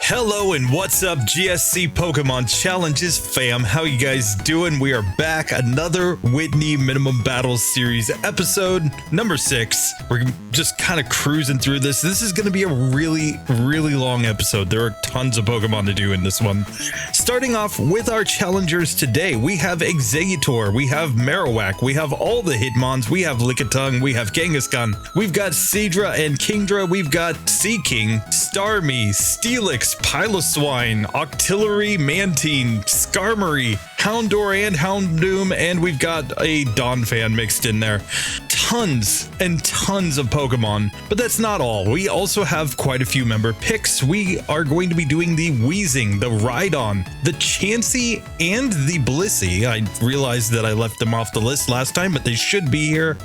Hello and what's up, GSC Pokemon Challenges fam? How you guys doing? We are back, another Whitney Minimum Battles Series episode number 6. We're just kind of cruising through this. This is going to be a really long episode. There are tons of Pokemon to do in this one. Starting off with our challengers today, we have Exeggutor, we have Marowak, we have all the Hitmons, we have Lickitung, we have Kangaskhan, we've got Seadra and Kingdra, we've got Seaking, Starmie, Steelix, Piloswine, Octillery, Mantine, Skarmory, Houndour and Houndoom, and we've got a Donphan mixed in there. Tons and tons of Pokemon, but that's not all. We also have quite a few member picks. We are going to be doing the Weezing, the Rhydon, the Chansey, and the Blissey. I realized that I left them off the list last time, but they should be here.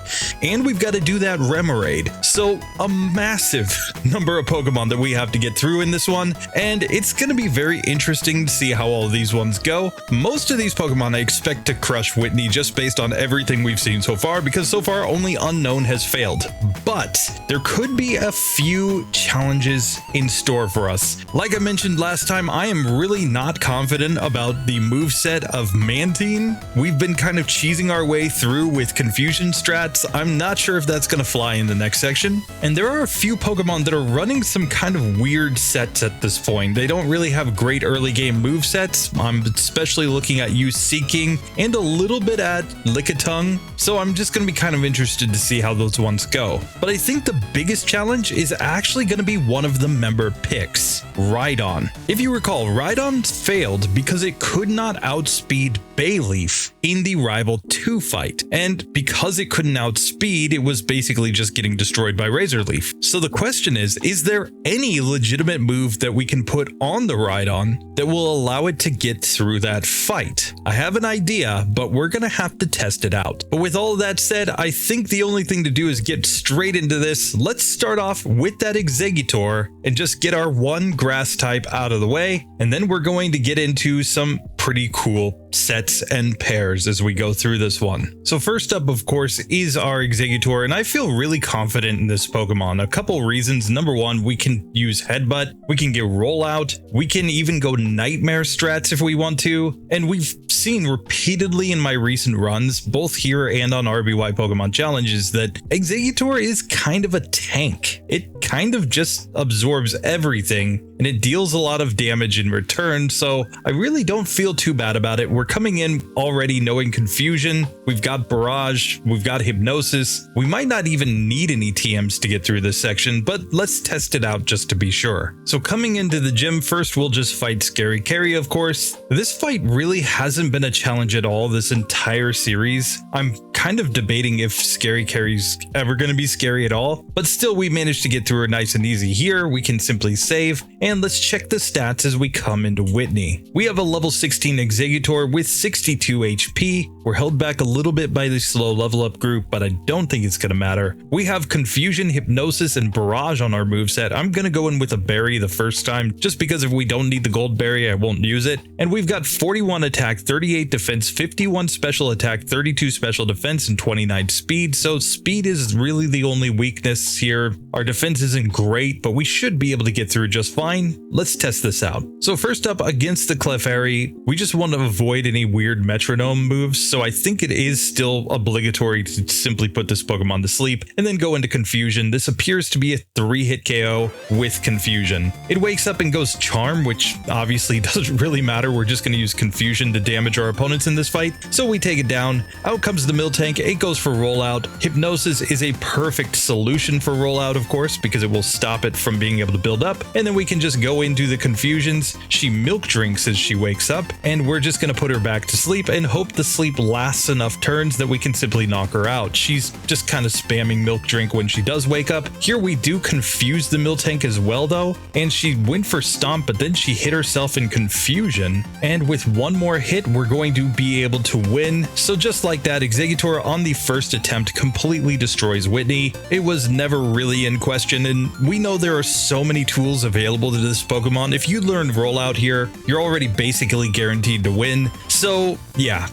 And we've got to do that Remoraid. So a massive number of Pokemon that we have to get through in this one, and it's going to be very interesting to see how all of these ones go. Most of these Pokemon I expect to crush Whitney just based on everything we've seen so far, because so far only Unknown has failed. But there could be a few challenges in store for us. Like I mentioned last time, I am really not confident about the moveset of Mantine. We've been kind of cheesing our way through with confusion strats. I'm not sure if that's going to fly in the next section. And there are a few Pokemon that are running some kind of weird sets at this point. They don't really have great early game movesets. I'm especially looking at you Seaking and a little bit at Lickitung. So I'm just going to be kind of interested to see how those ones go. But I think the biggest challenge is actually going to be one of the member picks, Rhydon. If you recall, Rhydon failed because it could not outspeed Bayleaf in the Rival 2 fight. And because it couldn't outspeed, it was basically just getting destroyed by Razor Leaf. So the question is there any legitimate move that we can put on the Rhydon that will allow it to get through that fight? I have an idea, but we're going to have to test it out. But with all of that said, I think the only thing to do is get straight into this. Let's start off with that Exeggutor and just get our one grass type out of the way. And then we're going to get into some pretty cool sets and pairs as we go through this one. So first up, of course, is our Exeggutor, and I feel really confident in this Pokemon. A couple reasons. Number one, we can use Headbutt, we can get Rollout, we can even go Nightmare strats if we want to, and we've seen repeatedly in my recent runs, both here and on RBY Pokemon Challenges, that Exeggutor is kind of a tank. It kind of just absorbs everything, and it deals a lot of damage in return, so I really don't feel too bad about it. We're coming in already knowing Confusion, we've got Barrage, we've got Hypnosis. We might not even need any TMs to get through this section, but let's test it out just to be sure. So coming into the gym, first we'll just fight Scary Carry, of course. This fight really hasn't been a challenge at all this entire series. I'm kind of debating if Scary Carry's ever going to be scary at all, but still we managed to get through it nice and easy here. We can simply save, and let's check the stats as we come into Whitney. We have a level 16 Exeggutor with 62 HP. We're held back a little bit by the slow level up group, but I don't think it's going to matter. We have Confusion, Hypnosis, and Barrage on our moveset. I'm going to go in with a Berry the first time, just because if we don't need the Gold Berry, I won't use it. And we've got 41 attack, 38 defense, 51 special attack, 32 special defense, and 29 speed. So speed is really the only weakness here. Our defense isn't great, but we should be able to get through just fine. Let's test this out. So first up, against the Clefairy, we just want to avoid any weird metronome moves, so I think it is still obligatory to simply put this Pokemon to sleep and then go into Confusion. This appears to be a 3-hit KO with Confusion. It wakes up and goes Charm, which obviously doesn't really matter. We're just going to use Confusion to damage our opponents in this fight, so we take it down. Out comes the Miltank. It goes for Rollout. Hypnosis is a perfect solution for Rollout, of course, because it will stop it from being able to build up, and then we can just go into the Confusions. She milk drinks as she wakes up, and we're just going to put her back to sleep and hope the sleep lasts enough turns that we can simply knock her out. She's just kind of spamming milk drink when she does wake up. Here we do confuse the Miltank as well though, and she went for Stomp, but then she hit herself in Confusion, and with one more hit we're going to be able to win. So just like that, Exeggutor on the first attempt completely destroys Whitney. It was never really in question, and we know there are so many tools available to this Pokemon. If you learned Rollout here, you're already basically guaranteed to win. So yeah,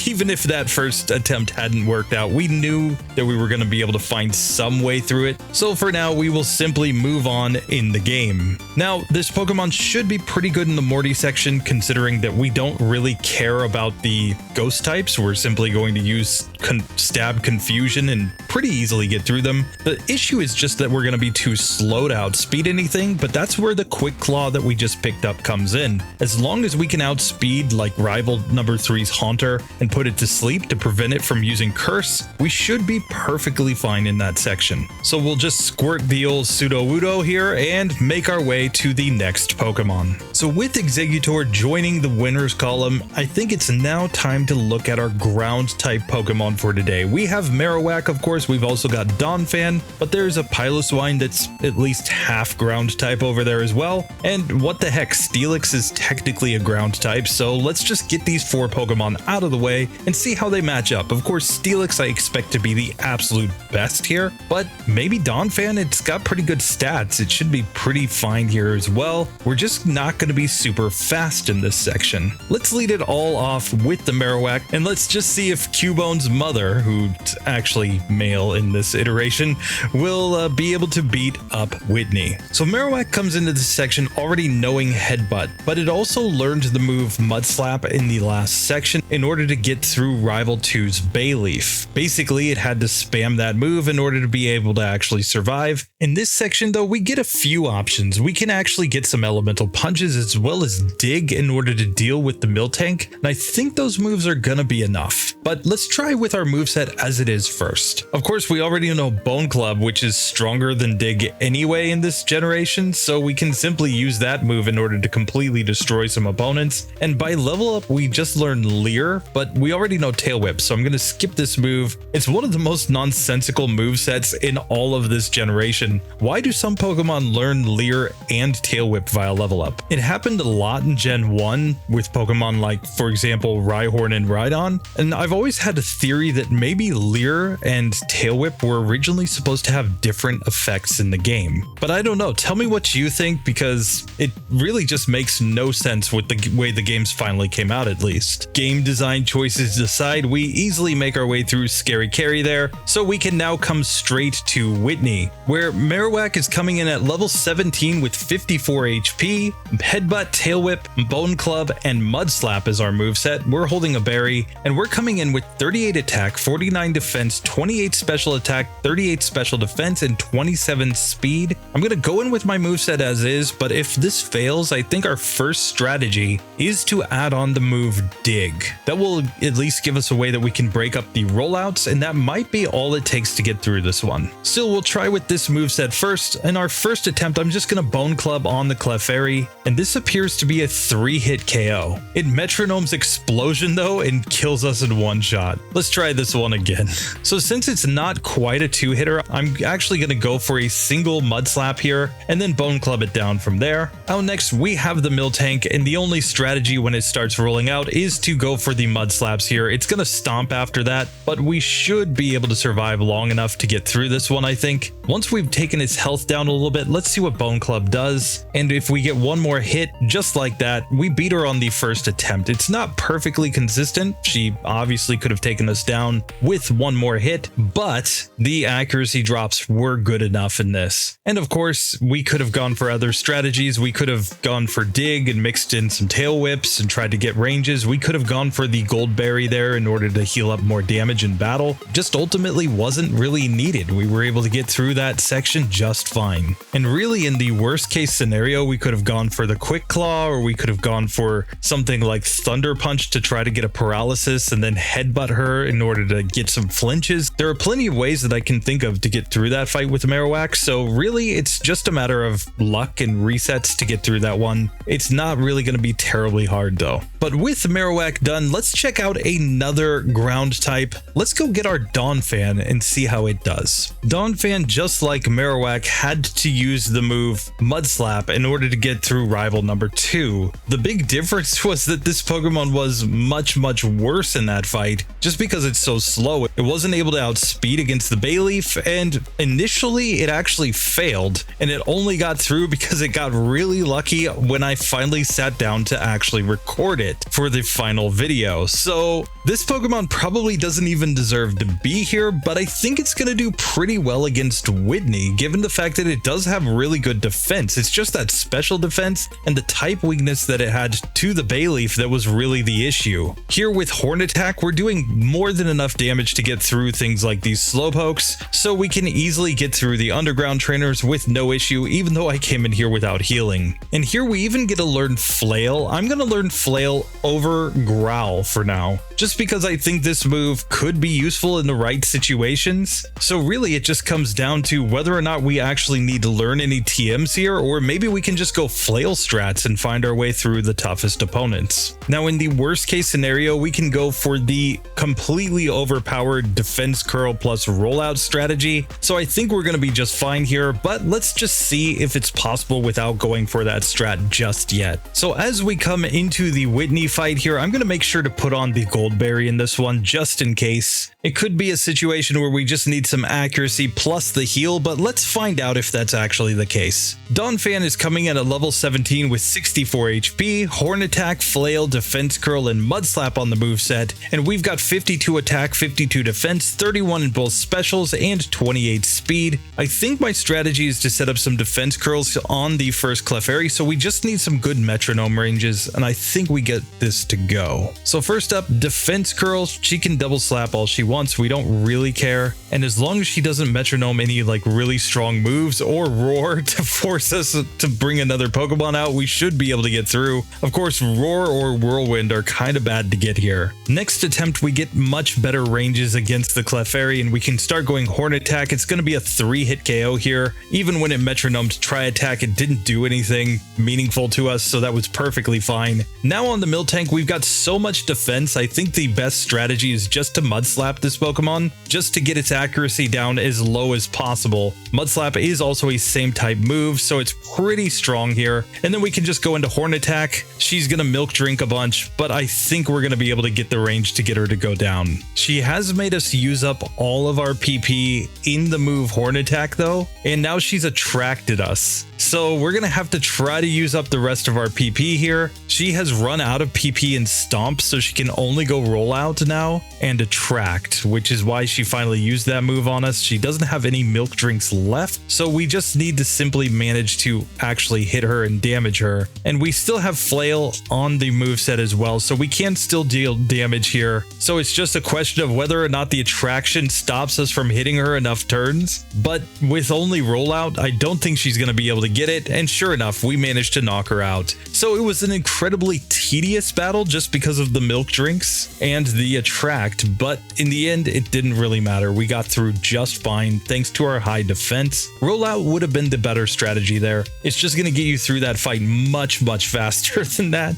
Even if that first attempt hadn't worked out, we knew that we were going to be able to find some way through it. So for now, we will simply move on in the game. Now, this Pokemon should be pretty good in the Morty section, considering that we don't really care about the ghost types. We're simply going to use Stab Confusion and pretty easily get through them. The issue is just that we're going to be too slow to outspeed anything, but that's where the Quick Claw that we just picked up comes in. As long as we can outspeed like rival number 3's Haunter and put it to sleep to prevent it from using Curse, we should be perfectly fine in that section. So we'll just squirt the old Sudowoodo here and make our way to the next Pokemon. So with Exeggutor joining the winners column, I think it's now time to look at our ground type Pokemon for today. We have Marowak, of course. We've also got Donphan, but there's a Piloswine that's at least half ground type over there as well. And what the heck, Steelix is technically a ground type, so let's just get these 4 Pokemon out of the way and see how they match up. Of course, Steelix I expect to be the absolute best here, but maybe Donphan, it's got pretty good stats. It should be pretty fine here as well. We're just not going to be super fast in this section. Let's lead it all off with the Marowak, and let's just see if Cubone's mother, who's actually male in this iteration, will be able to beat up Whitney. So Marowak comes into this section already knowing Headbutt, but it also learned the move Mud Slap in the last section in order to get through Rival 2's Bayleaf. Basically, it had to spam that move in order to be able to actually survive. In this section though, we get a few options. We can actually get some elemental punches as well as dig in order to deal with the Miltank, and I think those moves are gonna be enough. But let's try with our moveset as it is first. Of course, we already know Bone Club, which is stronger than dig anyway in this generation, so we can simply use that move in order to completely destroy some opponents. And by level up, we just learned Leer, but we already know Tail Whip, so I'm gonna skip this move. It's one of the most nonsensical movesets in all of this generation. Why do some Pokemon learn Leer and Tail Whip via level up? It happened a lot in Gen 1 with Pokemon like, for example, Rhyhorn and Rhydon, and I've always had a theory that maybe Leer and Tail Whip were originally supposed to have different effects in the game. But I don't know, tell me what you think, because it really just makes no sense with the way the games finally came out, at least. Game design choices aside, we easily make our way through Scary Carry there, so we can now come straight to Whitney, where Marowak is coming in at level 17 with 54 HP, Headbutt, Tail Whip, Bone Club, and Mud Slap is our moveset. We're holding a berry, and we're coming in with 38 attack, 49 defense, 28 special attack, 38 special defense, and 27 speed. I'm gonna go in with my moveset as is, but if this fails, I think our first strategy is to add on the move Dig. That will at least give us a way that we can break up the rollouts, and that might be all it takes to get through this one. Still, we'll try with this moveset first. In our first attempt, I'm just gonna Bone Club on the Clefairy, and this appears to be a 3-hit KO. It metronomes Explosion though and kills us in one shot. Let's try this one again. So since it's not quite a 2-hitter, I'm actually gonna go for a single Mud Slap here and then Bone Club it down from there. Out next, we have the Miltank, and the only strategy when it starts rolling out is to go for the Mud Slaps here. It's gonna stomp after that, but we should be able to survive long enough to get through this one, I think. Once we've taken its health down a little bit, let's see what Bone Club does. And if we get one more hit, just like that, we beat her on the first attempt. It's not perfectly consistent. She obviously could have taken us down with one more hit, but the accuracy drops were good enough in this. And of course, we could have gone for other strategies. We could have gone for Dig and mixed in some Tail Whips and tried to get ranges. We could have gone for the Gold Berry there in order to heal up more damage in battle. Just ultimately wasn't really needed. We were able to get through that section just fine. And really, in the worst case scenario, we could have gone for the Quick Claw, or we could have gone for something like Thunder Punch to try to get a paralysis and then headbutt her in order to get some flinches. There are plenty of ways that I can think of to get through that fight with Marowak, so really it's just a matter of luck and resets to get through that one. It's not really going to be terribly hard though. But with Marowak done, let's check out another ground type. Let's go get our Donphan and see how it does. Donphan, just like Marowak, had to use the move Mud Slap in order to get through rival number 2. The big difference was that this Pokemon was much worse in that fight, just because it's so slow. It wasn't able to outspeed against the Bayleaf, and initially it actually failed, and it only got through because it got really lucky when I finally sat down to actually record it for the final video. So This Pokemon probably doesn't even deserve to be here, but I think it's going to do pretty well against Whitney, given the fact that it does have really good defense. It's just that special defense and the type weakness that it had to the Bayleaf that was really the issue. Here with Horn Attack, we're doing more than enough damage to get through things like these Slowpokes, so we can easily get through the underground trainers with no issue, even though I came in here without healing. And here we even get to learn Flail. I'm going to learn Flail over Growl for now, just because I think this move could be useful in the right situations. So really it just comes down to whether or not we actually need to learn any TMs here, or maybe we can just go Flail strats and find our way through the toughest opponents. Now in the worst case scenario, we can go for the completely overpowered Defense Curl plus Rollout strategy. So I think we're going to be just fine here, but let's just see if it's possible without going for that strat just yet. So as we come into the Whitney fight here, I'm going to make sure to put on the Goldberry in this one just in case. It could be a situation where we just need some accuracy plus the heal, but let's find out if that's actually the case. Donphan is coming in at level 17 with 64 HP, Horn Attack, Flail, Defense Curl, and Mud Slap on the moveset, and we've got 52 attack, 52 defense, 31 in both specials, and 28 speed. I think my strategy is to set up some defense curls on the first Clefairy, so we just need some good metronome ranges, and I think we get this to go. So first up, defense curl. She can double slap all she wants, we don't really care, and as long as she doesn't metronome any like really strong moves or roar to force us to bring another Pokemon out, we should be able to get through. Of course, roar or whirlwind are kind of bad to get here. Next attempt, we get much better ranges against the Clefairy, and we can start going Horn Attack. It's going to be a 3-hit KO here. Even when it metronomed Tri Attack, it didn't do anything meaningful to us, so that was perfectly fine. Now on the Miltank, we've got so much defense. I think the best strategy is just to Mud Slap this Pokemon, just to get its accuracy down as low as possible. Mud Slap is also a same type move, so it's pretty strong here. And then we can just go into Horn Attack. She's going to Milk Drink a bunch, but I think we're going to be able to get the range to get her to go down. She has made us use up all of our PP in the move Horn Attack though, and now she's attracted us. So we're going to have to try to use up the rest of our PP here. She has run out of PP and Stomp, so she can only go Rollout now and Attract, which is why she finally used that move on us. She doesn't have any Milk Drinks left, so we just need to simply manage to actually hit her and damage her. And we still have Flail on the moveset as well, so we can still deal damage here. So it's just a question of whether or not the attraction stops us from hitting her enough turns. But with only Rollout, I don't think she's going to be able to get it, and sure enough, we managed to knock her out. So it was an incredibly tedious battle just because of the Milk Drinks and the Attract, but in the end, it didn't really matter. We got through just fine thanks to our high defense. Rollout would have been the better strategy there. It's just going to get you through that fight much faster than that,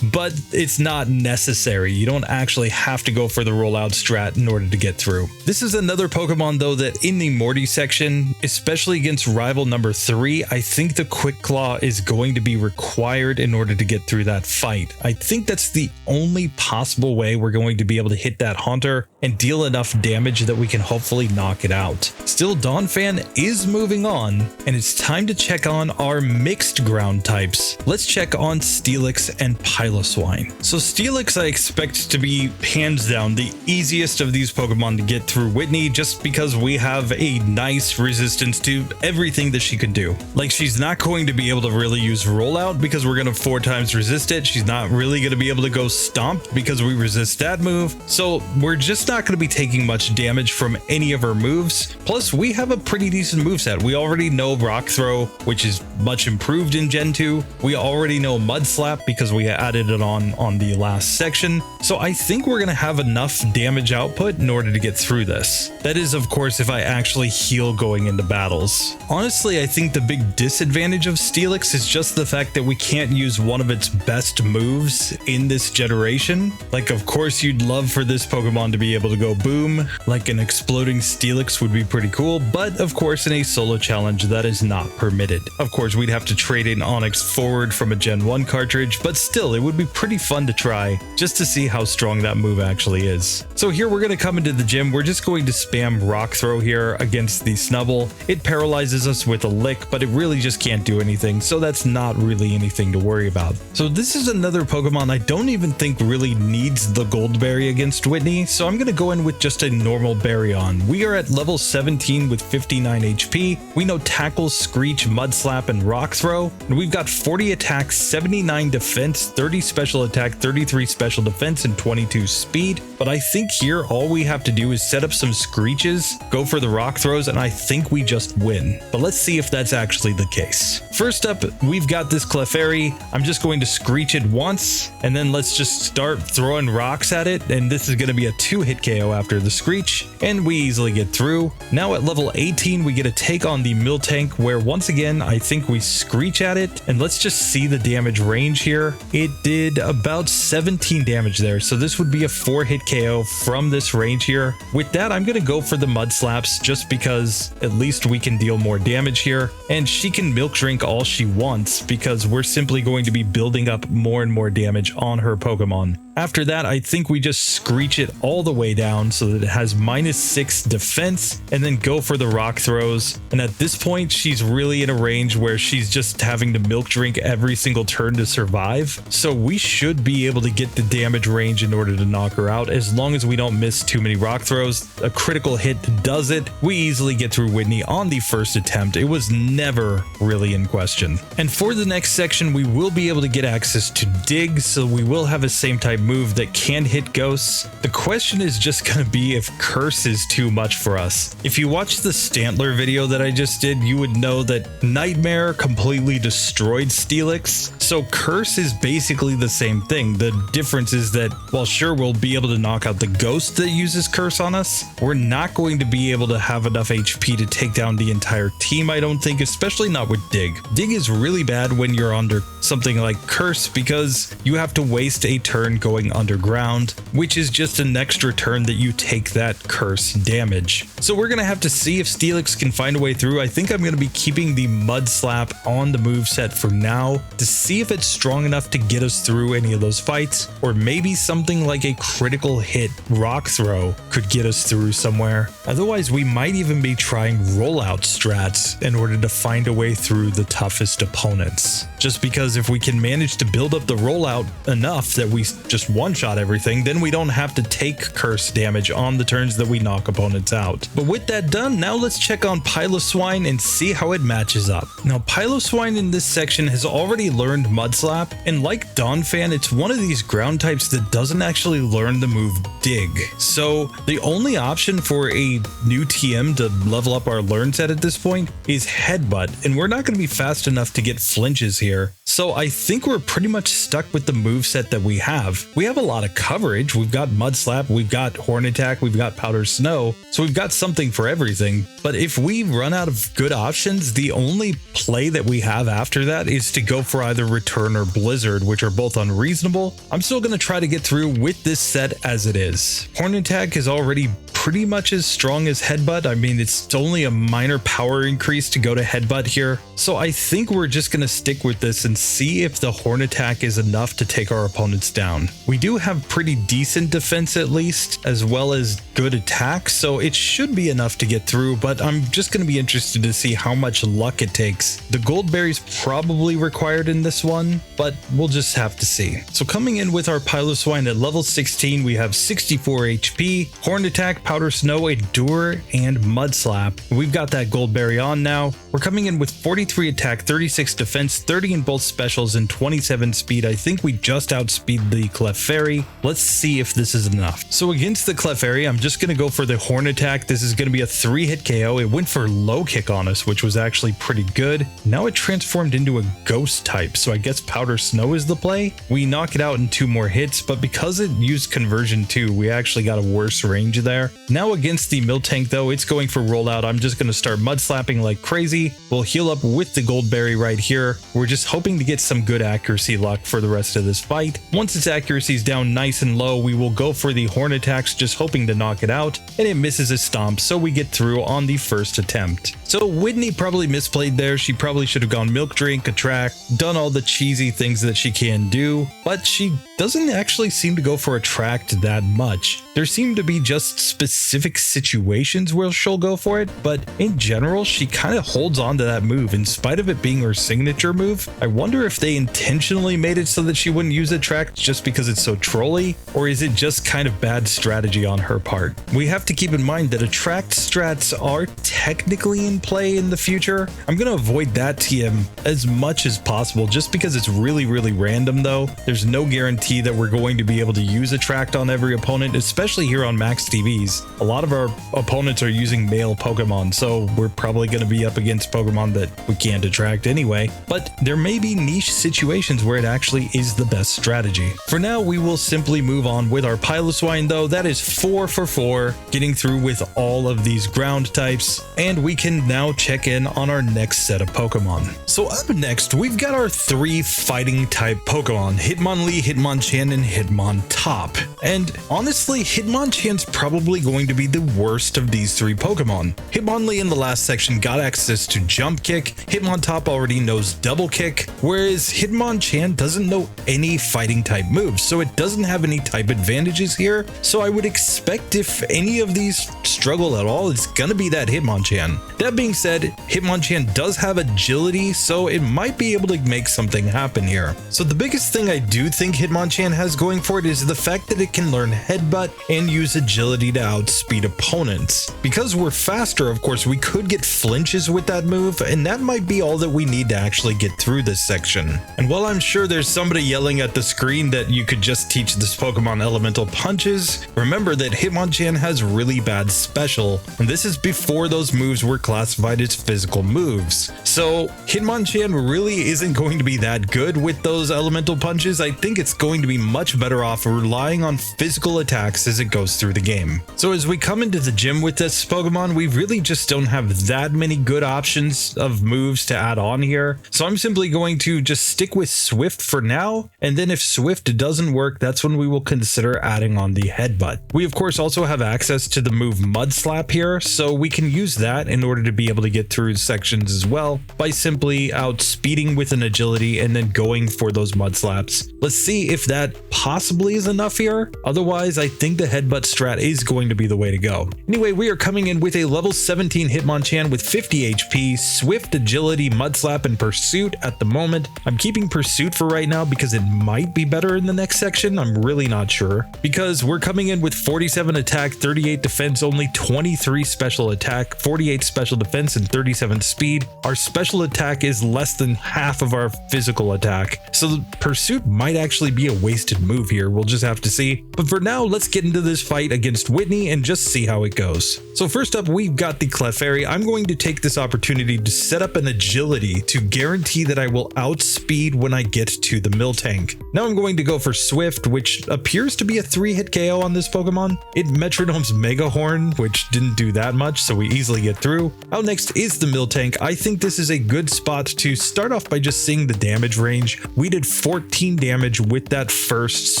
but it's not necessary. You don't actually have to go for the Rollout strat in order to get through. This is another Pokemon though that in the Morty section, especially against rival number 3, I think the Quick Claw is going to be required in order to get through that fight. I think that's the only possible way we're going to be able to hit that Haunter and deal enough damage that we can hopefully knock it out. Still, Donphan is moving on, and it's time to check on our mixed ground types. Let's check on Steelix and Piloswine. So Steelix I expect to be hands down the easiest of these Pokemon to get through Whitney, just because we have a nice resistance to everything that she could do. Like, she's not going to be able to really use Rollout because we're going to 4 times resist it. She's not really going to be able to go Stomp because we resist that move. So we're just not going to be taking much damage from any of her moves. Plus, we have a pretty decent moveset. We already know Rock Throw, which is much improved in Gen 2. We already know Mud Slap because we added it on the last section. So I think we're going to have enough damage output in order to get through this. That is, of course, if I actually heal going into battles. Honestly, I think the big disadvantage of Steelix is just the fact that we can't use one of its best moves in this generation. Like, of course, you'd love for this Pokemon to be able to go boom, like an exploding Steelix would be pretty cool, but of course in a solo challenge that is not permitted. Of course, we'd have to trade in Onix forward from a Gen 1 cartridge, but still, it would be pretty fun to try just to see how strong that move actually is. So here we're going to come into the gym. We're just going to spam Rock Throw here against the Snubbull. It paralyzes us with a Lick, but it really just can't do anything, so that's not really anything to worry about. So this is another Pokemon I don't even think really needs the Gold Berry against Whitney, so I'm going to go in with just a normal Berry on. We are at level 17 with 59 HP. We know Tackle, Screech, Mud Slap, and Rock Throw. And we've got 40 attack, 79 defense, 30 special attack, 33 special defense, and 22 speed. But I think here all we have to do is set up some Screeches, go for the Rock Throws, and I think we just win. But let's see if that's actually the case. First up, we've got this Clefairy. I'm just going to Screech it once, and then let's just start throwing rocks at it, and this is going to be a 2-hit KO after the Screech, and we easily get through. Now at level 18, we get a take on the Miltank, where once again, I think we Screech at it, and let's just see the damage range here. It did about 17 damage there, so this would be a 4-hit KO from this range here. With that, I'm going to go for the Mud Slaps, just because at least we can deal more damage here, and she can Milk Drink all she wants, because we're simply going to be building up more and more damage on her Pokemon. After that, I think we just Screech it all the way down so that it has -6 defense, and then go for the Rock Throws. And at this point, she's really in a range where she's just having to Milk Drink every single turn to survive. So we should be able to get the damage range in order to knock her out, as long as we don't miss too many Rock Throws. A critical hit does it. We easily get through Whitney on the first attempt. It was never really in question. And for the next section, we will be able to get access to Dig, so we will have a same type move that can hit ghosts. The question is just going to be if Curse is too much for us. If you watched the Stantler video that I just did, you would know that Nightmare completely destroyed Steelix. So Curse is basically the same thing. The difference is that while sure we'll be able to knock out the ghost that uses Curse on us, we're not going to be able to have enough HP to take down the entire team, I don't think, especially not with Dig. Dig is really bad when you're under something like Curse because you have to waste a turn going underground, which is just an extra turn that you take that Curse damage. So we're going to have to see if Steelix can find a way through. I think I'm going to be keeping the Mud Slap on the moveset for now to see if it's strong enough to get us through any of those fights, or maybe something like a critical hit Rock Throw could get us through somewhere. Otherwise, we might even be trying Rollout strats in order to find a way through the toughest opponents. Just because if we can manage to build up the Rollout enough that we just one-shot everything, then we don't have to take Curse damage on the turns that we knock opponents out. But with that done, now let's check on Piloswine and see how it matches up. Now, Piloswine in this section has already learned Mud Slap, and like Donphan, it's one of these ground types that doesn't actually learn the move Dig. So the only option for a new TM to level up our learn set at this point is Headbutt, and we're not going to be fast enough to get flinches here. So I think we're pretty much stuck with the moveset that we have. We have a lot of coverage. We've got Mud Slap, we've got Horn Attack, we've got Powder Snow, so we've got something for everything. But if we run out of good options, the only play that we have after that is to go for either Return or Blizzard, which are both unreasonable. I'm still going to try to get through with this set as it is. Horn Attack is already pretty much as strong as Headbutt. I mean, it's only a minor power increase to go to Headbutt here. So I think we're just going to stick with this and see if the Horn Attack is enough to take our opponents down. We do have pretty decent defense at least, as well as good attack, so it should be enough to get through, but I'm just going to be interested to see how much luck it takes. The Gold Berry's probably required in this one, but we'll just have to see. So coming in with our Piloswine at level 16, we have 64 HP, Horn Attack, Powder Snow, Endure, and Mud Slap. We've got that Gold Berry on now. We're coming in with 43 attack, 36 defense, 30 in both specials, and 27 speed. I think we just outspeed the Clefairy. Let's see if this is enough. So against the Clefairy, I'm just going to go for the Horn Attack. This is going to be a 3-hit KO. It went for low kick on us, which was actually pretty good. Now it transformed into a ghost type, so I guess Powder Snow is the play. We knock it out in 2 more hits, but because it used conversion 2, we actually got a worse range there. Now against the Miltank though, it's going for Rollout. I'm just going to start Mud Slapping like crazy. We'll heal up with the Gold Berry right here. We're just hoping to get some good accuracy luck for the rest of this fight. Once its accuracy is down nice and low, we will go for the Horn Attacks, just hoping to knock it out, and it misses a stomp, so we get through on the first attempt. So Whitney probably misplayed there. She probably should have gone Milk Drink, Attract, done all the cheesy things that she can do, but she doesn't actually seem to go for Attract that much. There seem to be just specific specific situations where she'll go for it, but in general, she kind of holds on to that move in spite of it being her signature move. I wonder if they intentionally made it so that she wouldn't use Attract just because it's so trolly, or is it just kind of bad strategy on her part? We have to keep in mind that Attract strats are technically in play in the future. I'm going to avoid that TM as much as possible just because it's really random though. There's no guarantee that we're going to be able to use Attract on every opponent, especially here on Max TVs. A lot of our opponents are using male Pokemon, so we're probably going to be up against Pokemon that we can't attract anyway, but there may be niche situations where it actually is the best strategy. For now, we will simply move on with our Piloswine though. That is 4 for 4, getting through with all of these ground types, and we can now check in on our next set of Pokemon. So up next, we've got our 3 fighting type Pokemon, Hitmonlee, Hitmonchan, and Hitmontop. And honestly, Hitmonchan's probably going to be the worst of these 3 Pokemon. Hitmonlee in the last section got access to Jump Kick, Hitmontop already knows Double Kick, whereas Hitmonchan doesn't know any fighting type moves, so it doesn't have any type advantages here. So I would expect if any of these struggle at all, it's gonna be that Hitmonchan. That being said, Hitmonchan does have agility, so it might be able to make something happen here. So the biggest thing I do think Hitmonchan has going for it is the fact that it can learn Headbutt and use agility to outspeed opponents. Because we're faster, of course, we could get flinches with that move, and that might be all that we need to actually get through this section. And while I'm sure there's somebody yelling at the screen that you could just teach this Pokemon elemental punches, remember that Hitmonchan has really bad special, and this is before those moves were classified as physical moves. So Hitmonchan really isn't going to be that good with those elemental punches. I think it's going to be much better off relying on physical attacks as it goes through the game. So as we come into the gym with this Pokemon, we really just don't have that many good options of moves to add on here. So I'm simply going to just stick with Swift for now, and then if Swift doesn't work, that's when we will consider adding on the Headbutt. We of course also have access to the move Mud Slap here, so we can use that in order to be able to get through sections as well by simply outspeeding with an agility and then going for those Mud Slaps. Let's see if that possibly is enough here. Otherwise, I think the Headbutt strat is going to be the way to go. Anyway, we are coming in with a level 17 Hitmonchan with 50 HP, Swift, Agility, Mud Slap, and Pursuit at the moment. I'm keeping Pursuit for right now because it might be better in the next section. I'm really not sure. Because we're coming in with 47 attack, 38 defense, only 23 special attack, 48 special defense, and 37 speed. Our special attack is less than half of our physical attack. So the Pursuit might actually be a wasted move here. We'll just have to see. But for now, let's get into this fight against Whitney and just see how it goes. So first up, we've got the Clefairy. I'm going to take this opportunity to set up an agility to guarantee that I will outspeed when I get to the Miltank. Now I'm going to go for Swift, which appears to be a 3-hit KO on this Pokemon. It Metronome's Mega Horn, which didn't do that much, so we easily get through. Out next is the Miltank. I think this is a good spot to start off by just seeing the damage range. We did 14 damage with that first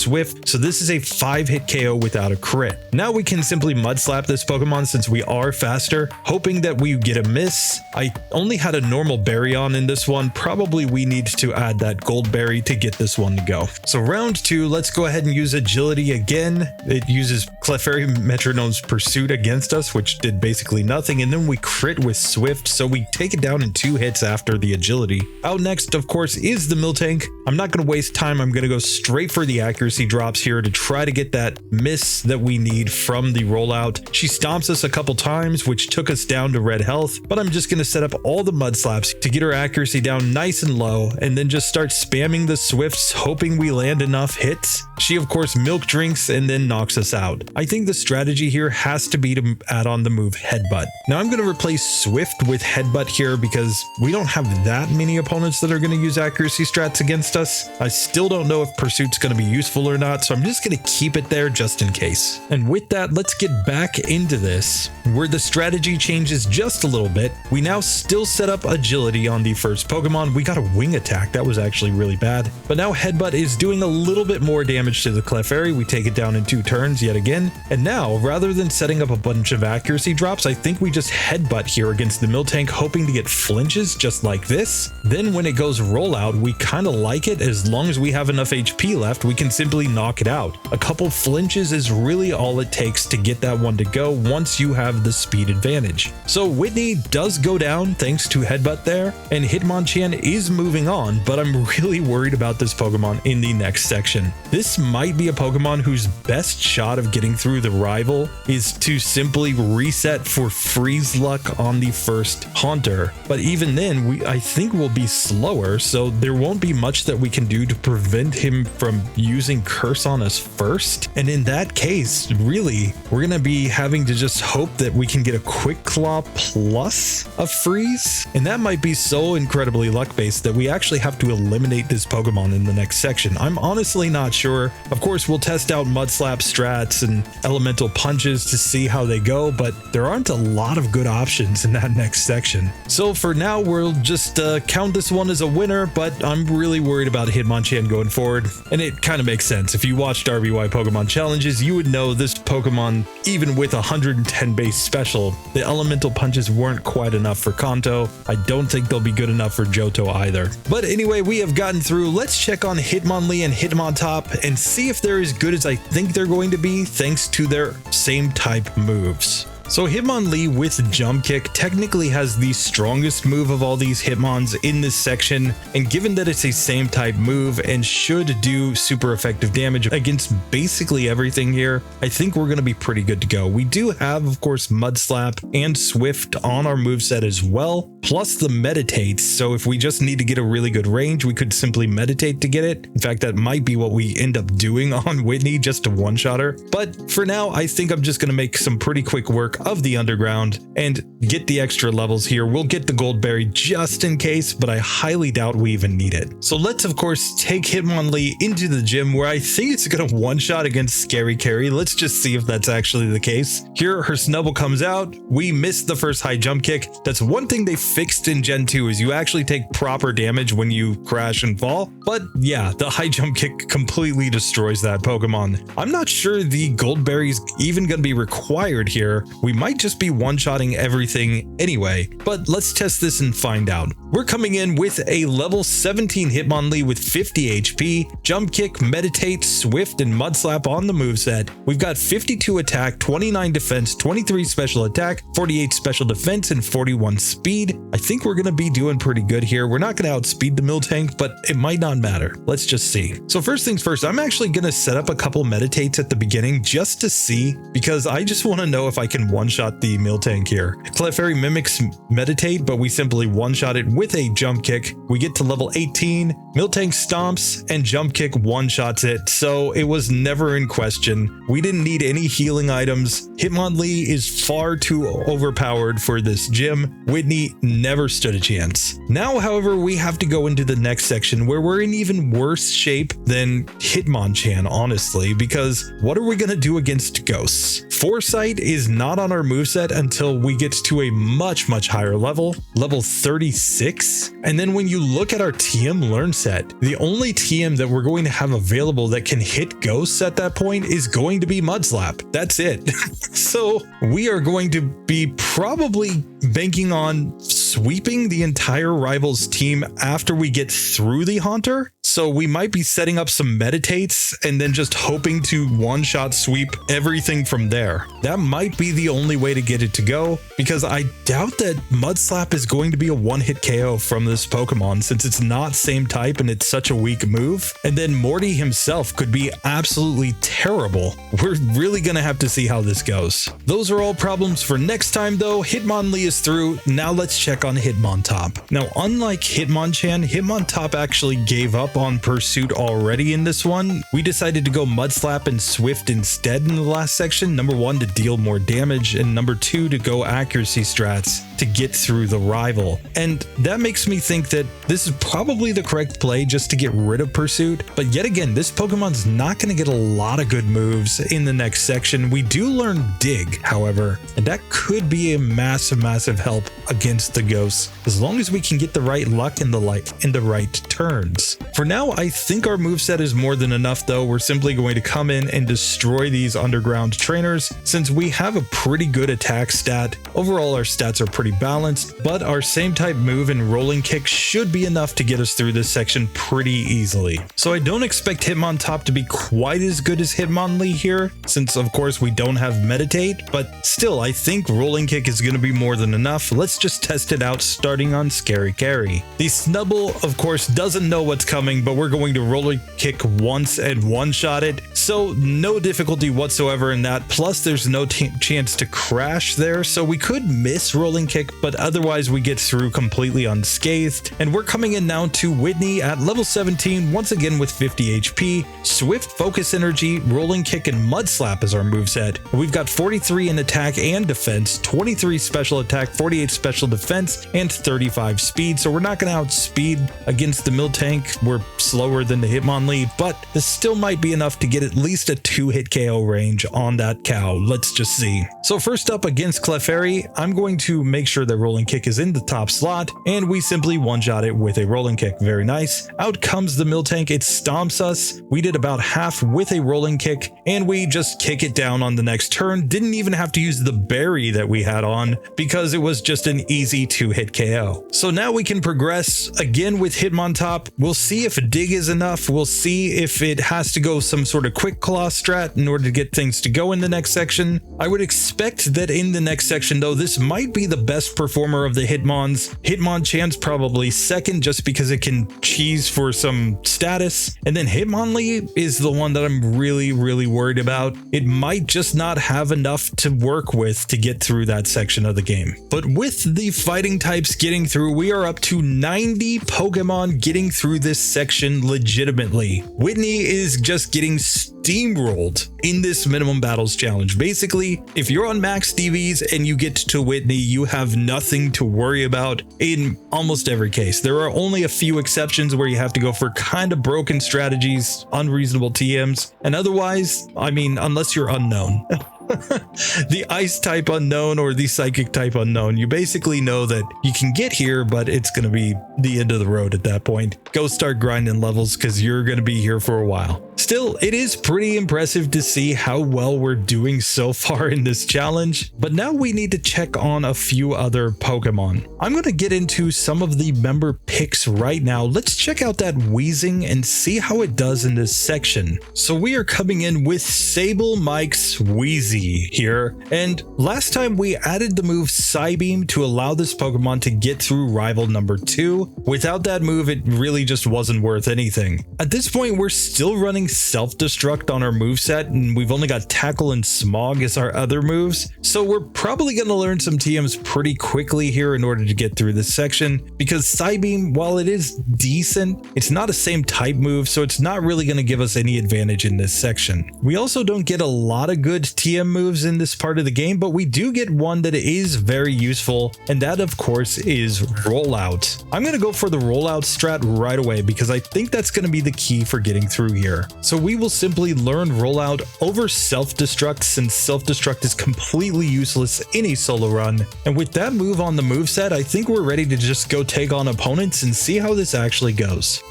Swift, so this is a 5-hit KO without a crit. Now we can simply Mud Slap this Pokemon since we are faster, hoping that we get a miss. I only had a normal berry on in this one. Probably we need to add that gold berry to get this one to go. So round 2, let's go ahead and use agility again. It uses Clefairy Metronome's Pursuit against us, which did basically nothing, and then we crit with Swift, so we take it down in 2 hits after the agility. Out next, of course, is the Miltank. I'm not going to waste time. I'm going to go straight for the accuracy drops here to try to get that miss that we need from the rollout. She stomps us a couple times, which took us down to red health, but I'm just going to set up all the Mud Slaps to get her accuracy down nice and low, and then just start spamming the Swifts, hoping we land enough hits. She of course milk drinks and then knocks us out. I think the strategy here has to be to add on the move Headbutt. Now I'm going to replace Swift with Headbutt here because we don't have that many opponents that are going to use accuracy strats against us. I still don't know if Pursuit's going to be useful or not, so I'm just going to keep it there just in case. And with that, let's get back into this, where the strategy changes just a little bit. We now still set up agility on the first Pokemon. We got a wing attack. That was actually really bad. But now Headbutt is doing a little bit more damage to the Clefairy. We take it down in 2 turns yet again. And now, rather than setting up a bunch of accuracy drops, I think we just Headbutt here against the Miltank, hoping to get flinches just like this. Then when it goes rollout, we kind of like like it. As long as we have enough HP left, we can simply knock it out. A couple flinches is really all it takes to get that one to go once you have the speed advantage. So Whitney does go down thanks to Headbutt there, and Hitmonchan is moving on, but I'm really worried about this Pokemon in the next section. This might be a Pokemon whose best shot of getting through the rival is to simply reset for freeze luck on the first Haunter, but even then I think we'll be slower, so there won't be much that we can do to prevent him from using Curse on us first. And in that case, really, we're gonna be having to just hope that we can get a Quick Claw plus a freeze, and that might be so incredibly luck based that we actually have to eliminate this Pokemon in the next section. I'm honestly not sure. Of course, we'll test out Mud Slap strats and elemental punches to see how they go, but there aren't a lot of good options in that next section. So for now, we'll just count this one as a winner, but I'm really worried about Hitmonchan going forward, and it kind of makes sense. If you watched RBY Pokemon challenges, you would know this Pokemon, even with 110 base special, the elemental punches weren't quite enough for Kanto. I don't think they'll be good enough for Johto either. But anyway, we have gotten through. Let's check on Hitmonlee and Hitmontop and see if they're as good as I think they're going to be thanks to their same type moves. So Hitmonlee with Jump Kick technically has the strongest move of all these Hitmons in this section, and given that it's a same type move and should do super effective damage against basically everything here, I think we're going to be pretty good to go. We do have, of course, Mud Slap and Swift on our moveset as well, plus the Meditate, so if we just need to get a really good range, we could simply Meditate to get it. In fact, that might be what we end up doing on Whitney, just to one-shot her. But for now, I think I'm just going to make some pretty quick work of the underground and get the extra levels here. We'll get the gold berry just in case, but I highly doubt we even need it. So let's of course take Hitmonlee into the gym where I think it's gonna one-shot against Scary Carry. Let's just see if that's actually the case. Here her Snubble comes out. We missed the first high jump kick. That's one thing they fixed in Gen 2 is you actually take proper damage when you crash and fall. But yeah, the high jump kick completely destroys that Pokemon. I'm not sure the gold berry's even gonna be required here. We might just be one-shotting everything anyway, but let's test this and find out. We're coming in with a level 17 Hitmonlee with 50 HP, Jump Kick, Meditate, Swift, and Mud Slap on the moveset. We've got 52 attack, 29 defense, 23 special attack, 48 special defense, and 41 speed. I think we're going to be doing pretty good here. We're not going to outspeed the Miltank, but it might not matter. Let's just see. So first things first, I'm actually going to set up a couple Meditates at the beginning just to see, because I just want to know if I can one-shot the Miltank here. Clefairy mimics Meditate, but we simply one-shot it with a Jump Kick. We get to level 18, Miltank stomps, and Jump Kick one-shots it, so it was never in question. We didn't need any healing items. Hitmonlee is far too overpowered for this gym. Whitney never stood a chance. Now, however, we have to go into the next section where we're in even worse shape than Hitmonchan, honestly, because what are we going to do against ghosts? Foresight is not on our moveset until we get to a much higher level 36. And then when you look at our TM learn set, the only TM that we're going to have available that can hit ghosts at that point is going to be Mud Slap. That's it. So we are going to be probably banking on sweeping the entire rivals team after we get through the Haunter. So we might be setting up some Meditates and then just hoping to one-shot sweep everything from there. That might be the only way to get it to go, because I doubt that Mud Slap is going to be a one-hit KO from this Pokemon since it's not same type and it's such a weak move. And then Morty himself could be absolutely terrible. We're really gonna have to see how this goes. Those are all problems for next time though. Hitmonlee is through. Now let's check on Hitmontop. Now, unlike Hitmonchan, Hitmontop actually gave up on pursuit already in this one. We decided to go Mud Slap and Swift instead in the last section. Number one, to deal more damage, and number two, to go accuracy strats to get through the rival. And that makes me think that this is probably the correct play just to get rid of pursuit. But yet again, this Pokemon's not going to get a lot of good moves in the next section. We do learn Dig, however, and that could be a massive help against the goes, as long as we can get the right luck and the right turns. For now, I think our moveset is more than enough though. We're simply going to come in and destroy these underground trainers since we have a pretty good attack stat. Overall, our stats are pretty balanced, but our same type move and rolling kick should be enough to get us through this section pretty easily. So I don't expect Hitmontop to be quite as good as Hitmonlee here, since of course we don't have meditate, but still I think rolling kick is going to be more than enough. Let's just test it out starting on Scary Carry. The Snubble of course doesn't know what's coming, but we're going to rolling kick once and one-shot it, so no difficulty whatsoever in that. Plus there's no chance to crash there, so we could miss rolling kick, but otherwise we get through completely unscathed. And we're coming in now to Whitney at level 17, once again with 50 HP, Swift Focus Energy, Rolling Kick, and Mud Slap as our moveset. We've got 43 in attack and defense, 23 special attack, 48 special defense, and 35 speed, so we're not going to outspeed against the Miltank. We're slower than the Hitmonlee, but this still might be enough to get at least a 2-hit KO range on that cow. Let's just see. So first up against Clefairy, I'm going to make sure that Rolling Kick is in the top slot, and we simply one-shot it with a Rolling Kick. Very nice. Out comes the Miltank. It stomps us. We did about half with a Rolling Kick, and we just kick it down on the next turn. Didn't even have to use the berry that we had on because it was just an easy 2-hit KO. So now we can progress again with Hitmontop. We'll see if a dig is enough. We'll see if it has to go some sort of quick claw strat in order to get things to go in the next section. I would expect that in the next section though, this might be the best performer of the Hitmons. Hitmonchan's probably second just because it can cheese for some status, and then Hitmonlee is the one that I'm really worried about. It might just not have enough to work with to get through that section of the game. But with the fighting types getting through, we are up to 90 Pokemon getting through this section legitimately. Whitney is just getting steamrolled in this minimum battles challenge. Basically, if you're on max DVs and you get to Whitney, you have nothing to worry about in almost every case. There are only a few exceptions where you have to go for kind of broken strategies, unreasonable TMs, and otherwise, I mean, unless you're unknown. The ice type unknown or the psychic type unknown, you basically know that you can get here, but it's going to be the end of the road at that point. Go start grinding levels because you're going to be here for a while. Still, it is pretty impressive to see how well we're doing so far in this challenge, but now we need to check on a few other Pokemon. I'm going to get into some of the member picks right now. Let's check out that Weezing and see how it does in this section. So we are coming in with Sable Mike's Weezing here, and last time we added the move Psybeam to allow this Pokemon to get through rival number 2. Without that move, it really just wasn't worth anything. At this point, we're still running self-destruct on our moveset, and we've only got Tackle and Smog as our other moves, so we're probably going to learn some TMs pretty quickly here in order to get through this section, because Psybeam, while it is decent, it's not a same type move, so it's not really going to give us any advantage in this section. We also don't get a lot of good TM moves in this part of the game, but we do get one that is very useful, and that of course is Rollout. I'm going to go for the Rollout strat right away because I think that's going to be the key for getting through here. So we will simply learn Rollout over Self-Destruct since Self-Destruct is completely useless in a solo run, and with that move on the moveset, I think we're ready to just go take on opponents and see how this actually goes.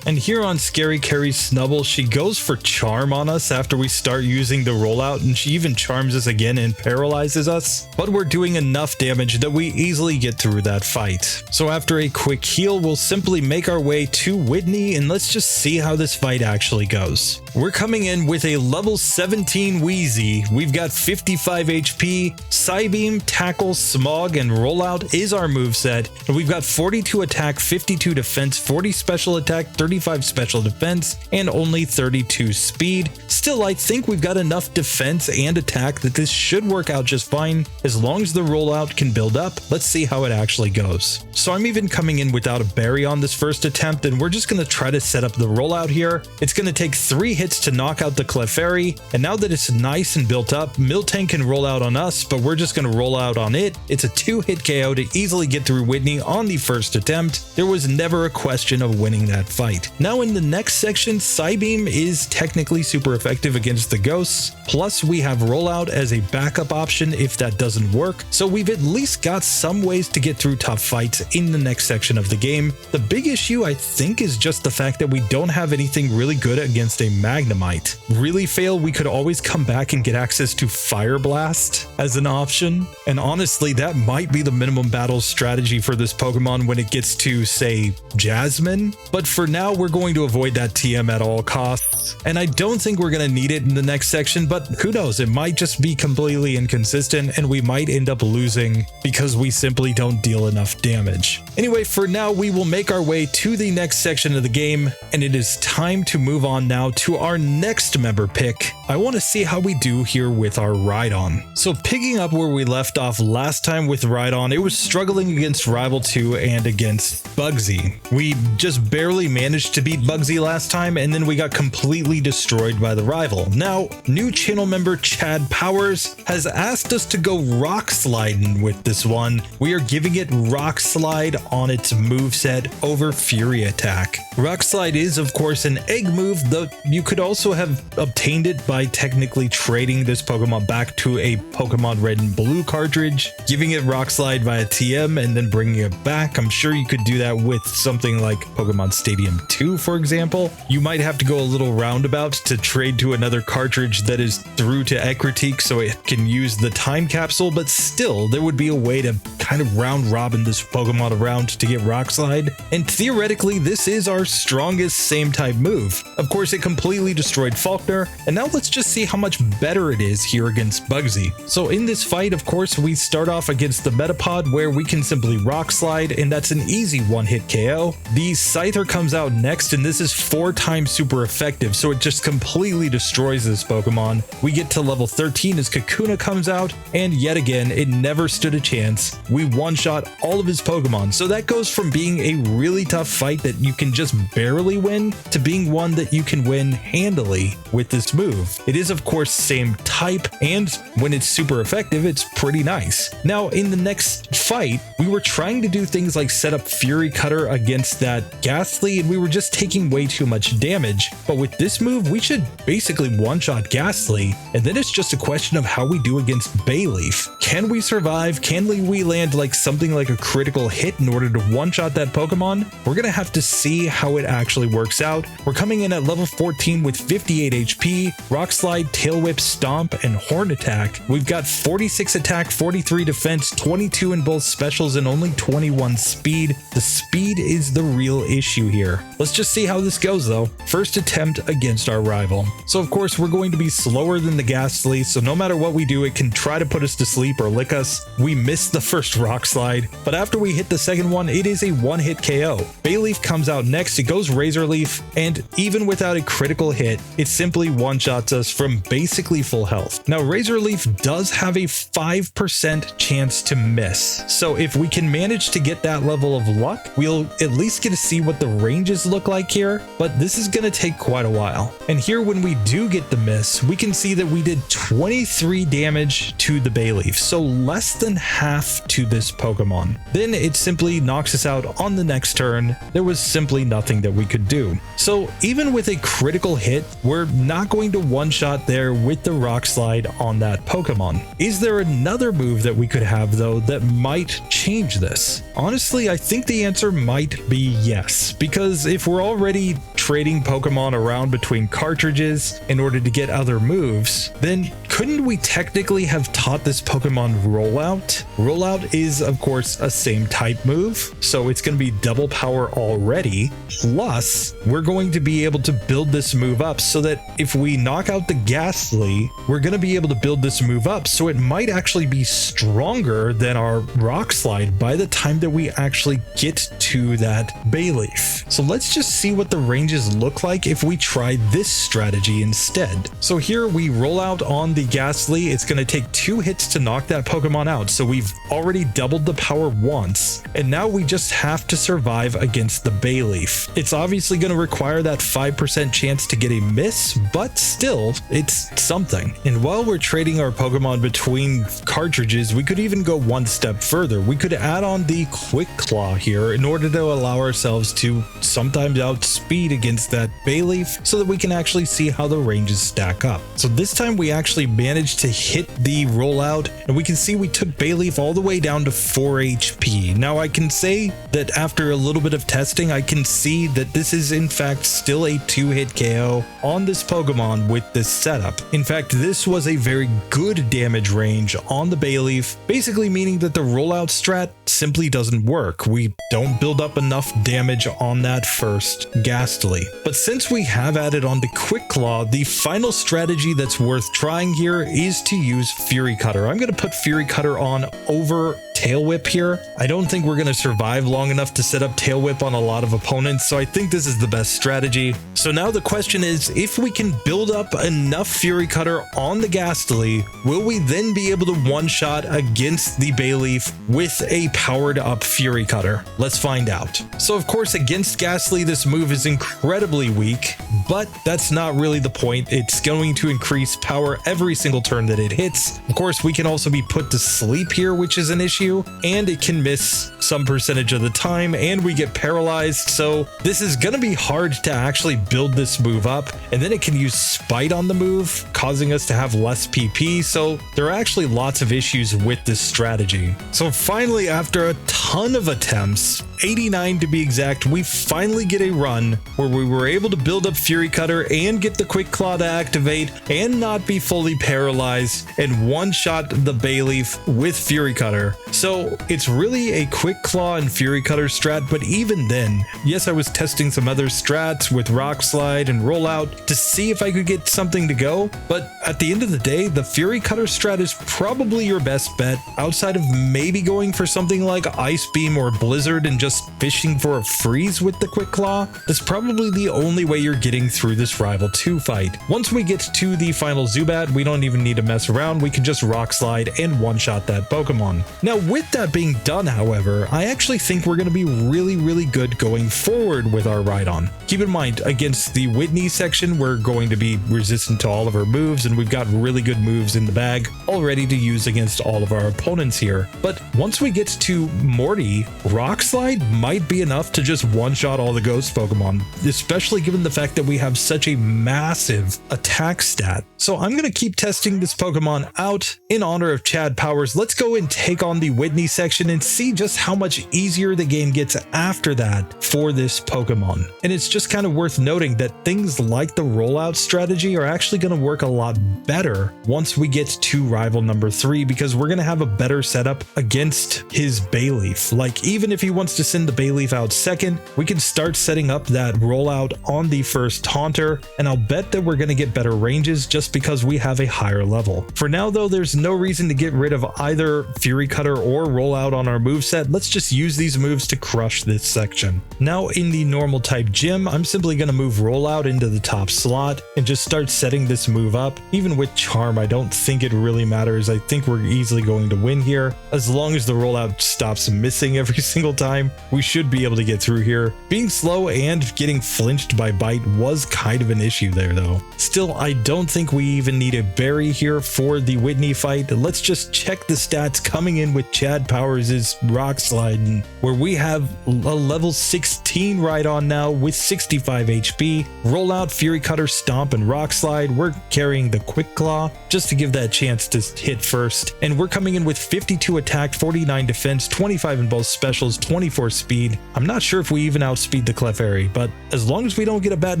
And here on Scary Carry's Snubble, she goes for Charm on us after we start using the Rollout, and she even charms us again and paralyzes us. But we're doing enough damage that we easily get through that fight. So after a quick heal, we'll simply make our way to Whitney, and let's just see how this fight actually goes. We're coming in with a level 17 Weezy. We've got 55 HP, Psybeam, Tackle, Smog, and Rollout is our moveset, and we've got 42 attack, 52 defense, 40 special attack, 35 special defense, and only 32 speed. Still, I think we've got enough defense and attack that this should work out just fine as long as the Rollout can build up. Let's see how it actually goes. So I'm even coming in without a berry on this first attempt, and we're just going to try to set up the Rollout here. It's going to take 3 hits to knock out the Clefairy, and now that it's nice and built up, Miltank can roll out on us, but we're just going to roll out on it. It's a 2-hit KO to easily get through Whitney on the first attempt. There was never a question of winning that fight. great. Now in the next section, Psybeam is technically super effective against the ghosts, plus we have Rollout as a backup option if that doesn't work, so we've at least got some ways to get through tough fights in the next section of the game. The big issue I think is just the fact that we don't have anything really good against a Magnemite. Really fail, we could always come back and get access to Fire Blast as an option, and honestly that might be the minimum battle strategy for this Pokemon when it gets to, say, Jasmine, but for now we're going to avoid that TM at all costs, and I don't think we're going to need it in the next section, but who knows, it might just be completely inconsistent and we might end up losing because we simply don't deal enough damage. Anyway, for now we will make our way to the next section of the game, and it is time to move on now to our next member pick. I want to see how we do here with our Rhydon. So picking up where we left off last time with Rhydon, it was struggling against Rival 2 and against Bugsy. We just barely managed to beat Bugsy last time, and then we got completely destroyed by the rival. Now, new channel member Chad Powers has asked us to go Rock Sliding with this one. We are giving it Rock Slide on its moveset over Fury Attack. Rock Slide is of course an egg move, though you could also have obtained it by technically trading this Pokemon back to a Pokemon Red and Blue cartridge, giving it Rock Slide via TM and then bringing it back. I'm sure you could do that with something like Pokemon Stadium 2, for example. You might have to go a little roundabout to trade to another cartridge that is through to Ekritique so it can use the time capsule, but still there would be a way to kind of round robin this Pokemon around to get Rock Slide, and theoretically this is our strongest same type move. Of course it completely destroyed Falkner, and now let's just see how much better it is here against Bugsy. So in this fight, of course, we start off against the Metapod where we can simply Rock Slide, and that's an easy one-hit KO. The Scyther comes out next, and this is 4 times super effective, so it just completely destroys this Pokemon. We get to level 13 as Kakuna comes out, and yet again, it never stood a chance. We one-shot all of his Pokemon, so that goes from being a really tough fight that you can just barely win to being one that you can win handily with this move. It is of course same type, and when it's super effective, it's pretty nice. Now in the next fight, we were trying to do things like set up Fury Cutter against that Ghastly, and we were just taking way too much damage, but with this move, we should basically one-shot Ghastly, and then it's just a question of how we do against Bayleaf. Can we survive? Can we land like something like a critical hit in order to one-shot that Pokemon? We're gonna have to see how it actually works out. We're coming in at level 14 with 58 HP, Rock Slide, Tail Whip, Stomp, and Horn Attack. We've got 46 attack, 43 defense, 22 in both specials, and only 21 speed. The speed is the real issue here. Let's just see how this goes though. First attempt against our rival. So of course we're going to be slower than the Ghastly, so no matter what we do, it can try to put us to sleep or lick us. We missed the first Rock Slide, but after we hit the second one, it is a one-hit KO. Bayleaf comes out next, it goes Razor Leaf, and even without a critical hit, it simply one-shots us from basically full health. Now Razor Leaf does have a 5% chance to miss, so if we can manage to get that level of luck, we'll at least get to see what the ranges look like here, but this is going to take quite a while. And here when we do get the miss, we can see that we did 23 damage to the Bayleaf, so less than half to this Pokemon. Then it simply knocks us out on the next turn. There was simply nothing that we could do. So even with a critical hit, we're not going to one-shot there with the Rock Slide on that Pokemon. Is there another move that we could have though that might change this? Honestly, I think the answer might be yes, because if we're already trading Pokemon around between cartridges in order to get other moves, then couldn't we technically have taught this Pokemon Rollout? Rollout is of course a same type move, so it's going to be double power already, plus we're going to be able to build this move up so that if we knock out the Ghastly, we're going to be able to build this move up so it might actually be stronger than our Rock Slide by the time that we actually get to that Bayleaf. So let's just see what the ranges look like if we try this strategy instead. So here we roll out on the Ghastly. It's going to take 2 hits to knock that Pokemon out, so we've already doubled the power once, and now we just have to survive against the Bayleaf. It's obviously going to require that 5% chance to get a miss, but still, it's something. And while we're trading our Pokemon between cartridges, we could even go one step further. We could add on the Quick Claw here in order to allow ourselves to sometimes outspeed against that Bayleaf so that we can actually see how the ranges stack up. So this time we actually managed to hit the rollout, and we can see we took Bayleaf all the way down to 4 HP. Now I can say that after a little bit of testing, I can see that this is in fact still a 2-hit KO on this Pokemon with this setup. In fact, this was a very good damage range on the Bayleaf, basically meaning that the rollout strat simply doesn't work. We don't build up enough damage on that first Ghastly. But since we have added on the Quick Claw, the final strategy that's worth trying here is to use Fury Cutter. I'm going to put Fury Cutter on over Tail Whip here. I don't think we're going to survive long enough to set up Tail Whip on a lot of opponents, so I think this is the best strategy. So now the question is, if we can build up enough Fury Cutter on the Ghastly, will we then be able to one-shot against the Bayleaf with a powered up Fury Cutter? Let's find out. So of course against Ghastly this move is incredibly weak, but that's not really the point. It's going to increase power every single turn that it hits. Of course we can also be put to sleep here, which is an issue, and it can miss some percentage of the time, and we get paralyzed. So this is going to be hard to actually build this move up, and then it can use Spite on the move, causing us to have less PP. So there are actually lots of issues with this strategy. So finally, after a ton of attempts, 89 to be exact, we finally get a run where we were able to build up Fury Cutter and get the Quick Claw to activate and not be fully paralyzed and one-shot the Bayleaf with Fury Cutter. So it's really a Quick Claw and Fury Cutter strat, but even then, yes, I was testing some other strats with Rock Slide and Rollout to see if I could get something to go, but at the end of the day, the Fury Cutter strat is probably your best bet outside of maybe going for something like Ice Beam or Blizzard and just fishing for a freeze with the Quick Claw. That's probably the only way you're getting through this Rival 2 fight. Once we get to the final Zubat, we don't even need to mess around. We can just Rock Slide and one-shot that Pokemon. Now with that being done, however, I actually think we're going to be really good going forward with our Rhydon. Keep in mind, against the Whitney section, we're going to be resistant to all of her moves, and we've got really good moves in the bag all ready to use against all of our opponents here. But once we get to Morty, Rock Slide might be enough to just one-shot all the ghost Pokemon, especially given the fact that we have such a massive attack stat. So I'm going to keep testing this Pokemon out in honor of Chad Powers. Let's go and take on the Whitney section and see just how much easier the game gets after that for this Pokemon. And it's just kind of worth noting that things like the rollout strategy are actually going to work a lot better once we get to rival number 3, because we're going to have a better setup against his Bayleaf. Like, even if he wants to send the Bayleaf out second, we can start setting up that rollout on the first Haunter, and I'll bet that we're going to get better ranges just because we have a higher level. For now though, there's no reason to get rid of either Fury Cutter or Rollout on our moveset. Let's just use these moves to crush this section. Now in the normal type gym, I'm simply going to move Rollout into the top slot and just start setting this move up. Even with Charm, I don't think it really matters. I think we're easily going to win here. As long as the Rollout stops missing every single time, we should be able to get through here. Being slow and getting flinched by Bite was kind of an issue there though. Still, I don't think we even need a berry here for the Whitney fight. Let's just check the stats coming in with Chad Powers' Rock Slide, where we have a level 16 Rhydon now with 65 HP. Rollout, Fury Cutter, Stomp, and Rock Slide. We're carrying the Quick Claw just to give that chance to hit first. And we're coming in with 52 attack, 49 defense, 25 in both specials, 24 speed. I'm not sure if we even outspeed the Clefairy, but as long as we don't get a bad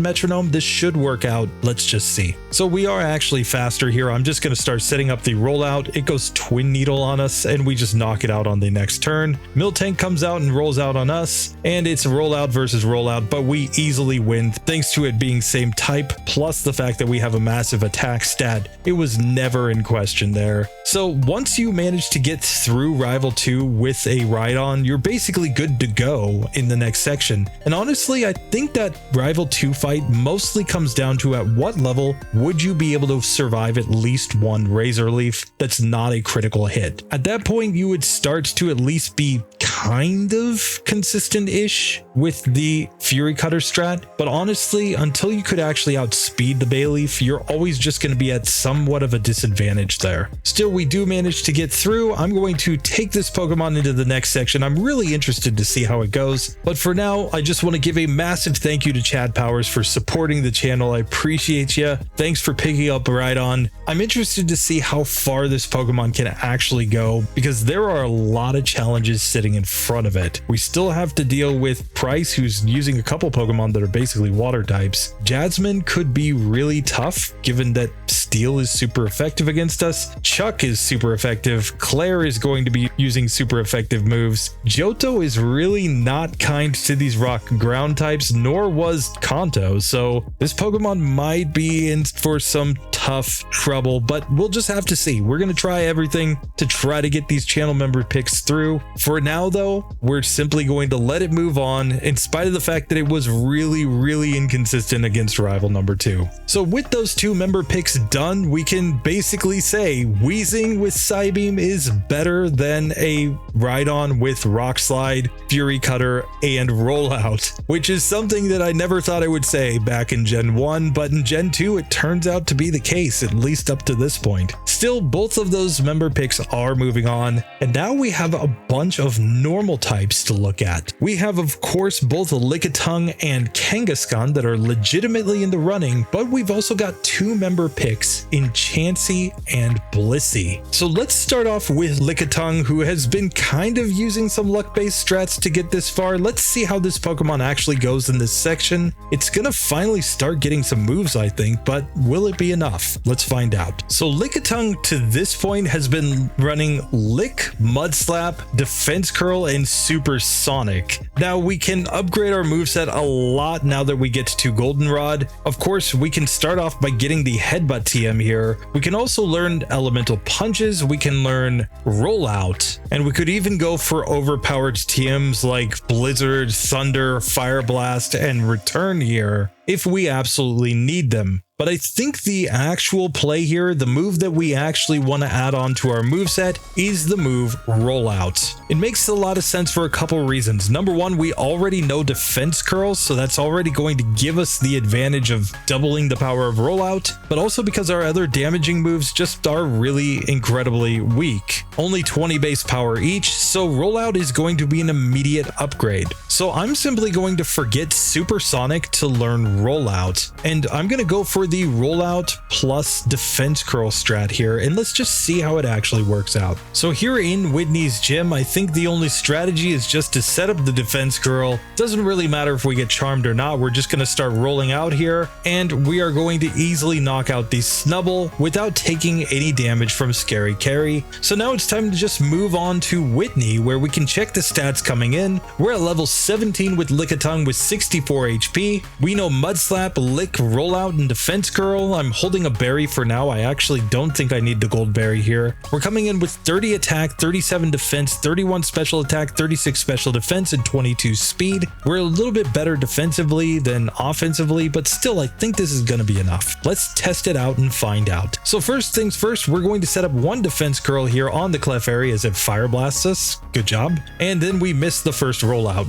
metronome, this should work out. Let's just see. So we are actually faster here. I'm just going to start setting up the Rollout. It goes Twin Needle on us, and we just knock it out on the next turn. Miltank comes out and rolls out on us, and it's Rollout versus Rollout, but we easily win thanks to it being same type, plus the fact that we have a massive attack stat. It was never in question there. So once you manage to get through Rival 2 with a Rhydon, you're basically good to go in the next section. And honestly, I think that Rival 2 fight mostly comes down to at what level would you be able to survive at least one Razor Leaf that's not a critical hit. At that point, you would start to at least be kind of consistent-ish with the Fury Cutter strat, but honestly, until you could actually outspeed the Bayleaf, you're always just going to be at somewhat of a disadvantage there. Still, we do manage to get through. I'm going to take this Pokemon into the next section. I'm really interested to see how it goes, but for now, I just want to give a massive thank you to Chad Powers for supporting the channel. I appreciate you. Thanks for picking up Rhydon. I'm interested to see how far this Pokemon can actually go, because there are a lot of challenges sitting in front of it. We still have to deal with Price, who's using a couple Pokemon that are basically water types. Jasmine could be really tough, given that Steel is super effective against us. Chuck is super effective. Claire is going to be using super effective moves. Johto is really not kind to these rock ground types, nor was Kanto, so this Pokemon might be in for some tough trouble, but we'll just have to see. We're going to try everything to try to get these channel member picks through. For now though, we're simply going to let it move on, in spite of the fact that it was really inconsistent against rival number 2. So with those 2 member picks done, we can basically say Weezing with Psybeam is better than a Rhydon with Rock Slide, Fury Cutter, and Rollout, which is something that I never thought I would say back in Gen 1, but in Gen 2 it turns out to be the case, at least up to this point. Still, both of those member picks are moving on, and now we have a bunch of normal types to look at. We have, of course, both Lickitung and Kangaskhan that are legitimately in the running, but we've also got 2 member picks in Chansey and Blissey. So let's start off with Lickitung, who has been kind of using some luck-based strats to get this far. Let's see how this Pokemon actually goes in this section. It's gonna finally start getting some moves, I think, but will it be enough? Let's find out. So Lickitung to this point has been running Lick, Mud Slap, Defense Curl, and Supersonic. Now we can upgrade our moveset a lot now that we get to Goldenrod. Of course, we can start off by getting the Headbutt TM here. We can also learn Elemental Punches, we can learn Rollout, and we could even go for overpowered TMs like Blizzard, Thunder, Fire Blast, and Return here if we absolutely need them. But I think the actual play here, the move that we actually want to add on to our moveset, is the move Rollout. It makes a lot of sense for a couple reasons. Number one, we already know Defense Curls, so that's already going to give us the advantage of doubling the power of Rollout, but also because our other damaging moves just are really incredibly weak. Only 20 base power each, so Rollout is going to be an immediate upgrade. So I'm simply going to forget Supersonic to learn Rollout, and I'm going to go for the Rollout plus Defense Curl strat here, and let's just see how it actually works out. So here in Whitney's gym, I think the only strategy is just to set up the Defense Curl. Doesn't really matter if we get charmed or not, we're just going to start rolling out here, and we are going to easily knock out the Snubble without taking any damage from Scary Carry. So now it's time to just move on to Whitney, where we can check the stats coming in. We're at level 17 with Lickitung with 64 HP. We know Mud Slap, Lick, Rollout, and Defense Curl. I'm holding a berry for now. I actually don't think I need the gold berry here. We're coming in with 30 attack, 37 defense, 31 special attack, 36 special defense, and 22 speed. We're a little bit better defensively than offensively, but still I think this is going to be enough. Let's test it out and find out. So first things first, we're going to set up one Defense Curl here on the Clefairy as it Fire Blasts us. Good job. And then we missed the first rollout.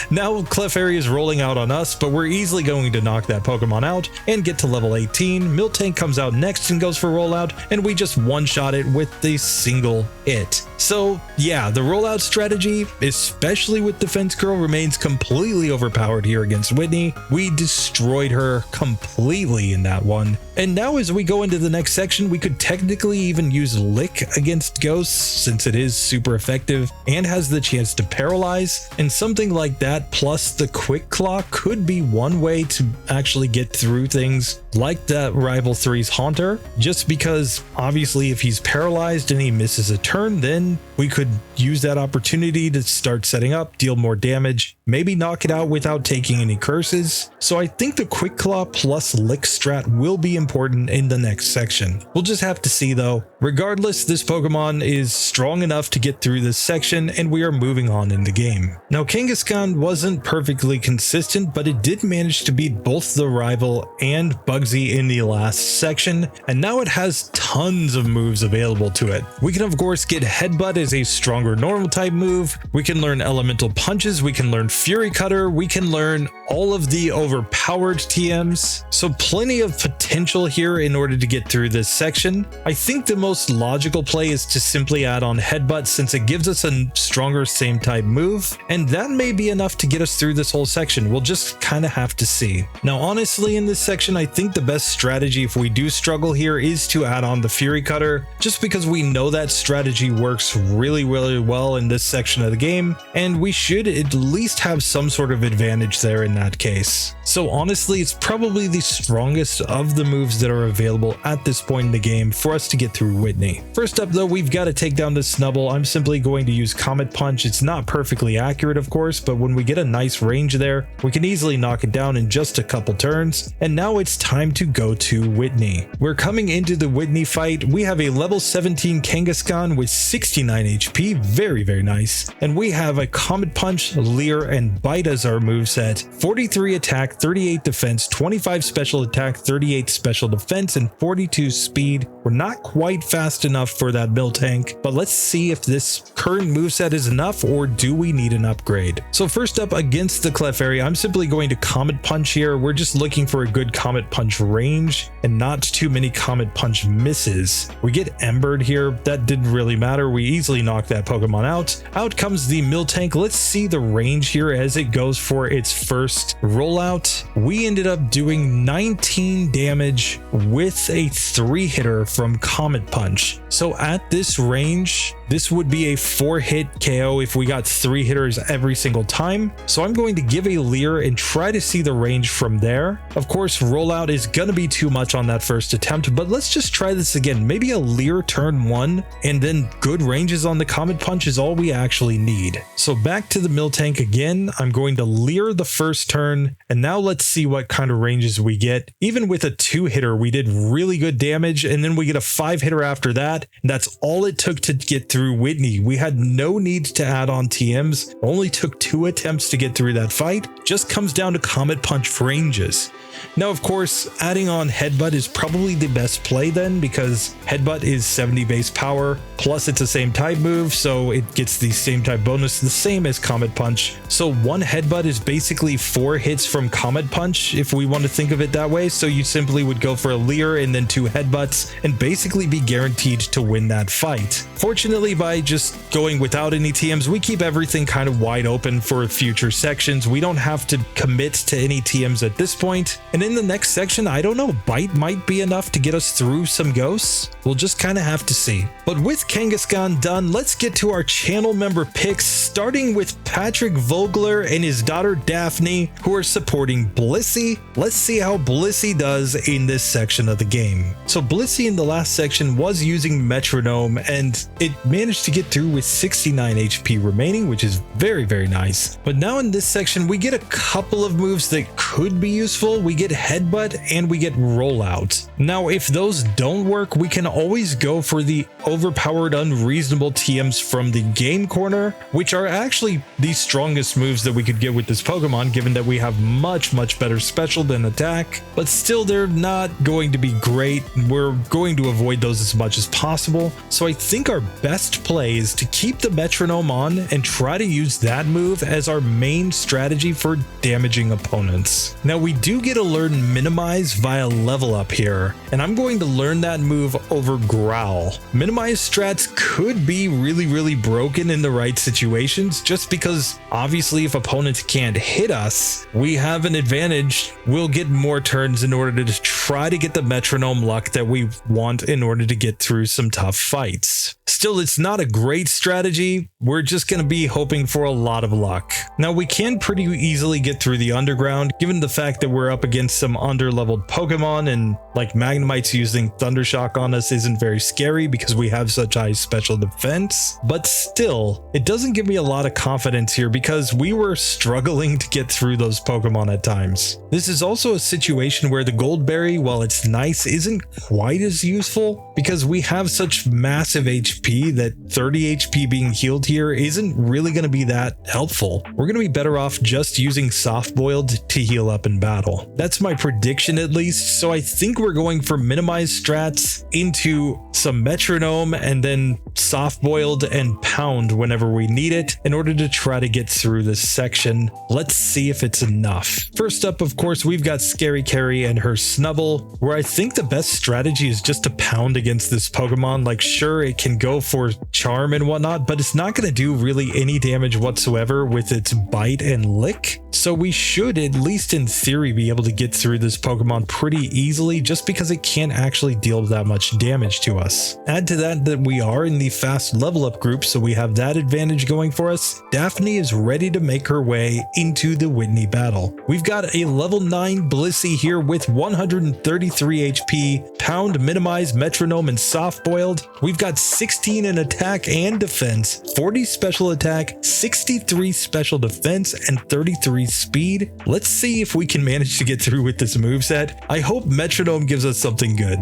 Now Clefairy is rolling out on us, but we're easily going to knock that Pokemon out and get to level 18. Miltank comes out next and goes for Rollout, and we just one-shot it with the single hit. So yeah, the Rollout strategy, especially with Defense Curl, remains completely overpowered here against Whitney. We destroyed her completely in that one. And now as we go into the next section, we could technically even use Lick against Ghosts, since it is super effective and has the chance to paralyze, and something like that plus the Quick Claw could be one way to actually get through things like that Rival 3's Haunter, just because obviously if he's paralyzed and he misses a turn, then we could use that opportunity to start setting up, deal more damage, maybe knock it out without taking any curses. So I think the Quick Claw plus Lick strat will be important in the next section. We'll just have to see though. Regardless, this Pokemon is strong enough to get through this section, and we are moving on in the game. Now Kangaskhan wasn't perfectly consistent, but it did manage to beat both the Rival and Bugsy Bugsy in the last section, and now it has tons of moves available to it. We can of course get Headbutt as a stronger normal type move, we can learn elemental punches, we can learn Fury Cutter, we can learn all of the overpowered TMs, so plenty of potential here in order to get through this section. I think the most logical play is to simply add on Headbutt since it gives us a stronger same type move, and that may be enough to get us through this whole section. We'll just kind of have to see. Now honestly in this section I think the best strategy if we do struggle here is to add on the Fury Cutter, just because we know that strategy works really well in this section of the game, and we should at least have some sort of advantage there in that case. So honestly it's probably the strongest of the moves that are available at this point in the game for us to get through Whitney. First up though, we've got to take down this Snubbull. I'm simply going to use Comet Punch. It's not perfectly accurate of course, but when we get a nice range there, we can easily knock it down in just a couple turns. And now it's time to go to Whitney. We're coming into the Whitney fight. We have a level 17 Kangaskhan with 69 HP, very nice. And we have a Comet Punch, Leer, and Bite as our moveset. 43 attack, 38 defense, 25 special attack, 38 special defense, and 42 speed. We're not quite fast enough for that Miltank, but let's see if this current moveset is enough or do we need an upgrade. So first up against the Clefairy, I'm simply going to Comet Punch here. We're just looking for a good Comet Punch range and not too many Comet Punch misses. We get Embered here. That didn't really matter. We easily knocked that Pokemon out. Out comes the Miltank. Let's see the range here as it goes for its first rollout. We ended up doing 19 damage with a 3-hitter from Comet Punch. So at this range, this would be a 4-hit KO if we got 3 hitters every single time. So I'm going to give a Leer and try to see the range from there. Of course, rollout is going to be too much on that first attempt, but let's just try this again. Maybe a Leer turn 1 and then good ranges on the Comet Punch is all we actually need. So back to the Miltank again. I'm going to Leer the first turn, and now let's see what kind of ranges we get. Even with a 2-hitter, we did really good damage, and then we get a 5-hitter after that. And that's all it took to get through Whitney. We had no need to add on TMs. Only took 2 attempts to get through that fight. Just comes down to Comet Punch ranges. Now, of course, adding on Headbutt is probably the best play then, because Headbutt is 70 base power, plus it's a same type move, so it gets the same type bonus, the same as Comet Punch. So 1 Headbutt is basically 4 hits from Comet Punch, if we want to think of it that way. So you simply would go for a Leer and then 2 Headbutts and basically be guaranteed to win that fight. Fortunately, by just going without any TMs, we keep everything kind of wide open for future sections. We don't have to commit to any TMs at this point. And in the next section, I don't know, Bite might be enough to get us through some ghosts. We'll just kind of have to see. But with Kangaskhan done, let's get to our channel member picks, starting with Patrick Vogler and his daughter Daphne, who are supporting Blissey. Let's see how Blissey does in this section of the game. So Blissey in the last section was using Metronome, and it managed to get through with 69 HP remaining, which is very nice. But now in this section, we get a couple of moves that could be useful. We get Headbutt and we get Rollout. Now, if those don't work, we can always go for the overpowered unreasonable TMs from the game corner, which are actually the strongest moves that we could get with this Pokemon, given that we have much better special than attack. But still, they're not going to be great. We're going to avoid those as much as possible. So I think our best play is to keep the Metronome on and try to use that move as our main strategy for damaging opponents. Now, we do get to learn Minimize via level up here, and I'm going to learn that move over Growl. Minimize strats could be really broken in the right situations, just because obviously if opponents can't hit us, we have an advantage. We'll get more turns in order to try to get the Metronome luck that we want in order to get through some tough fights. Still, it's not a great strategy. We're just going to be hoping for a lot of luck. Now, we can pretty easily get through the underground, given the fact that we're up against some under-leveled Pokemon, and like Magnemite's using Thundershock on us isn't very scary because we have such high special defense. But still, it doesn't give me a lot of confidence here because we were struggling to get through those Pokemon at times. This is also a situation where the Goldberry, while it's nice, isn't quite as useful because we have such massive HP that 30 HP being healed here isn't really going to be that helpful. We're going to be better off just using soft boiled to heal up in battle. That's my prediction at least. So I think we're going for minimize strats into some metronome and then soft boiled and pound whenever we need it in order to try to get through this section. Let's see if it's enough. First up, of course, we've got Scary Carry and her Snubble, where I think the best strategy is just to pound against this Pokemon. Like, sure, it can go for charm and whatnot, but it's not going to do really any damage whatsoever with its bite and lick. So we should, at least in theory, be able to get through this Pokemon pretty easily just because it can't actually deal that much damage to us. Add to that we are in the fast level up group, so we have that advantage going for us. Daphne is ready to make her way into the Whitney battle. We've got a level 9 Blissey here with 133 HP, pound, minimize, metronome, and soft boiled. We've got 16 in attack and defense, 40 special attack, 63 special defense, and 33 speed. Let's see if we can manage to get through with this moveset. I hope metronome gives us something good.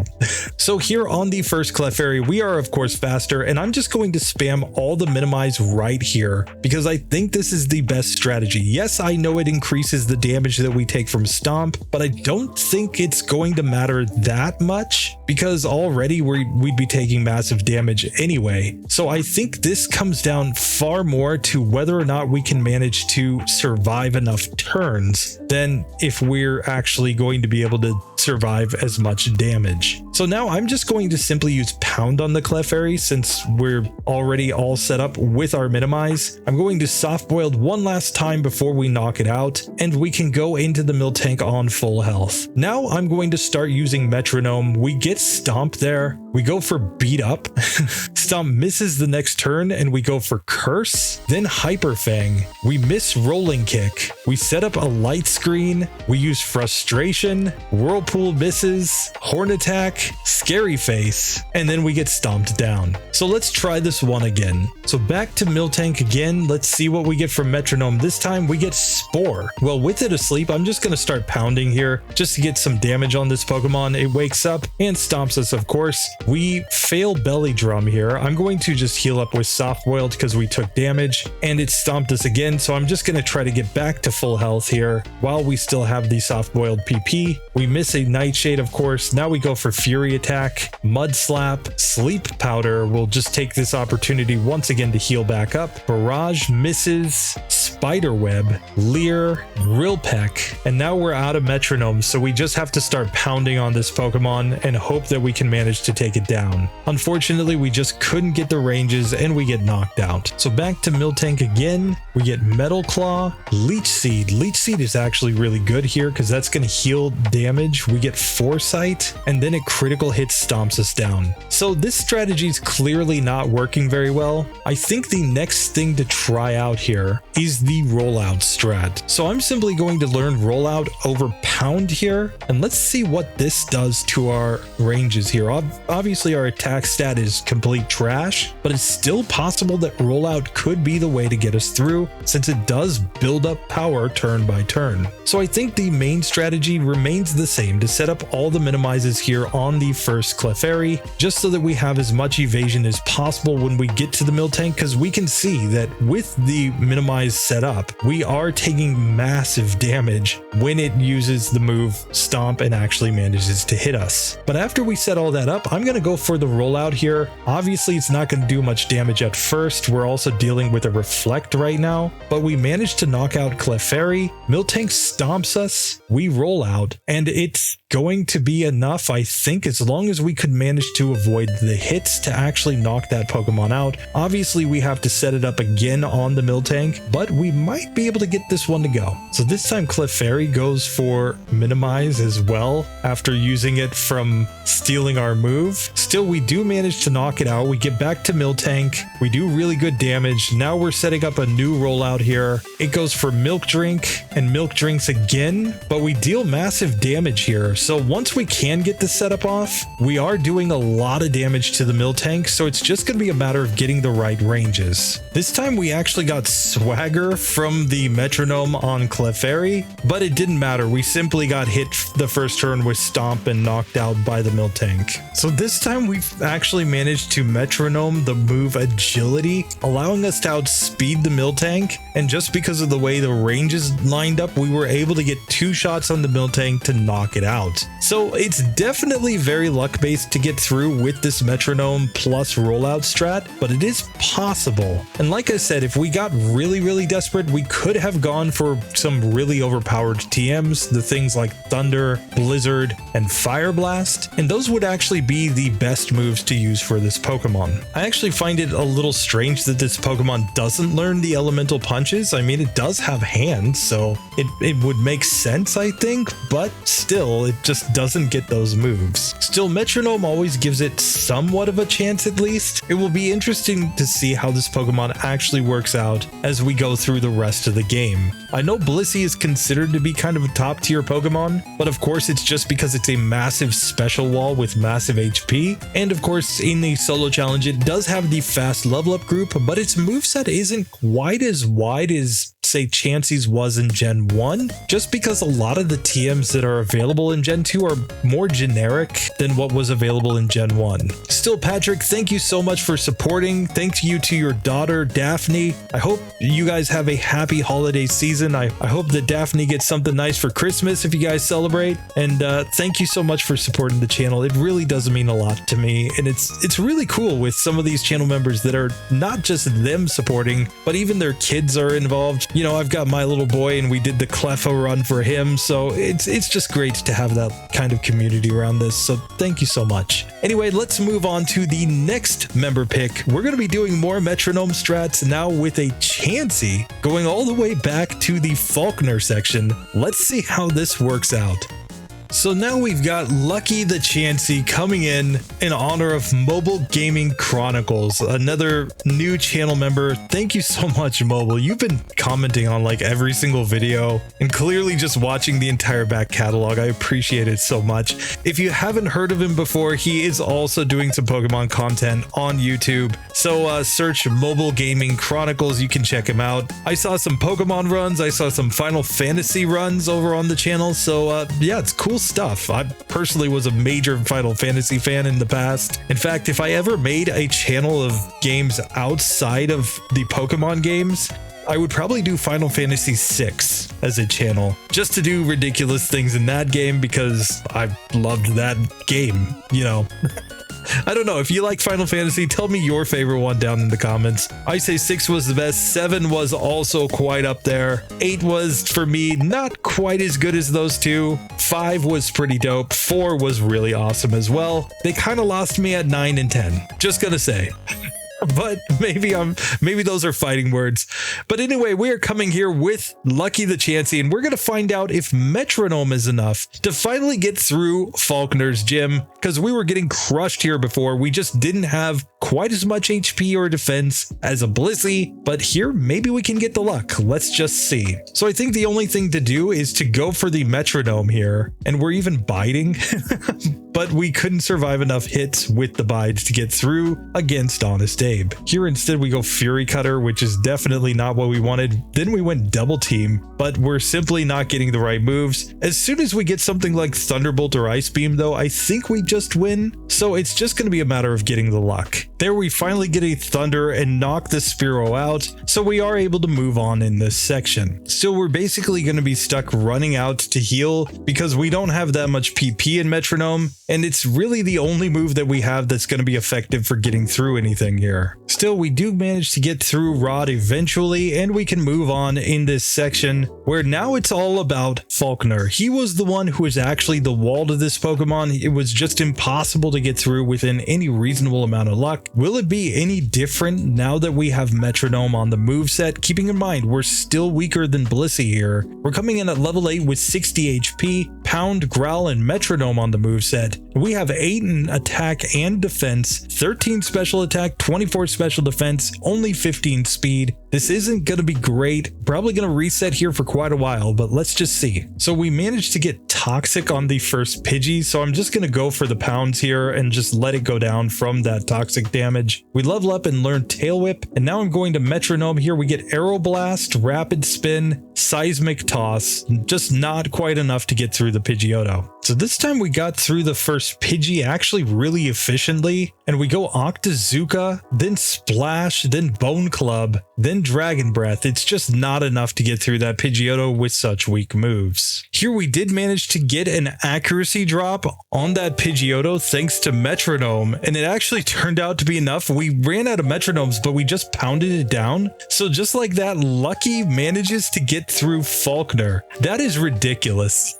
So here on the first Clefairy, we are of course faster, and I'm just going to spam all the minimize right here because I think this is the best strategy. Yes, I know it increases the damage that we take from Stomp, but I don't think it's going to matter that much because already we'd be taking massive damage anyway. So I think this comes down far more to whether or not we can manage to survive enough turns than if we're actually going to be able to survive as much damage. So now I'm just going to simply use pound on the Clefairy since we're already all set up with our minimize. I'm going to soft boiled one last time before we knock it out, and we can go into the Miltank on full health. Now I'm going to start using metronome. We get Stomp there. We go for beat up. Stomp misses the next turn and we go for curse. Then Hyper Fang. We miss rolling kick. We set up a light screen. We use frustration. Whirlpool misses. Horn attack. Scary face. And then we get stomped down. So let's try this one again. So back to Miltank again. Let's see what we get from metronome. This time we get Spore. Well, with it asleep, I'm just going to start pounding here just to get some damage on this Pokemon. It wakes up and stomps us, of course. We fail belly drum here. I'm going to just heal up with soft boiled because we took damage and it stomped us again. So I'm just going to try to get back to full health here while we still have the soft boiled PP. We miss a Nightshade, of course. Now we go for Fury attack, Mud Slap, Sleep Powder. We'll just take this opportunity once again to heal back up. Barrage misses, Spiderweb, Leer, Rill Peck, and now we're out of metronome. So we just have to start pounding on this Pokemon and hope that we can manage to take it down. Unfortunately, we just couldn't get the ranges and we get knocked out. So back to Miltank again. We get Metal Claw, Leech Seed. Leech Seed is actually really good here because that's going to heal damage. We get Foresight and then a critical hit stomps us down. So this strategy is clearly not working very well. I think the next thing to try out here is the Rollout strat. So I'm simply going to learn Rollout over Pound here, and let's see what this does to our ranges here. Obviously our attack stat is complete trash, but it's still possible that Rollout could be the way to get us through since it does build up power turn by turn. So I think the main strategy remains the same, to set up all the minimizes here on the first Clefairy just so that we have as much evasion as possible when we get to the Miltank, because we can see that with the minimize set up, we are taking massive damage when it uses the move Stomp and actually manages to hit us. But after we set all that up, I'm going to go for the Rollout here. Obviously, it's not going to do much damage at first. We're also dealing with a Reflect right now, but we managed to knock out Clefairy. Miltank stomps us, we roll out, and it's going to be enough, I think, as long as we could manage to avoid the hits to actually knock that Pokemon out. Obviously, we have to set it up again on the Miltank, but we might be able to get this one to go. So this time Clefairy goes for minimize as well after using it from stealing our move. Still, we do manage to knock it out. We get back to Miltank. We do really good damage. Now we're setting up a new Rollout here. It goes for Milk Drink and Milk Drinks again, but we deal massive damage here. here. So once we can get the setup off, we are doing a lot of damage to the Miltank, so it's just going to be a matter of getting the right ranges. This time we actually got swagger from the metronome on Clefairy, but it didn't matter. We simply got hit the first turn with Stomp and knocked out by the Miltank. So this time we've actually managed to metronome the move Agility, allowing us to outspeed the Miltank, and just because of the way the ranges lined up, we were able to get 2 shots on the Miltank to knock it out. So it's definitely very luck based to get through with this metronome plus rollout strat, but it is possible. And like I said, if we got really desperate, we could have gone for some really overpowered TMs, the things like Thunder, Blizzard, and Fire Blast, and those would actually be the best moves to use for this Pokemon. I actually find it a little strange that this Pokemon doesn't learn the elemental punches. I mean, it does have hands, so it would make sense, I think, but still, it just doesn't get those moves. Still, metronome always gives it somewhat of a chance at least. It will be interesting to see how this Pokemon actually works out as we go through the rest of the game. I know Blissey is considered to be kind of a top tier Pokemon, but of course it's just because it's a massive special wall with massive HP, and of course in the solo challenge it does have the fast level up group, but its moveset isn't quite as wide as say Chansey's was in Gen 1, just because a lot of the TMs that are available in Gen 2 are more generic than what was available in Gen 1. Still, Patrick, thank you so much for supporting. Thank you to your daughter, Daphne. I hope you guys have a happy holiday season. I hope that Daphne gets something nice for Christmas if you guys celebrate. And thank you so much for supporting the channel. It really does mean a lot to me. And it's really cool with some of these channel members that are not just them supporting, but even their kids are involved. You know, I've got my little boy and we did the Clefo run for him, so it's just great to have that kind of community around this, so thank you so much. Anyway, let's move on to the next member pick. We're going to be doing more metronome strats now with a Chansey, going all the way back to the Falkner section. Let's see how this works out. So now we've got Lucky the Chansey coming in honor of Mobile Gaming Chronicles, another new channel member. Thank you so much, Mobile. You've been commenting on like every single video and clearly just watching the entire back catalog. I appreciate it so much. If you haven't heard of him before, he is also doing some Pokemon content on YouTube. So search Mobile Gaming Chronicles. You can check him out. I saw some Pokemon runs. I saw some Final Fantasy runs over on the channel. So yeah, it's cool stuff. I personally was a major Final Fantasy fan in the past. In fact, if I ever made a channel of games outside of the Pokemon games, I would probably do Final Fantasy VI as a channel, just to do ridiculous things in that game because I loved that game, you know. I don't know, if you like Final Fantasy, tell me your favorite one down in the comments. I say 6 was the best, 7 was also quite up there, 8 was, for me, not quite as good as those two, 5 was pretty dope, 4 was really awesome as well. They kind of lost me at 9 and 10, just gonna say. But maybe those are fighting words. But anyway, we are coming here with Lucky the Chansey, and we're going to find out if metronome is enough to finally get through Falkner's gym, because we were getting crushed here before. We just didn't have quite as much HP or defense as a Blissey, but here maybe we can get the luck. Let's just see. So I think the only thing to do is to go for the metronome here, and we're even biting. But we couldn't survive enough hits with the bites to get through against Honest Abe. Here instead we go Fury Cutter, which is definitely not what we wanted. Then we went Double Team, but we're simply not getting the right moves. As soon as we get something like Thunderbolt or Ice Beam though, I think we just win. So it's just going to be a matter of getting the luck. There we finally get a Thunder and knock the Spearow out, so we are able to move on in this section. Still, we're basically going to be stuck running out to heal because we don't have that much PP in Metronome, and it's really the only move that we have that's going to be effective for getting through anything here. Still, we do manage to get through Rod eventually, and we can move on in this section where now it's all about Falkner. He was the one who was actually the wall to this Pokemon. It was just impossible to get through within any reasonable amount of luck. Will it be any different now that we have Metronome on the moveset? Keeping in mind, we're still weaker than Blissey here. We're coming in at level 8 with 60 HP, Pound, Growl, and Metronome on the moveset. We have 8 in attack and defense, 13 special attack, 24 special defense, only 15 speed, This isn't going to be great. Probably going to reset here for quite a while, but let's just see. So we managed to get toxic on the first Pidgey, so I'm just going to go for the pounds here and just let it go down from that toxic damage. We level up and learn Tail Whip, and now I'm going to Metronome here. We get Arrow Blast, Rapid Spin, Seismic Toss, just not quite enough to get through the Pidgeotto. So this time we got through the first Pidgey actually really efficiently, and we go Octazooka, then Splash, then Bone Club, then Dragon Breath. It's just not enough to get through that Pidgeotto with such weak moves. Here we did manage to get an accuracy drop on that Pidgeotto thanks to Metronome, and it actually turned out to be enough. We ran out of Metronomes, but we just pounded it down. So just like that, Lucky manages to get through Falkner. That is ridiculous.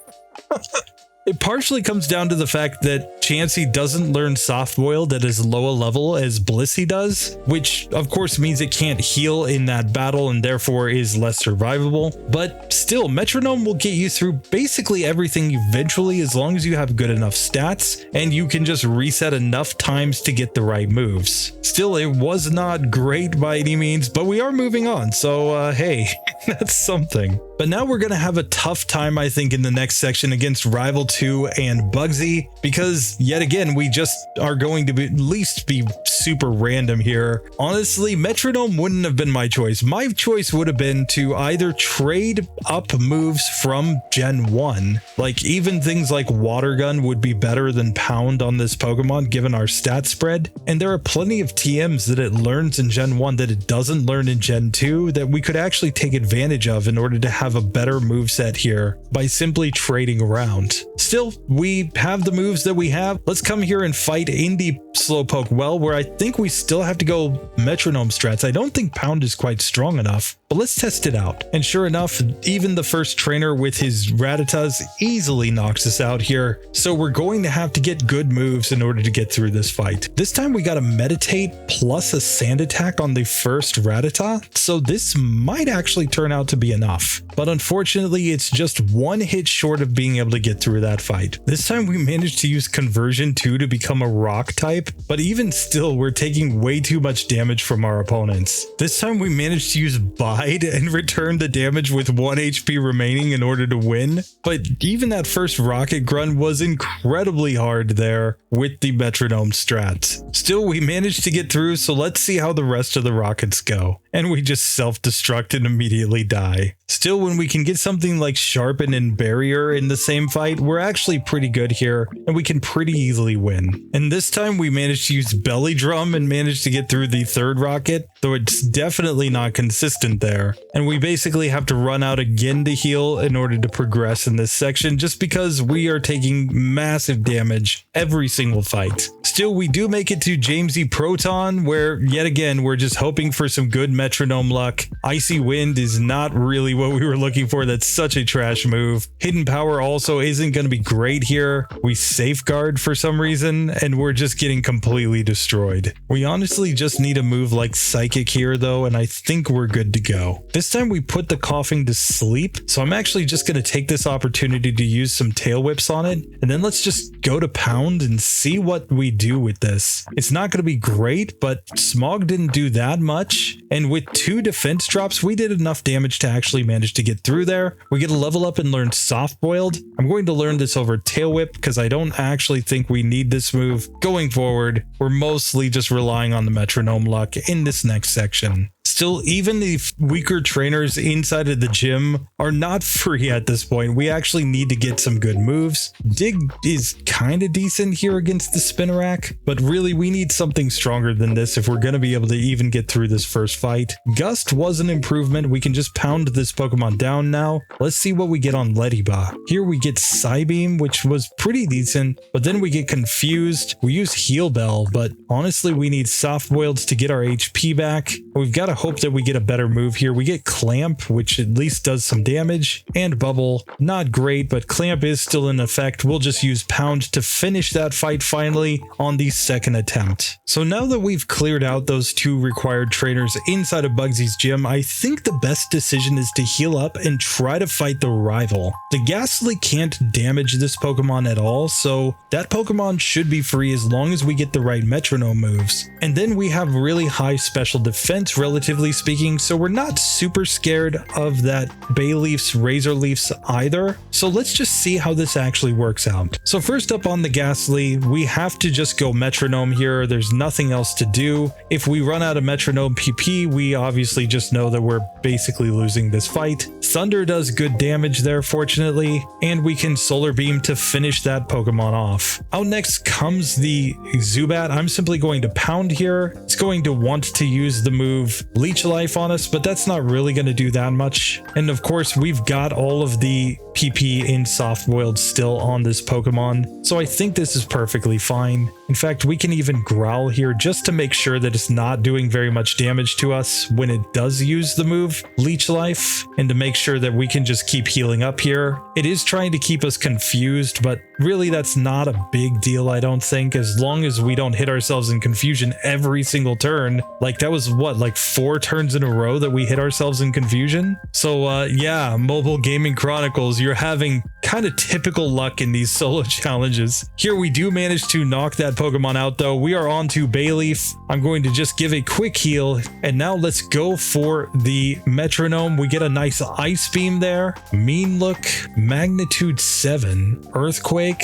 It partially comes down to the fact that Chansey doesn't learn Soft Boiled at as low a level as Blissey does, which of course means it can't heal in that battle and therefore is less survivable. But still, Metronome will get you through basically everything eventually as long as you have good enough stats and you can just reset enough times to get the right moves. Still, it was not great by any means, but we are moving on, so hey, that's something. But now we're going to have a tough time, I think, in the next section against Rival 2 and Bugsy, because yet again, we just are going to at least be super random here. Honestly, Metronome wouldn't have been my choice. My choice would have been to either trade up moves from Gen 1, like even things like Water Gun would be better than Pound on this Pokemon given our stat spread, and there are plenty of TMs that it learns in Gen 1 that it doesn't learn in Gen 2 that we could actually take advantage of in order to have a better moveset here by simply trading around. Still, we have the moves that we have. Let's come here and fight Indie Slowpoke well, where I think we still have to go Metronome strats. I don't think Pound is quite strong enough, but let's test it out. And sure enough, even the first trainer with his Rattatas easily knocks us out here. So we're going to have to get good moves in order to get through this fight. This time we got a Meditate plus a Sand Attack on the first Rattata, so this might actually turn out to be enough. But unfortunately, it's just one hit short of being able to get through that fight. This time we managed to use Conversion 2 to become a rock type, but even still, we're taking way too much damage from our opponents. This time we managed to use Bide and return the damage with 1 HP remaining in order to win. But even that first Rocket Grunt was incredibly hard there with the Metronome strats. Still, we managed to get through, so let's see how the rest of the rockets go. And we just self-destruct and immediately die. Still, when we can get something like Sharpen and Barrier in the same fight, we're actually pretty good here, and we can pretty easily win. And this time we managed to use Belly Drum and managed to get through the third rocket, though it's definitely not consistent there. And we basically have to run out again to heal in order to progress in this section, just because we are taking massive damage every single fight. Still, we do make it to Jamesy Proton, where yet again, we're just hoping for some good Metronome luck. Icy Wind is not really what we were looking for. That's such a trash move. Hidden Power also isn't going to be great here. We Safeguard for some reason, and we're just getting completely destroyed. We honestly just need a move like Psychic here though, and I think we're good to go. This time we put the Coughing to sleep, so I'm actually just going to take this opportunity to use some Tail Whips on it, and then let's just go to Pound and see what we do with this. It's not going to be great, but Smog didn't do that much, and with 2 defense drops, we did enough damage to actually manage to get through there. We get a level up and learn Soft Boiled. I'm going to learn this over Tail Whip because I don't actually think we need this move. Going forward, we're mostly just relying on the Metronome luck in this next section. Still, even the weaker trainers inside of the gym are not free at this point. We actually need to get some good moves. Dig is kind of decent here against the Spinarak, but really we need something stronger than this if we're going to be able to even get through this first fight. Gust was an improvement. We can just pound this Pokemon down now. Let's see what we get on Lediba. Here we get Psybeam, which was pretty decent, but then we get confused. We use Heal Bell, but honestly we need Soft Boileds to get our HP back. We've got to hope that we get a better move here. We get Clamp, which at least does some damage, and Bubble. Not great, but Clamp is still in effect. We'll just use Pound to finish that fight finally on the second attempt. So now that we've cleared out those 2 required trainers inside of Bugsy's gym, I think the best decision is to heal up and try to fight the rival. The Ghastly can't damage this Pokemon at all, so that Pokemon should be free as long as we get the right Metronome moves. And then we have really high special defense balance, relatively speaking, so we're not super scared of that Bayleaf's Razor Leafs either. So let's just see how this actually works out. So first up on the Ghastly, we have to just go Metronome here. There's nothing else to do. If we run out of Metronome PP, we obviously just know that we're basically losing this fight. Thunder does good damage there, fortunately, and we can Solar Beam to finish that Pokemon off. Out next comes the Zubat. I'm simply going to Pound here. It's going to want to use the move Leech Life on us, but that's not really going to do that much. And of course, we've got all of the PP in Soft Boiled still on this Pokemon, so I think this is perfectly fine. In fact, we can even Growl here just to make sure that it's not doing very much damage to us when it does use the move Leech Life, and to make sure that we can just keep healing up here. It is trying to keep us confused, but really that's not a big deal, I don't think, as long as we don't hit ourselves in confusion every single turn. Like that was what, like 4 turns in a row that we hit ourselves in confusion? So yeah, Mobile Gaming Chronicles, you're having kind of typical luck in these solo challenges. Here we do manage to knock that Pokemon out though. We are on to Bayleaf. I'm going to just give a quick heal, and now let's go for the Metronome. We get a nice Ice Beam there. Mean Look, Magnitude 7, Earthquake,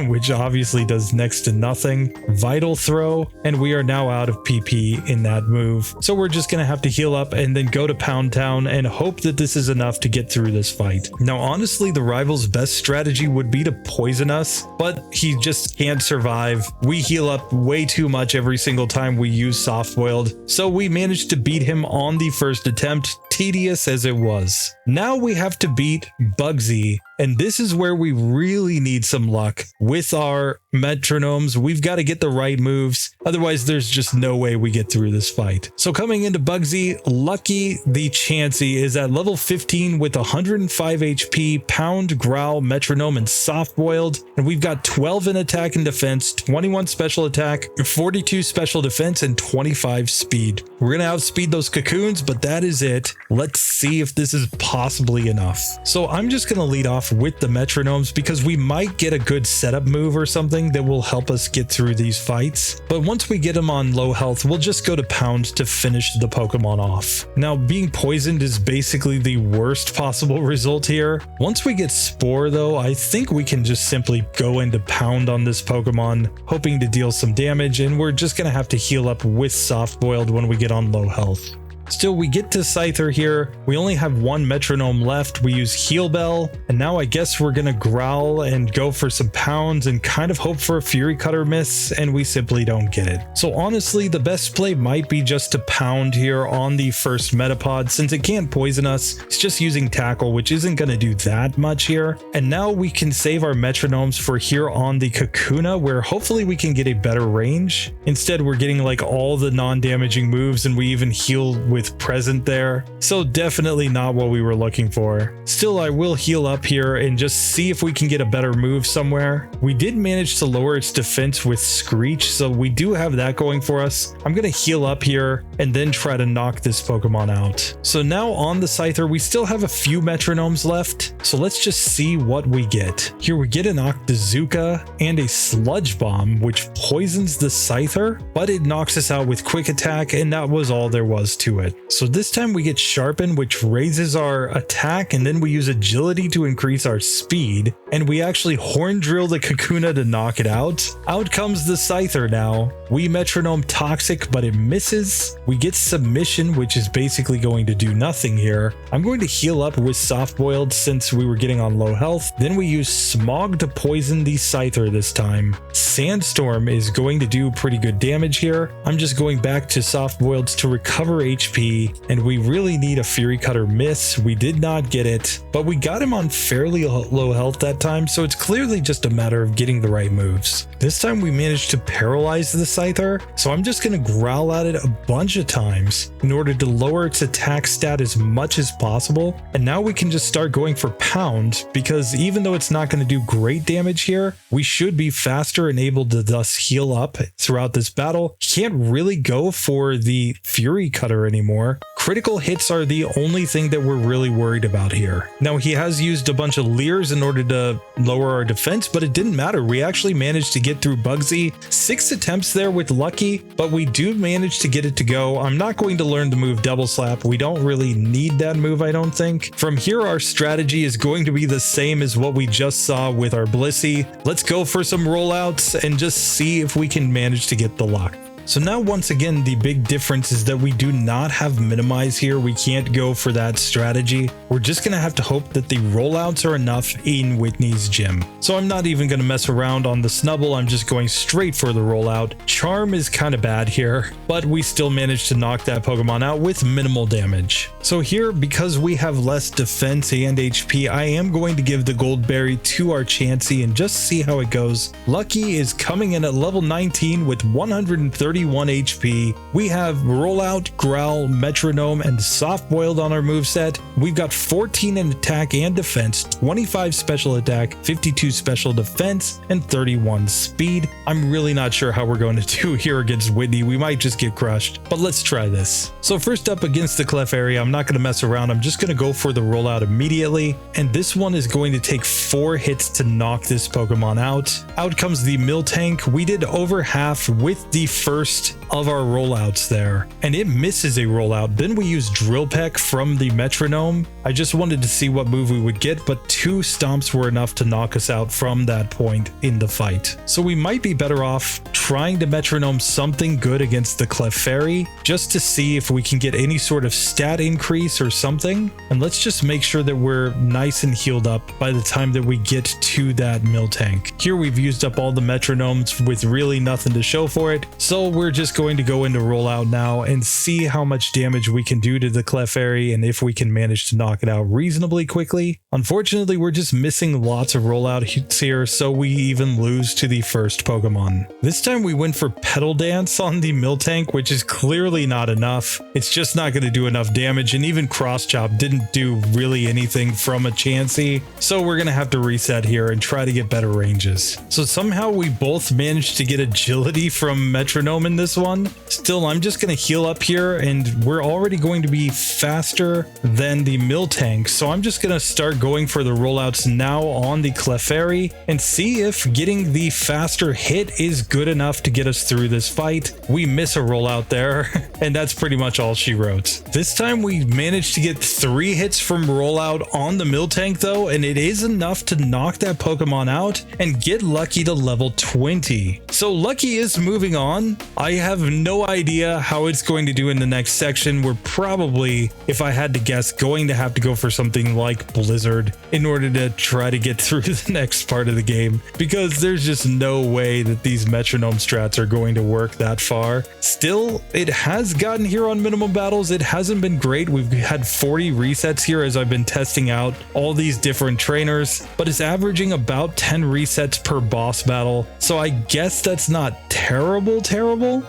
which obviously does next to nothing, Vital Throw, and we are now out of PP in that move. So we're just gonna have to heal up and then go to Pound Town and hope that this is enough to get through this fight. Now honestly, the rival's best strategy would be to poison us, but he just can't survive. We heal up way too much every single time we use Soft Boiled, so we managed to beat him on the first attempt, tedious as it was. Now we have to beat Bugsy, and this is where we really need some luck with our Metronomes. We've got to get the right moves, otherwise there's just no way we get through this fight. So coming into Bugsy, Lucky the Chansey is at level 15 with 105 HP, Pound, Growl, Metronome, and Soft Boiled, and we've got 12 in attack and defense, 21 special attack, 42 special defense, and 25 speed. We're gonna outspeed those Cocoons, but that is it. Let's see if this is possibly enough. So I'm just gonna lead off with the Metronomes because we might get a good setup move or something that will help us get through these fights. But once we get them on low health, we'll just go to Pound to finish the Pokemon off. Now, being poisoned is basically the worst possible result here. Once we get Spore though, I think we can just simply go into Pound on this Pokemon, hoping to deal some damage, and we're just gonna have to heal up with Soft Boiled when we get on low health. Still, we get to Scyther here. We only have one Metronome left. We use Heal Bell, and now I guess we're gonna Growl and go for some Pounds and kind of hope for a Fury Cutter miss, and we simply don't get it. So honestly, the best play might be just to Pound here on the first Metapod. Since it can't poison us, it's just using Tackle, which isn't gonna do that much here. And now we can save our Metronomes for here on the Kakuna, where hopefully we can get a better range. Instead, we're getting like all the non-damaging moves, and we even heal with Present there, so definitely not what we were looking for. Still, I will heal up here and just see if we can get a better move somewhere. We did manage to lower its defense with Screech, so we do have that going for us. I'm gonna heal up here and then try to knock this Pokemon out. So now on the Scyther, we still have a few Metronomes left, so let's just see what we get. Here we get an Octazooka and a Sludge Bomb, which poisons the Scyther, but it knocks us out with Quick Attack, and that was all there was to it. So this time we get Sharpen, which raises our attack, and then we use Agility to increase our speed, and we actually Horn Drill the Kakuna to knock it out. Out comes the Scyther now. We Metronome Toxic, but it misses. We get Submission, which is basically going to do nothing here. I'm going to heal up with Soft Boiled since we were getting on low health. Then we use Smog to poison the Scyther this time. Sandstorm is going to do pretty good damage here. I'm just going back to Soft Boiled to recover HP, and we really need a Fury Cutter miss. We did not get it, but we got him on fairly low health that time, so it's clearly just a matter of getting the right moves. This time we managed to paralyze the Scyther, so I'm just going to growl at it a bunch of times in order to lower its attack stat as much as possible. And now we can just start going for Pound, because even though it's not going to do great damage here, we should be faster and able to thus heal up throughout this battle. Can't really go for the Fury Cutter anymore. critical hits are the only thing that we're really worried about here. Now, he has used a bunch of leers in order to lower our defense, but it didn't matter. We actually managed to get through Bugsy. 6 attempts there with Lucky, but we do manage to get it to go. I'm not going to learn the move Double Slap. We don't really need that move, I don't think. From here, our strategy is going to be the same as what we just saw with our Blissey. Let's go for some rollouts and just see if we can manage to get the lock. So now once again, the big difference is that we do not have minimize here. We can't go for that strategy. We're just going to have to hope that the rollouts are enough in Whitney's gym. So I'm not even going to mess around on the Snubble. I'm just going straight for the rollout. Charm is kind of bad here, but we still managed to knock that Pokemon out with minimal damage. So here, because we have less defense and HP, I am going to give the Gold Berry to our Chansey and just see how it goes. Lucky is coming in at level 19 with 131 HP. We have Rollout, Growl, Metronome, and Soft Boiled on our moveset. We've got 14 in attack and defense, 25 special attack, 52 special defense, and 31 speed. I'm really not sure how we're going to do here against Whitney. We might just get crushed, but let's try this. So first up against the Clefairy, I'm not going to mess around. I'm just going to go for the Rollout immediately, and this one is going to take 4 hits to knock this Pokemon out. Out comes the Miltank. We did over half with the first of our rollouts there, and it misses a rollout. Then we use Drill Peck from the Metronome. I just wanted to see what move we would get, but 2 stomps were enough to knock us out from that point in the fight. So we might be better off trying to Metronome something good against the Clefairy just to see if we can get any sort of stat increase or something. And let's just make sure that we're nice and healed up by the time that we get to that Miltank. Here we've used up all the Metronomes with really nothing to show for it, so we're just going to go into Rollout now and see how much damage we can do to the Clefairy and if we can manage to knock it out reasonably quickly. Unfortunately, we're just missing lots of Rollout hits here, so we even lose to the first Pokemon. This time we went for Petal Dance on the Miltank, which is clearly not enough. It's just not going to do enough damage, and even Cross Chop didn't do really anything from a Chansey, so we're going to have to reset here and try to get better ranges. So somehow we both managed to get agility from Metronome in this one. Still, I'm just going to heal up here, and we're already going to be faster than the Miltank, so I'm just going to start going for the rollouts now on the Clefairy and see if getting the faster hit is good enough to get us through this fight. We miss a rollout there, and that's pretty much all she wrote. This time we managed to get 3 hits from rollout on the Miltank though, and it is enough to knock that Pokemon out and get Lucky to level 20. So Lucky is moving on. I have no idea how it's going to do in the next section. We're probably, if I had to guess, going to have to go for something like Blizzard in order to try to get through the next part of the game, because there's just no way that these Metronome strats are going to work that far. Still, it has gotten here on minimum battles. It hasn't been great. We've had 40 resets here as I've been testing out all these different trainers, but it's averaging about 10 resets per boss battle. So I guess that's not terrible.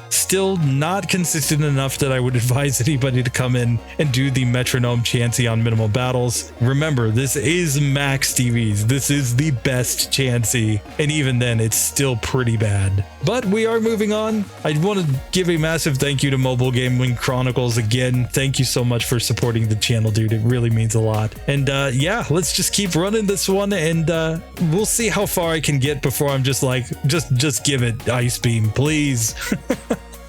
Still not consistent enough that I would advise anybody to come in and do the Metronome Chansey on minimal battles. Remember, this is max TVs. This is the best Chansey, and even then it's still pretty bad. But we are moving on. I want to give a massive thank you to Mobile Gaming Chronicles again. Thank you so much for supporting the channel, dude. It really means a lot. And yeah, let's just keep running this one, and we'll see how far I can get before I'm just like, just give it Ice Beam, please.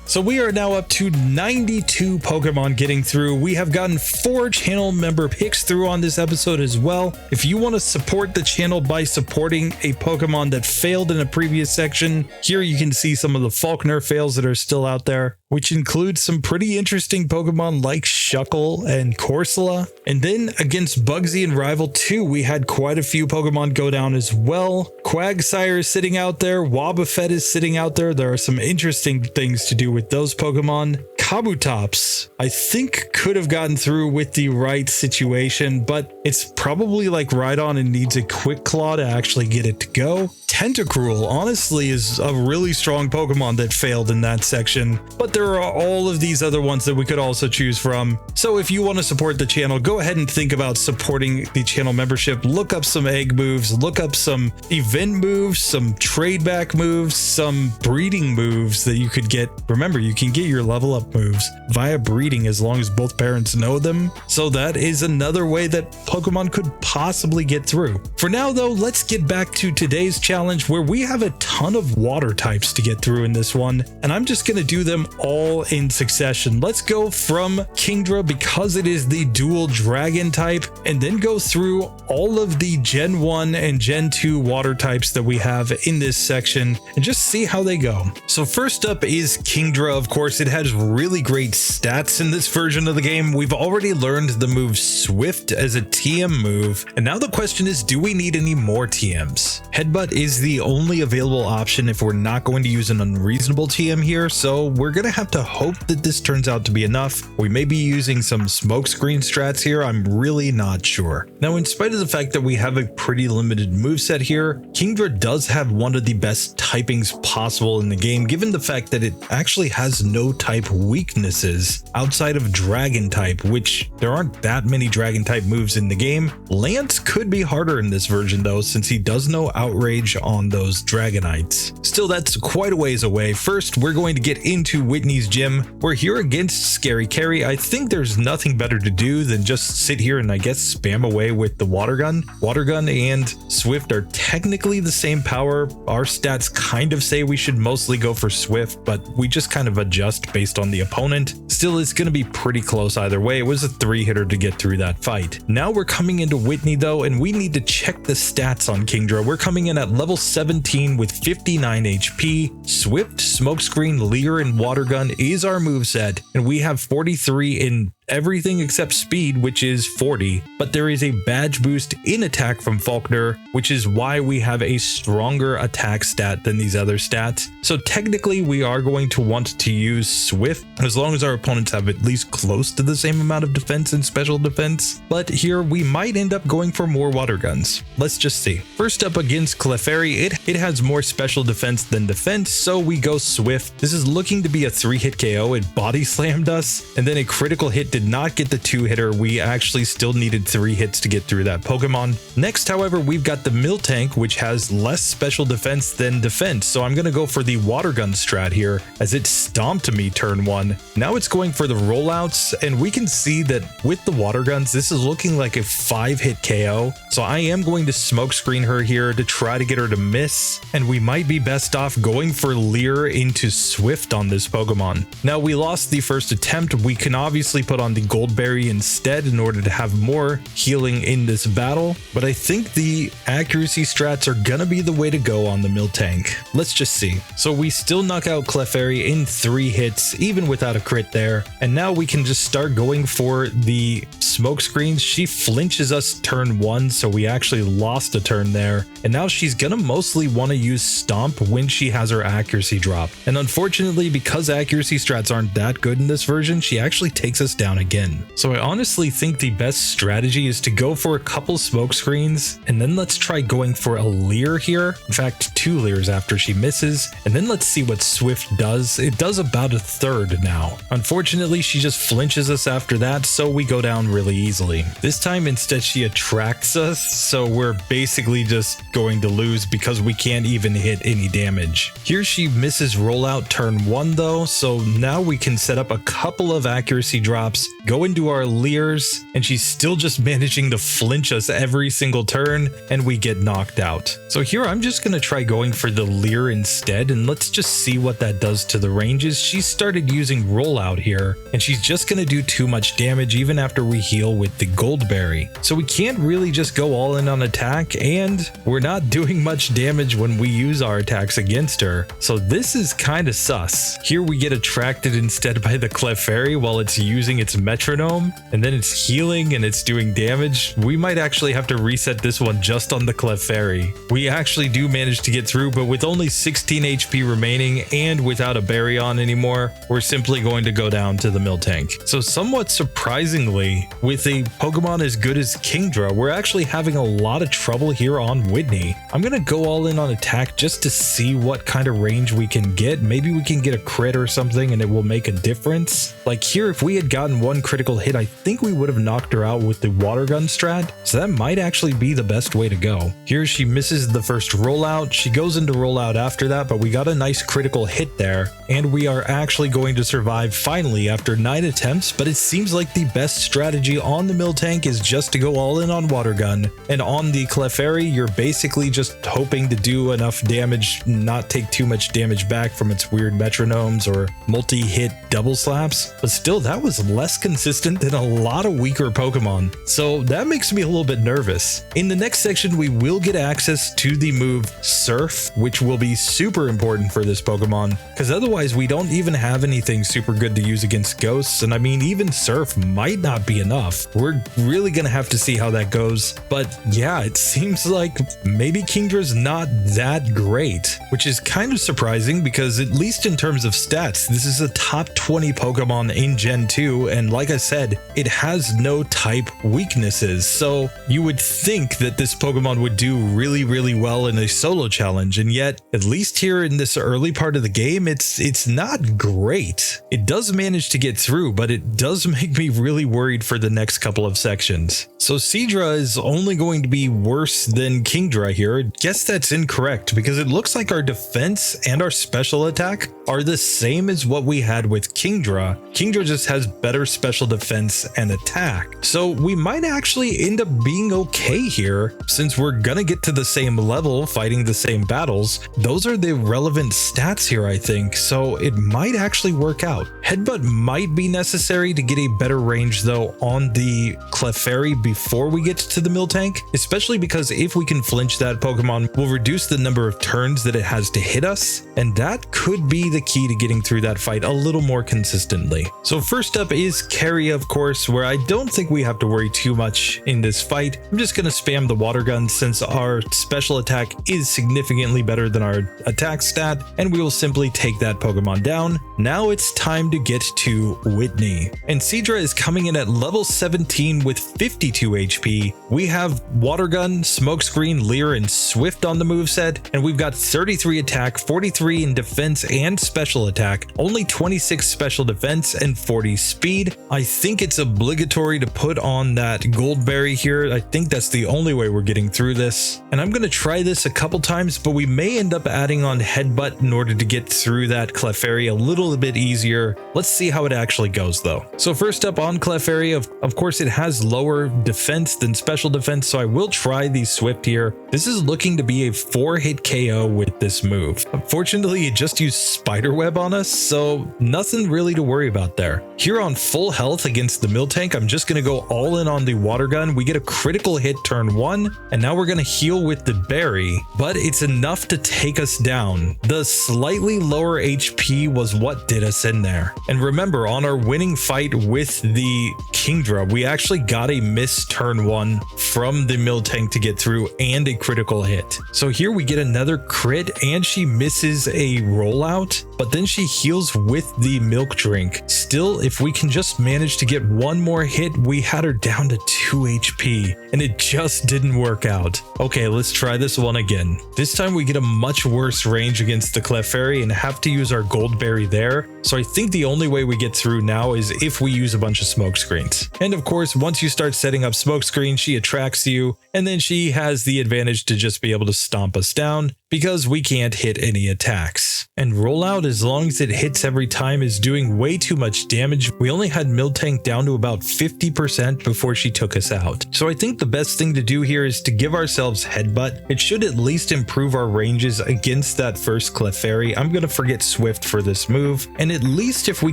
So we are now up to 92 Pokemon getting through. We have gotten 4 channel member picks through on this episode as well. If you want to support the channel by supporting a Pokemon that failed in a previous section, here you can see some of the Falkner fails that are still out there, which includes some pretty interesting Pokemon like Shuckle and Corsola. And then against Bugsy and Rival 2, we had quite a few Pokemon go down as well. Quagsire is sitting out there. Wobbuffet is sitting out there. There are some interesting things to do with those Pokemon. Kabutops, I think, could have gotten through with the right situation, but it's probably like Rhydon and needs a Quick Claw to actually get it to go. Tentacruel, honestly, is a really strong Pokemon that failed in that section, but there are all of these other ones that we could also choose from. So if you want to support the channel, go ahead and think about supporting the channel membership. Look up some egg moves, look up some event moves, some trade back moves, some breeding moves that you could get. Remember, remember, you can get your level up moves via breeding as long as both parents know them. So that is another way that Pokemon could possibly get through. For now though, let's get back to today's challenge where we have a ton of water types to get through in this one. And I'm just going to do them all in succession. Let's go from Kingdra because it is the dual dragon type, and then go through all of the Gen 1 and Gen 2 water types that we have in this section and just see how they go. So first up is Kingdra. Of course, it has really great stats in this version of the game. We've already learned the move Swift as a TM move, and now the question is, do we need any more TMs? Headbutt is the only available option if we're not going to use an unreasonable TM here, so we're gonna have to hope that this turns out to be enough. We may be using some smokescreen strats here, I'm really not sure. Now, in spite of the fact that we have a pretty limited moveset here, Kingdra does have one of the best typings possible in the game, given the fact that it actually has no type weaknesses outside of dragon type, which there aren't that many dragon type moves in the game. Lance could be harder in this version though, since he does know outrage on those dragonites. Still, that's quite a ways away. First, we're going to get into Whitney's gym. We're here against Scary Carry. I think there's nothing better to do than just sit here and I guess spam away with the water gun. Water gun and Swift are technically the same power. Our stats kind of say we should mostly go for Swift, but we just kind of adjust based on the opponent. Still, it's going to be pretty close either way. It was a 3-hitter to get through that fight. Now we're coming into Whitney though, and we need to check the stats on Kingdra. We're coming in at level 17 with 59 HP. Swift, Smokescreen, Leer, and Water Gun is our moveset, and we have 43 in everything except speed, which is 40, but there is a badge boost in attack from Falkner, which is why we have a stronger attack stat than these other stats. So technically we are going to want to use Swift as long as our opponents have at least close to the same amount of defense and special defense, but here we might end up going for more water guns. Let's just see. First up against Clefairy, it has more special defense than defense, so we go Swift. This is looking to be a 3-hit KO. It body slammed us, and then a critical hit did not get the 2-hitter. We actually still needed 3 hits to get through that Pokemon. Next, however, we've got the Miltank, which has less special defense than defense, so I'm going to go for the water gun strat here as it stomped me turn 1. Now it's going for the rollouts, and we can see that with the water guns, this is looking like a 5-hit KO, so I am going to smokescreen her here to try to get her to miss, and we might be best off going for Leer into Swift on this Pokemon. Now, we lost the first attempt. We can obviously put on the Goldberry instead in order to have more healing in this battle, but I think the accuracy strats are gonna be the way to go on the Miltank. Let's just see. So we still knock out Clefairy in 3 hits, even without a crit there, and now we can just start going for the smoke screens. She flinches us turn 1, so we actually lost a turn there, and now she's gonna mostly want to use Stomp when she has her accuracy drop, and unfortunately, because accuracy strats aren't that good in this version, she actually takes us down again. So I honestly think the best strategy is to go for a couple smoke screens, and then let's try going for a Leer here. In fact, 2 Leers after she misses, and then let's see what Swift does. It does about a third now. Unfortunately, she just flinches us after that, so we go down really easily. This time instead she attracts us, so we're basically just going to lose because we can't even hit any damage. Here she misses rollout turn 1 though, so now we can set up a couple of accuracy drops, go into our Leers, and she's still just managing to flinch us every single turn, and we get knocked out. So here I'm just going to try going for the Leer instead, and let's just see what that does to the ranges. She started using rollout here, and she's just going to do too much damage even after we heal with the Goldberry. So we can't really just go all in on attack, and we're not doing much damage when we use our attacks against her. So this is kind of sus. Here we get attracted instead by the Clefairy while it's using its metronome, and then it's healing and it's doing damage. We might actually have to reset this one just on the Clefairy. We actually do manage to get through, but with only 16 HP remaining and without a berry on anymore, we're simply going to go down to the Miltank. So somewhat surprisingly, with a Pokemon as good as Kingdra, we're actually having a lot of trouble here on Whitney. I'm gonna go all in on attack just to see what kind of range we can get. Maybe we can get a crit or something and it will make a difference. Like here, if we had gotten gotten one critical hit, I think we would have knocked her out with the water gun strat, so that might actually be the best way to go. Here she misses the first rollout, she goes into rollout after that, but we got a nice critical hit there, and we are actually going to survive finally after 9 attempts, but it seems like the best strategy on the Miltank is just to go all in on water gun, and on the Clefairy, you're basically just hoping to do enough damage, not take too much damage back from its weird metronomes or multi-hit double slaps, but still that was less consistent than a lot of weaker Pokemon, so that makes me a little bit nervous. In the next section we will get access to the move Surf, which will be super important for this Pokemon, because otherwise we don't even have anything super good to use against ghosts, and I mean even Surf might not be enough. We're really gonna have to see how that goes, but yeah, it seems like maybe Kingdra's not that great, which is kind of surprising because at least in terms of stats, this is a top 20 Pokemon in Gen 2, and like I said, it has no type weaknesses, so you would think that this Pokemon would do really well in a solo challenge, and yet at least here in this early part of the game, it's not great. It does manage to get through, but it does make me really worried for the next couple of sections. So Seadra is only going to be worse than Kingdra here. Guess that's incorrect because it looks like our defense and our special attack are the same as what we had with Kingdra. Kingdra just has better special defense and attack. So we might actually end up being okay here since we're gonna get to the same level fighting the same battles. Those are the relevant stats here, I think, so it might actually work out. Headbutt might be necessary to get a better range though on the Clefairy before we get to the Miltank, especially because if we can flinch that Pokemon, we'll reduce the number of turns that it has to hit us, and that could be the key to getting through that fight a little more consistently. So first up is Carry, of course, where I don't think we have to worry too much in this fight. I'm just gonna spam the water gun since our special attack is significantly better than our attack stat, and we will simply take that Pokemon down. Now it's time to get to Whitney, and Seadra is coming in at level 17 with 52 HP. We have water gun, smokescreen, leer, and swift on the moveset, and we've got 33 attack, 43 in defense and special attack, only 26 special defense and 40 speed. I think it's obligatory to put on that Goldberry here. I think that's the only way we're getting through this, and I'm going to try this a couple times, but we may end up adding on Headbutt in order to get through that Clefairy a little bit easier. Let's see how it actually goes though. So first up on Clefairy, of course it has lower defense than special defense, so I will try the Swift here. This is looking to be a 4-hit KO with this move. Unfortunately, it just used Spiderweb on us, so nothing really to worry about there. Here on full health against the Miltank, I'm just going to go all in on the water gun. We get a critical hit turn 1, and now we're going to heal with the berry, but it's enough to take us down. The slightly lower HP was what did us in there. And remember, on our winning fight with the Kingdra, we actually got a miss turn 1 from the Miltank to get through and a critical hit. So here we get another crit and she misses a rollout, but then she heals with the milk drink. Still, if we can just manage to get one more hit, we had her down to 2 HP and it just didn't work out. Okay, let's try this one again. This time we get a much worse range against the Clefairy and have to use our Goldberry there. So I think the only way we get through now is if we use a bunch of smoke screens. And of course, once you start setting up smoke screens, she attracts you, and then she has the advantage to just be able to stomp us down because we can't hit any attacks. And Rollout, as long as it hits every time, is doing way too much damage. We only had Miltank down to about 50% before she took us out. So I think the best thing to do here is to give ourselves Headbutt. It should at least improve our ranges against that first Clefairy. I'm going to forget Swift for this move, and at least if we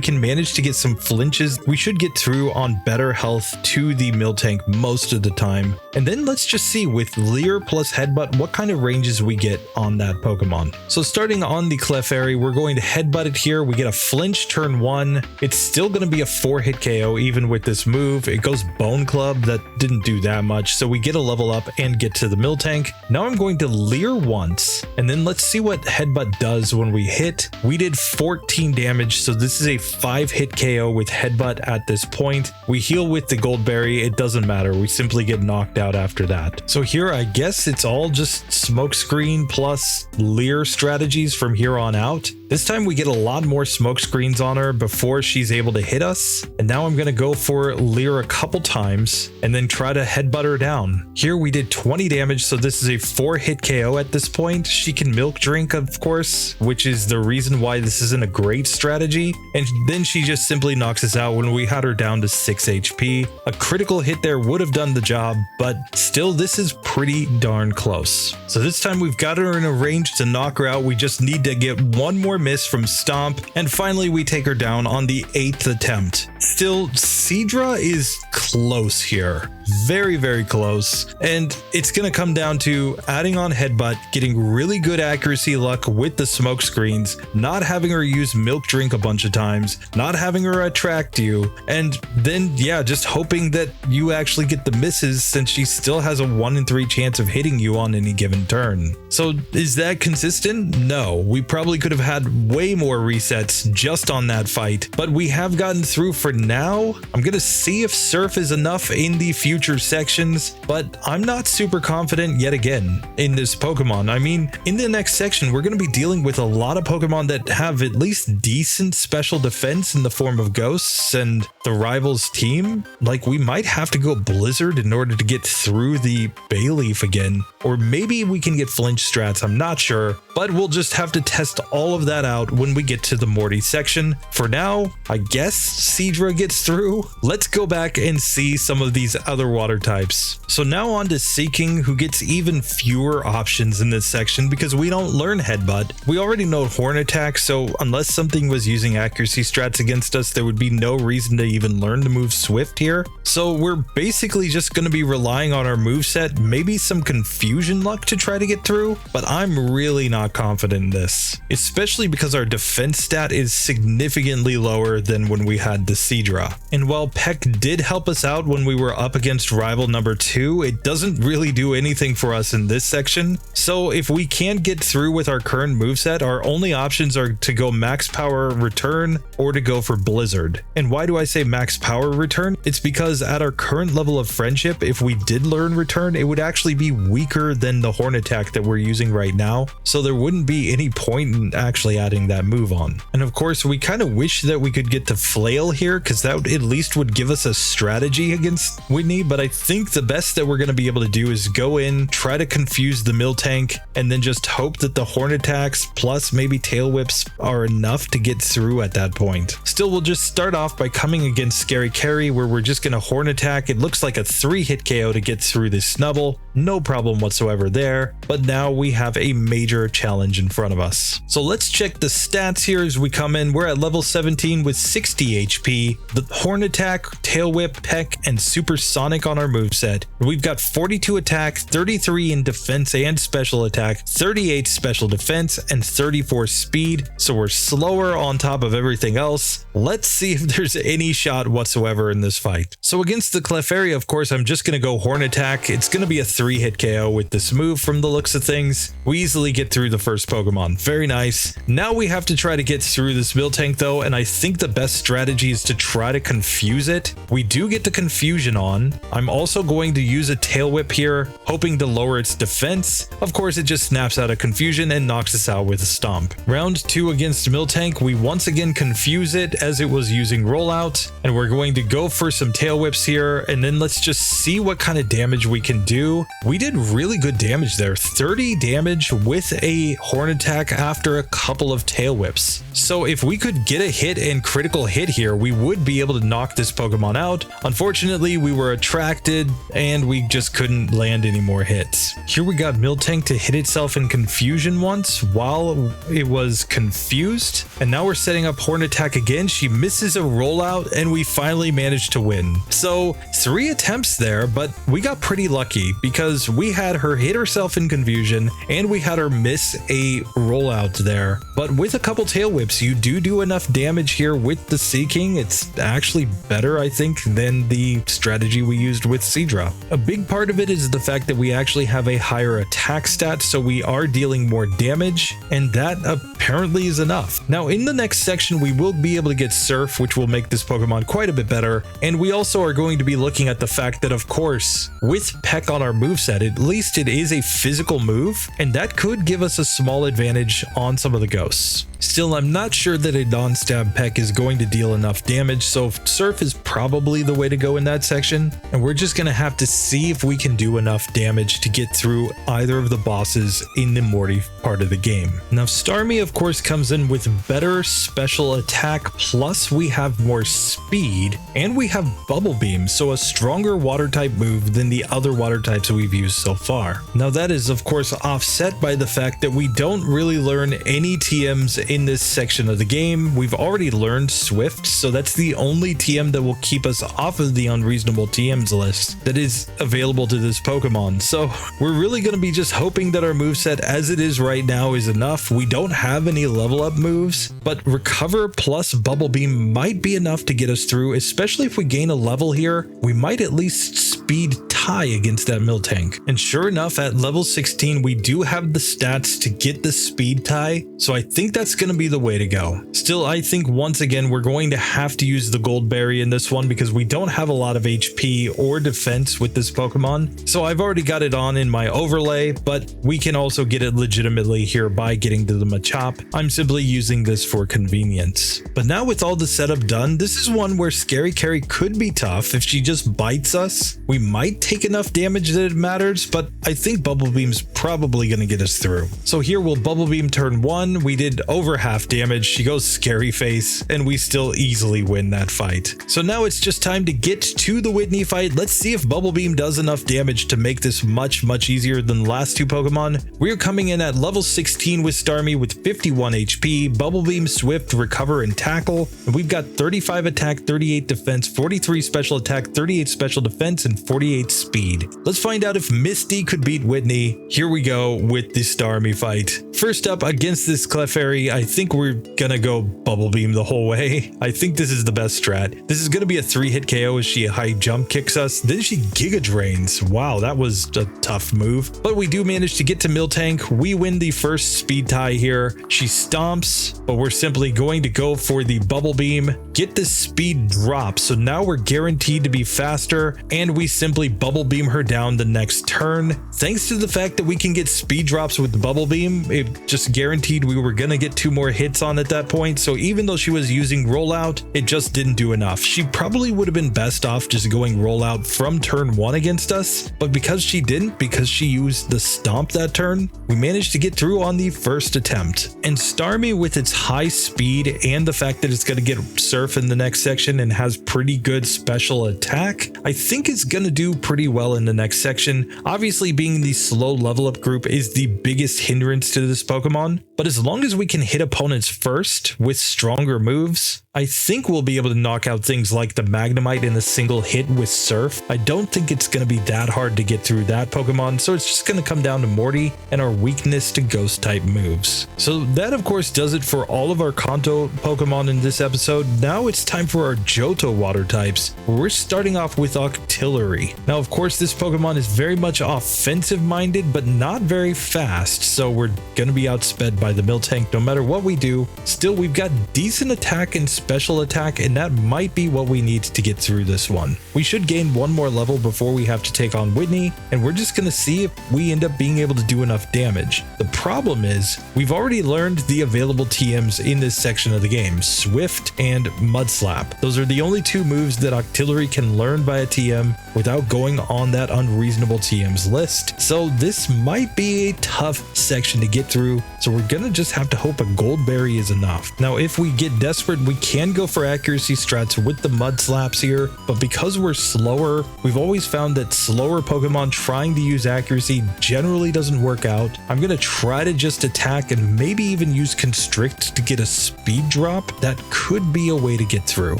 can manage to get some flinches, we should get through on better health to the Miltank most of the time. And then let's just see with Leer plus Headbutt what kind of ranges we get on that Pokemon. So starting on the Clefairy, we're going to Headbutt it here. We get a flinch turn 1. It's still going to be a 4-hit KO even with this move. It goes Bone Club, that didn't do that much, so we get a level up and get to the Miltank. Now I'm going to Leer once, and then let's see what Headbutt does when we hit. We did 14 damage, so this is a 5-hit KO with Headbutt at this point. We heal with the Goldberry, it doesn't matter, we simply get knocked out after that. So here I guess it's all just Smokescreen plus Leer strategies from here on out. out. This time we get a lot more smoke screens on her before she's able to hit us. And now I'm going to go for Leer a couple times and then try to headbutt her down. Here we did 20 damage, so this is a 4-hit KO at this point. She can milk drink, of course, which is the reason why this isn't a great strategy. And then she just simply knocks us out when we had her down to 6 HP. A critical hit there would have done the job, but still this is pretty darn close. So this time we've got her in a range to knock her out. We just need to get one more miss from Stomp, and finally we take her down on the 8th attempt. Still, Seadra is close here. Very, very close. And it's going to come down to adding on Headbutt, getting really good accuracy luck with the smoke screens, not having her use Milk Drink a bunch of times, not having her attract you, and then, yeah, just hoping that you actually get the misses since she still has a 1 in 3 chance of hitting you on any given turn. So is that consistent? No. We probably could have had way more resets just on that fight, but we have gotten through for now. I'm going to see if Surf is enough in the future sections, but I'm not super confident yet again in this Pokemon. I mean, in the next section, we're going to be dealing with a lot of Pokemon that have at least decent special defense in the form of ghosts and the rivals team. Like, we might have to go Blizzard in order to get through the Bayleaf again, or maybe we can get flinch strats. I'm not sure, but we'll just have to test all of that out when we get to the Morty section. For now, I guess Seadra gets through. Let's go back and see some of these other water types. So now on to Seaking, who gets even fewer options in this section because we don't learn Headbutt. We already know Horn Attack, so unless something was using accuracy strats against us, there would be no reason to even learn to move Swift here. So we're basically just going to be relying on our moveset, maybe some confusion luck to try to get through, but I'm really not confident in this, especially because our defense stat is significantly lower than when we had the Seadra. And while Peck did help us out when we were up against rival number 2, it doesn't really do anything for us in this section. So if we can't get through with our current moveset, our only options are to go max power return or to go for Blizzard. And why do I say max power return? It's because at our current level of friendship, if we did learn return, it would actually be weaker than the Horn Attack that we're using right now. So there wouldn't be any point in actually adding that move on. And of course, we kind of wish that we could get to Flail here, because that at least would give us a strategy against Whitney. But I think the best that we're going to be able to do is go in, try to confuse the Miltank, and then just hope that the Horn Attacks plus maybe Tail Whips are enough to get through at that point. Still, we'll just start off by coming against Scary Carry, where we're just going to Horn Attack. It looks like a 3-hit KO to get through this Snubble. No problem whatsoever there. But now we have a major challenge in front of us. So let's check the stats here as we come in. We're at level 17 with 60 HP. The Horn Attack, Tail Whip, Peck, and Supersonic on our moveset. We've got 42 attack, 33 in defense and special attack, 38 special defense, and 34 speed. So we're slower on top of everything else. Let's see if there's any shot whatsoever in this fight. So against the Clefairy, of course, I'm just going to go Horn Attack. It's going to be a 3-hit KO with this move from the looks of things. We easily get through the first Pokemon. Very nice. Now we have to try to get through this Miltank though, and I think the best strategy is to try to confuse it. We do get the confusion on. I'm also going to use a Tail Whip here, hoping to lower its defense. Of course, it just snaps out of confusion and knocks us out with a Stomp. Round 2 against Miltank, we once again confuse it as it was using Rollout, and we're going to go for some Tail Whips here, and then let's just see what kind of damage we can do. We did really good damage there, 30 damage with a Horn Attack after a couple of Tail Whips. So if we could get a hit and critical hit here, we would be able to knock this Pokemon out. Unfortunately, we were attracted and we just couldn't land any more hits. Here we got Miltank to hit itself in confusion once while it was confused, and now we're setting up Horn Attack again. She misses a Rollout and we finally managed to win. So 3 attempts there, but we got pretty lucky because we had her hit herself in confusion and we had her miss a Rollout there. But with a couple Tail Whips, you do enough damage here with the Seaking. It's actually better, I think, than the strategy we used with Seadra. A big part of it is the fact that we actually have a higher attack stat, so we are dealing more damage, and that apparently is enough. Now in the next section, we will be able to get Surf, which will make this Pokemon quite a bit better, and we also are going to be looking at the fact that, of course, with Peck on our moveset, at least it is a physical move, and that could give us a small advantage on some of the ghosts. Still, I'm not sure that a non-stab peck is going to deal enough damage, so Surf is probably the way to go in that section, and we're just going to have to see if we can do enough damage to get through either of the bosses in the Morty part of the game. Now, Starmie, of course, comes in with better special attack, plus we have more speed, and we have Bubble Beam, so a stronger water type move than the other water types we've used so far. Now, that is, of course, offset by the fact that we don't really learn any TMs in this section of the game. We've already learned Swift, so that's the only TM that will keep us off of the unreasonable TMs list that is available to this Pokemon. So we're really going to be just hoping that our moveset as it is right now is enough. We don't have any level up moves, but Recover plus Bubble Beam might be enough to get us through, especially if we gain a level here. We might at least speed tie against that Miltank. And sure enough, at level 16, we do have the stats to get the speed tie, so I think that's going to be the way to go. Still, I think once again, we're going to have to use the Gold Berry in this one because we don't have a lot of HP or defense with this Pokemon. So I've already got it on in my overlay, but we can also get it legitimately here by getting to the Machop. I'm simply using this for convenience. But now with all the setup done, this is one where Scary Carry could be tough. If she just bites us, we might take enough damage that it matters, but I think Bubble Beam's probably going to get us through. So here we'll Bubble Beam turn 1. We did over half damage. She goes Scary Face, and we still easily win that fight. So now it's just time to get to the Whitney fight. Let's see if Bubble Beam does enough damage to make this much easier than the last two Pokemon. We're coming in at level 16 with Starmie with 51 HP, Bubble Beam, Swift, Recover, and Tackle. And we've got 35 attack, 38 defense, 43 special attack, 38 special defense, and 48 speed. Let's find out if Misty could beat Whitney. Here we go with the Starmie fight. First up against this Clefairy, I think we're gonna go Bubble Beam the whole way. I think this is the best strat. This is gonna be a 3-hit KO as she high jump kicks us. Then she Giga Drains. Wow, that was a tough move. But we do manage to get to Miltank. We win the first speed tie here. She stomps, but we're simply going to go for the Bubble Beam, get the speed drop. So now we're guaranteed to be faster, and we simply Bubble Beam her down the next turn. Thanks to the fact that we can get speed drops with the Bubble Beam, it just guaranteed we were gonna get 2 more hits on at that point. So even though she was using Rollout, it just didn't do enough. She probably would have been best off just going Rollout from turn 1 against us, but because she didn't, because she used the Stomp that turn, we managed to get through on the first attempt. And Starmie, with its high speed and the fact that it's going to get Surf in the next section and has pretty good special attack, I think it's going to do pretty well in the next section. Obviously, being the slow level up group is the biggest hindrance to this Pokemon, but as long as we can hit opponents first with stronger moves, I think we'll be able to knock out things like the Magnemite in a single hit with Surf. I don't think it's going to be that hard to get through that Pokemon, so it's just going to come down to Morty and our weakness to ghost type moves. So that of course does it for all of our Kanto Pokemon in this episode. Now it's time for our Johto water types. We're starting off with Octillery. Now of course this Pokemon is very much offensive minded, but not very fast, so we're going to be outsped by the Miltank no matter what we do. Still, we've got decent attack and special attack, and that might be what we need to get through this one. We should gain 1 more level before we have to take on Whitney, and we're just going to see if we end up being able to do enough damage. The problem is, we've already learned the available TMs in this section of the game, Swift and Mud Slap. Those are the only 2 moves that Octillery can learn by a TM without going on that unreasonable TMs list. So this might be a tough section to get through, so we're gonna just have to hope a Gold Berry is enough. Now if we get desperate, we can go for accuracy strats with the Mud Slaps here, but because we're slower, we've always found that slower Pokemon trying to use accuracy generally doesn't work out. I'm gonna try to just attack and maybe even use Constrict to get a speed drop. That could be a way to get through.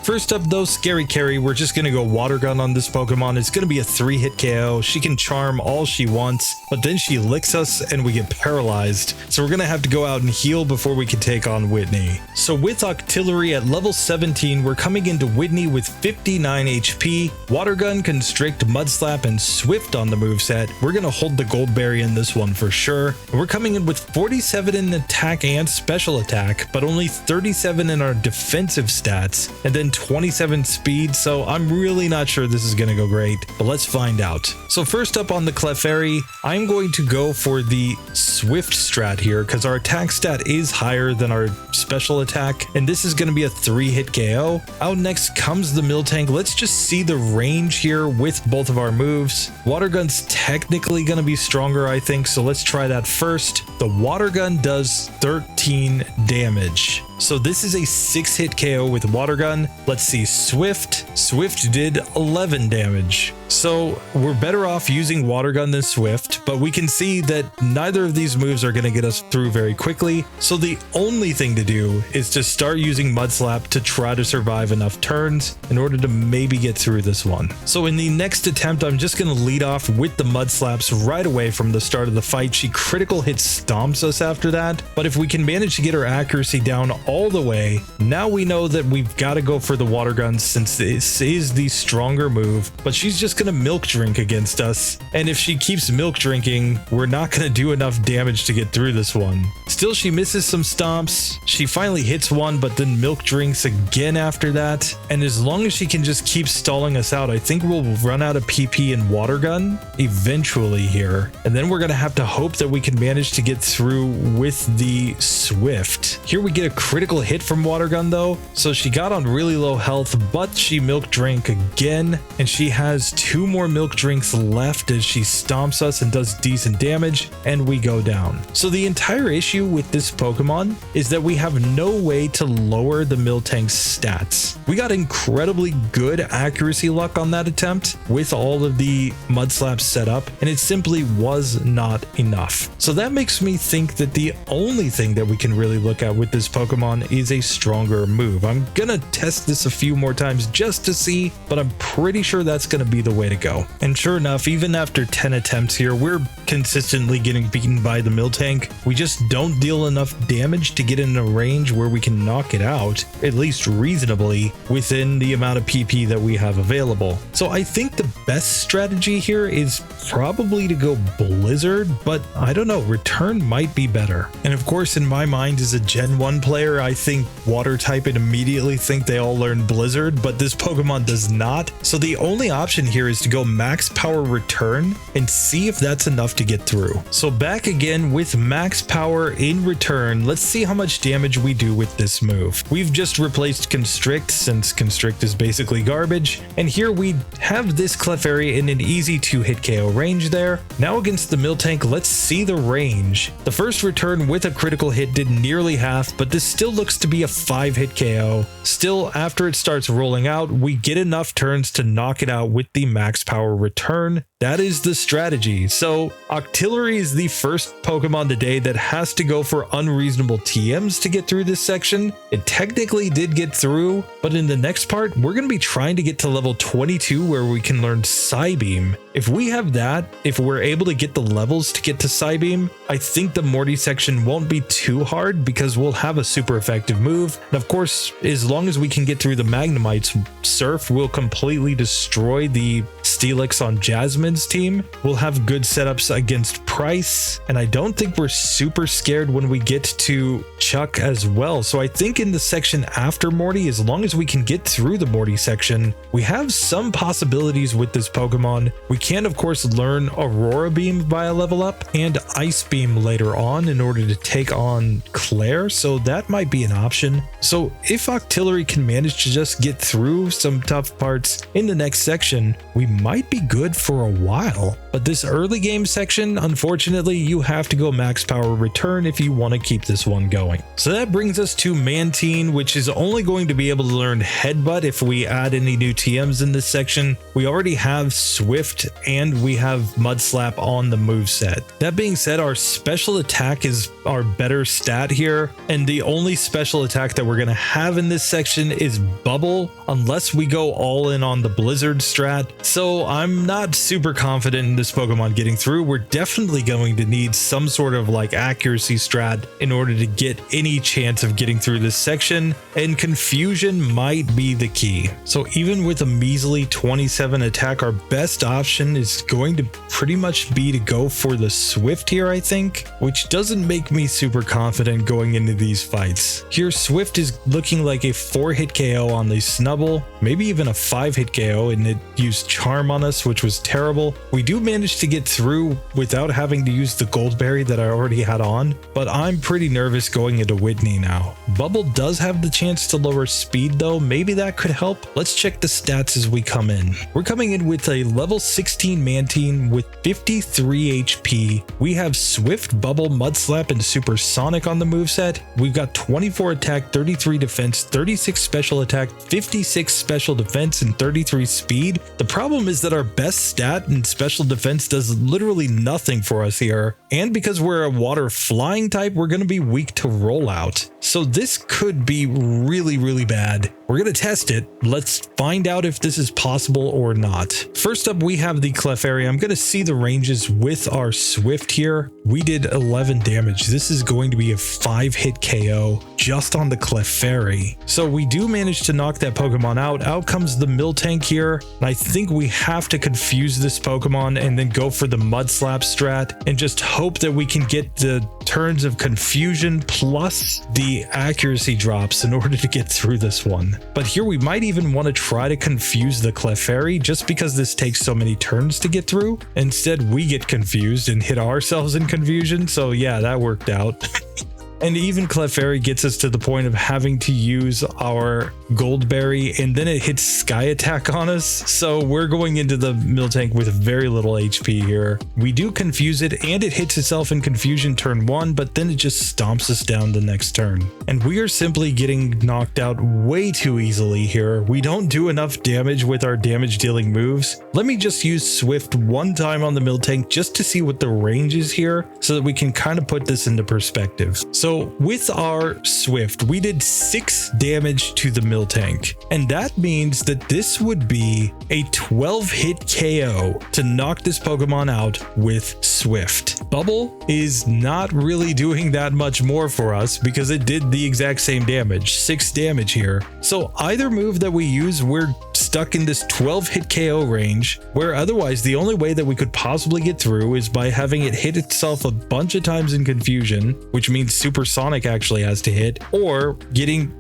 First up though, Scary Carry. We're just gonna go Water Gun on this Pokemon. It's gonna be a 3-hit KO. She can charm all she wants, but then she licks us and we get paralyzed. So we're gonna have to go out and heal before we can take on Whitney. So with Octillery at level 17, we're coming into Whitney with 59 HP, Water Gun, Constrict, Mud Slap, and Swift on the moveset. We're gonna hold the Gold Berry in this one for sure. And we're coming in with 47 in attack and special attack, but only 37 in our defensive stats, and then 27 speed, so I'm really not sure this is gonna go great, but let's find out. So first up on the Clefairy, I'm going to go for the Swift strat here, because our attack stat is higher than our special special attack, and this is going to be a 3-hit KO. Out next comes the Miltank. Let's just see the range here with both of our moves. Water Gun's technically going to be stronger, I think, so let's try that first. The Water Gun does 13 damage. So this is a 6-hit KO with Water Gun. Let's see Swift. Swift did 11 damage. So we're better off using Water Gun than Swift, but we can see that neither of these moves are going to get us through very quickly. So the only thing to do is to start using Mud Slap to try to survive enough turns in order to maybe get through this one. So in the next attempt, I'm just going to lead off with the Mud Slaps right away from the start of the fight. She critical hit stomps us after that, but if we can manage to get her accuracy down all the way, now we know that we've got to go for the Water Gun since this is the stronger move, but she's just going to milk drink against us, and if she keeps milk drinking, we're not going to do enough damage to get through this one. Still, she misses some stomps. She finally hits one, but then milk drinks again after that, and as long as she can just keep stalling us out, I think we'll run out of PP and Water Gun eventually here, and then we're going to have to hope that we can manage to get through with the Swift. Here we get a critical hit from Water Gun though, so she got on really low health, but she milk drank again, and she has 2 more milk drinks left as she stomps us and does decent damage, and we go down. So the entire issue with this Pokemon is that we have no way to lower the Miltank's stats. We got incredibly good accuracy luck on that attempt with all of the Mud Slaps set up, and it simply was not enough. So that makes me think that the only thing that we can really look at with this Pokemon is a stronger move. I'm gonna test this a few more times just to see, but I'm pretty sure that's gonna be the way to go. And sure enough, even after 10 attempts here, we're consistently getting beaten by the Miltank. We just don't deal enough damage to get in a range where we can knock it out, at least reasonably, within the amount of PP that we have available. So I think the best strategy here is probably to go Blizzard, but I don't know, Return might be better. And of course, in my mind as a Gen 1 player, I think Water type and immediately think they all learn Blizzard, but this Pokemon does not. So the only option here is to go max power Return and see if that's enough to get through. So back again with max power in Return. Let's see how much damage we do with this move. We've just replaced Constrict since Constrict is basically garbage, and here we have this Clefairy in an easy 2-hit KO range there. Now against the Miltank, let's see the range. The first Return with a critical hit did nearly half, but this still looks to be a 5-hit KO. Still, after it starts rolling out, we get enough turns to knock it out with the max power Return. That is the strategy. So Octillery is the first Pokemon today that has to go for unreasonable TMs to get through this section. It technically did get through, but in the next part, we're going to be trying to get to level 22 where we can learn Psybeam. If we have that, if we're able to get the levels to get to Psybeam, I think the Morty section won't be too hard because we'll have a super effective move. And of course, as long as we can get through the Magnemites, Surf will completely destroy the Steelix on Jasmine's team. We'll have good setups against Price, and I don't think we're super scared when we get to Chuck as well. So I think in the section after Morty, as long as we can get through the Morty section, we have some possibilities with this Pokemon. We can of course learn Aurora Beam via level up and Ice Beam later on in order to take on Claire, so that might be an option. So if Octillery can manage to just get through some tough parts in the next section, we might be good for a while. But this early game section, unfortunately, you have to go max power Return if you want to keep this one going. So that brings us to Mantine, which is only going to be able to learn Headbutt if we add any new TMs in this section. We already have Swift and we have Mud Slap on the moveset. That being said, our special attack is our better stat here, and the only special attack that we're going to have in this section is Bubble, unless we go all in on the Blizzard strat. So I'm not super confident in this Pokemon getting through. We're definitely going to need some sort of like accuracy strat in order to get any chance of getting through this section, and Confusion might be the key. So even with a measly 27 attack, our best option is going to pretty much be to go for the Swift here, I think, which doesn't make me super confident going into these fights. Here Swift is looking like a 4-hit KO on the Snubble, maybe even a 5-hit KO, and it used Charm charm on us, which was terrible. We do manage to get through without having to use the gold berry that I already had on, but I'm pretty nervous going into Whitney now. Bubble does have the chance to lower speed though, maybe that could help. Let's check the stats as we come in. We're coming in with a level 16 Mantine with 53 HP. We have Swift, Bubble, Mud Slap, and Supersonic on the moveset. We've got 24 attack, 33 defense, 36 special attack, 56 special defense, and 33 speed. The problem is that our best stat in special defense does literally nothing for us here. And because we're a water flying type, we're going to be weak to Rollout. So this could be really, really bad. We're going to test it. Let's find out if this is possible or not. First up, we have the Clefairy. I'm going to see the ranges with our Swift here. We did 11 damage. This is going to be a 5-hit KO just on the Clefairy. So we do manage to knock that Pokemon out. Out comes the Miltank here. And I think we have to confuse this Pokemon and then go for the Mud Slap strat and just hope that we can get the turns of confusion plus the accuracy drops in order to get through this one. But here we might even want to try to confuse the Clefairy just because this takes so many turns to get through. Instead, we get confused and hit ourselves in confusion. So yeah, that worked out. And even Clefairy gets us to the point of having to use our Goldberry, and then it hits Sky Attack on us. So we're going into the Miltank with very little HP here. We do confuse it, and it hits itself in confusion turn 1, but then it just stomps us down the next turn. And we are simply getting knocked out way too easily here. We don't do enough damage with our damage dealing moves. Let me just use Swift one time on the Miltank just to see what the range is here so that we can kind of put this into perspective. So with our Swift, we did 6 damage to the Miltank, and that means that this would be a 12-hit KO to knock this Pokemon out with Swift. Bubble is not really doing that much more for us because it did the exact same damage, 6 damage here. So either move that we use, we're stuck in this 12-hit KO range, where otherwise the only way that we could possibly get through is by having it hit itself a bunch of times in confusion, which means Supersonic actually has to hit, or getting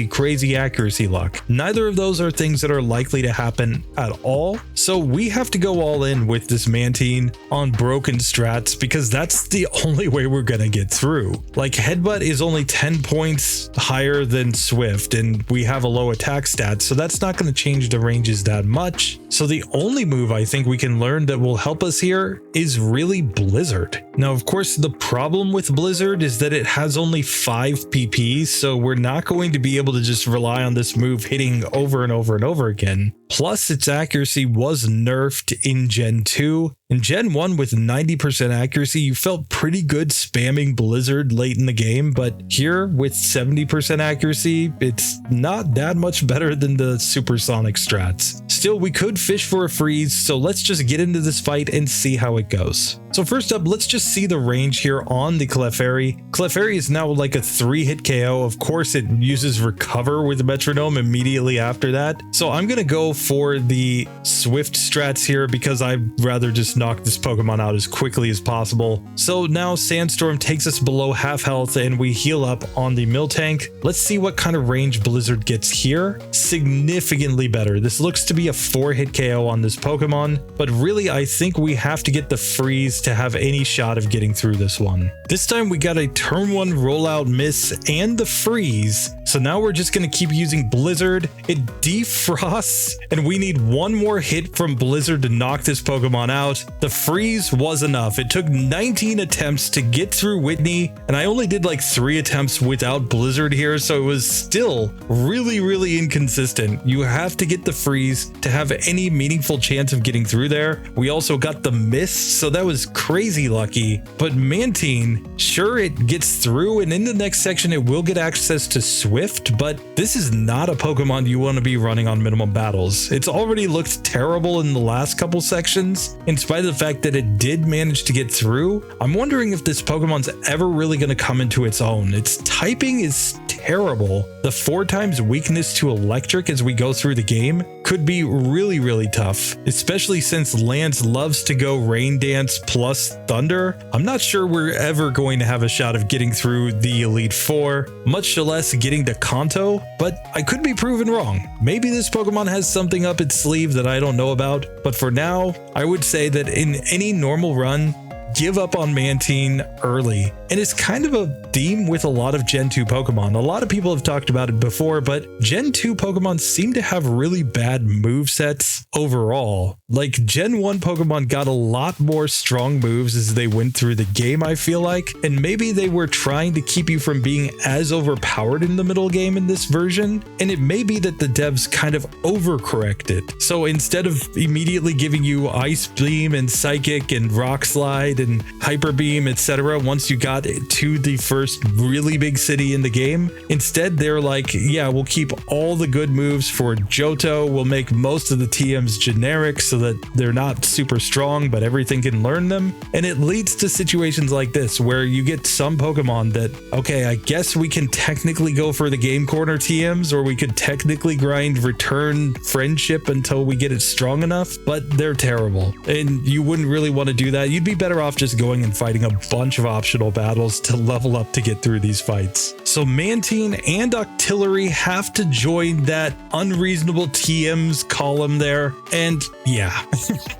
crazy accuracy luck. Neither of those are things that are likely to happen at all, so we have to go all in with this Mantine on broken strats because that's the only way we're gonna get through. Like, Headbutt is only 10 points higher than Swift, and we have a low attack stat, so that's not going to change the ranges that much. So the only move I think we can learn that will help us here is really Blizzard. Now, of course, the problem with Blizzard is that it has only 5 PPs, so we're not going to be able to just rely on this move hitting over and over and over again. Plus, its accuracy was nerfed in Gen 2. In Gen 1 with 90% accuracy, you felt pretty good spamming Blizzard late in the game, but here with 70% accuracy, it's not that much better than the Supersonic strats. Still, we could fish for a freeze, so let's just get into this fight and see how it goes. So first up, let's just see the range here on the Clefairy. Clefairy is now like a 3-hit KO. Of course, it uses Recover with Metronome immediately after that. So I'm going to go for the Swift strats here because I'd rather just knock this Pokemon out as quickly as possible. So now Sandstorm takes us below half health and we heal up on the Miltank. Let's see what kind of range Blizzard gets here. Significantly better. This looks to be a 4-hit KO on this Pokemon, but really I think we have to get the freeze to have any shot of getting through this one. This time we got a turn 1 rollout miss and the freeze. So now we're just going to keep using Blizzard. It defrosts and we need one more hit from Blizzard to knock this Pokemon out. The freeze was enough. It took 19 attempts to get through Whitney, and I only did like 3 attempts without Blizzard here, so it was still really inconsistent. You have to get the freeze to have any meaningful chance of getting through there. We also got the miss, so that was crazy lucky. But Mantine, sure, it gets through, and in the next section it will get access to Swift, but this is not a Pokemon you want to be running on minimum battles. It's already looked terrible in the last couple sections. In spite of the fact that it did manage to get through, I'm wondering if this Pokemon's ever really going to come into its own. Its typing is terrible, the 4 times weakness to electric as we go through the game could be really, really tough, especially since Lance loves to go Rain Dance plus Thunder. I'm not sure we're ever going to have a shot of getting through the Elite Four, much less getting to Kanto, but I could be proven wrong. Maybe this Pokemon has something up its sleeve that I don't know about, but for now, I would say that in any normal run, give up on Mantine early. And it's kind of a theme with a lot of Gen 2 Pokemon. A lot of people have talked about it before, but Gen 2 Pokemon seem to have really bad movesets overall. Like Gen 1 Pokemon got a lot more strong moves as they went through the game, I feel like. And maybe they were trying to keep you from being as overpowered in the middle game in this version. And it may be that the devs kind of overcorrected. So instead of immediately giving you Ice Beam and Psychic and Rock Slide and Hyper Beam, etc., once you got to the first really big city in the game, instead they're like, yeah, we'll keep all the good moves for Johto, we'll make most of the TMs generic so that they're not super strong but everything can learn them. And it leads to situations like this where you get some Pokemon that, okay, I guess we can technically go for the game corner TMs, or we could technically grind Return Friendship until we get it strong enough, but they're terrible and you wouldn't really want to do that. You'd be better off just going and fighting a bunch of optional battles to level up to get through these fights. So Mantine and Octillery have to join that unreasonable TMs column there, and yeah,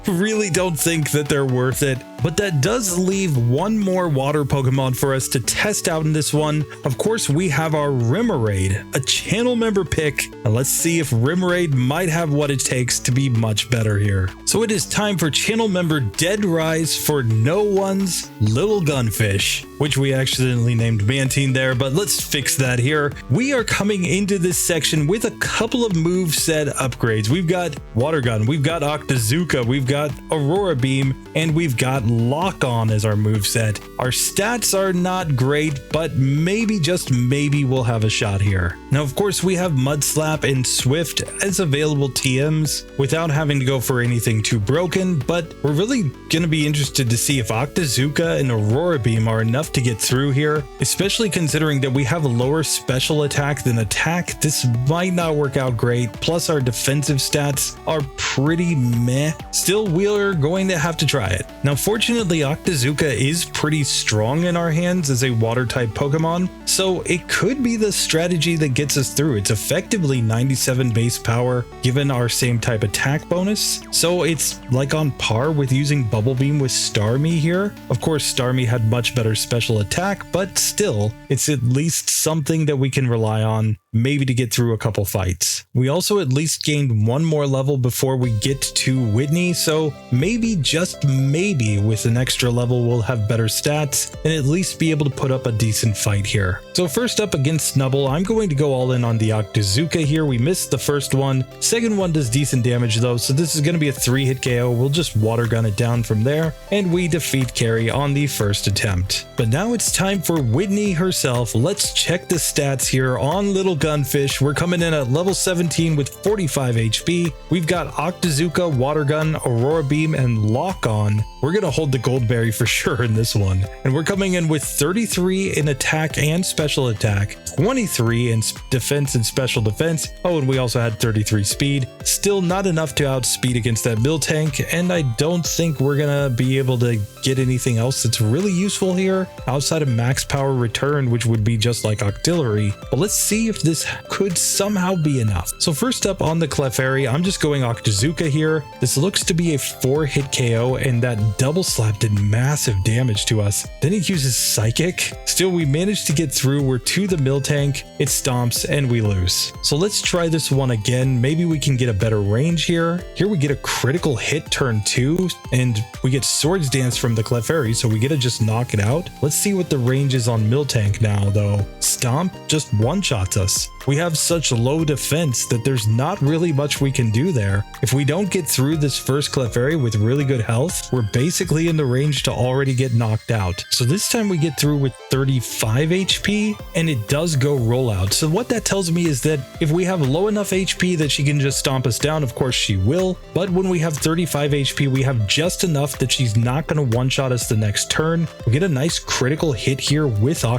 really don't think that they're worth it. But that does leave one more water Pokemon for us to test out in this one. Of course, we have our Remoraid, a channel member pick, and let's see if Remoraid might have what it takes to be much better here. So it is time for channel member Dead Rise for No One's Little Gunfish, which we accidentally named Mantine there, but let's fix that here. We are coming into this section with a couple of moveset upgrades. We've got Water Gun, we've got Octazooka, we've got Aurora Beam, and we've got Lock On as our moveset. Our stats are not great, but maybe, just maybe, we'll have a shot here. Now, of course, we have Mud Slap and Swift as available TMs without having to go for anything too broken, but we're really going to be interested to see if Octazooka and Aurora Beam are enough to get through here, especially considering that we have a lower special attack than attack. This might not work out great, plus our defensive stats are pretty meh. Still, we're going to have to try it. Now, fortunately, Octazooka is pretty strong in our hands as a water type Pokemon, so it could be the strategy that gets us through. It's effectively 97 base power given our same type attack bonus, so it's like on par with using Bubble Beam with Starmie here. Of course, Starmie had much better special attack, but still, it's at least something that we can rely on, maybe to get through a couple fights. We also at least gained one more level before we get to Whitney, so maybe, just maybe, with an extra level we'll have better stats and at least be able to put up a decent fight here. So first up against Snubbull, I'm going to go all in on the Octazooka here. We missed the first one. Second one does decent damage though, so this is going to be a 3-hit KO. We'll just water gun it down from there, and we defeat Carrie on the first attempt. But now it's time for Whitney herself. Let's check the stats here on Little Gunfish. We're coming in at level 17 with 45 HP. We've got Octazooka, Water Gun, Aurora Beam, and Lock On. We're going to hold the Goldberry for sure in this one. And we're coming in with 33 in attack and special attack, 23 in defense and special defense. Oh, and we also had 33 speed. Still not enough to outspeed against that Miltank, and I don't think we're going to be able to get anything else that's really useful here outside of max power return, which would be just like Octillery. But let's see if this could somehow be enough. So first up on the Clefairy, I'm just going Octazooka here. This looks to be a 4-hit KO, and that double slap did massive damage to us. Then it uses Psychic. Still, we managed to get through. We're to the Miltank, it stomps, and we lose. So let's try this one again. Maybe we can get a better range here. Here we get a critical hit turn 2, and we get Swords Dance from the Clefairy, so we get to just knock it out. Let's see what the range is on Miltank now though. Stomp just one-shots us. we have such low defense that there's not really much we can do there. If we don't get through this first Clefairy with really good health, we're basically in the range to already get knocked out. So this time we get through with 35 HP and it does go Rollout. So what that tells me is that if we have low enough HP that she can just stomp us down, of course she will. But when we have 35 HP, we have just enough that she's not going to one-shot us the next turn. We get a nice critical hit here with Octillery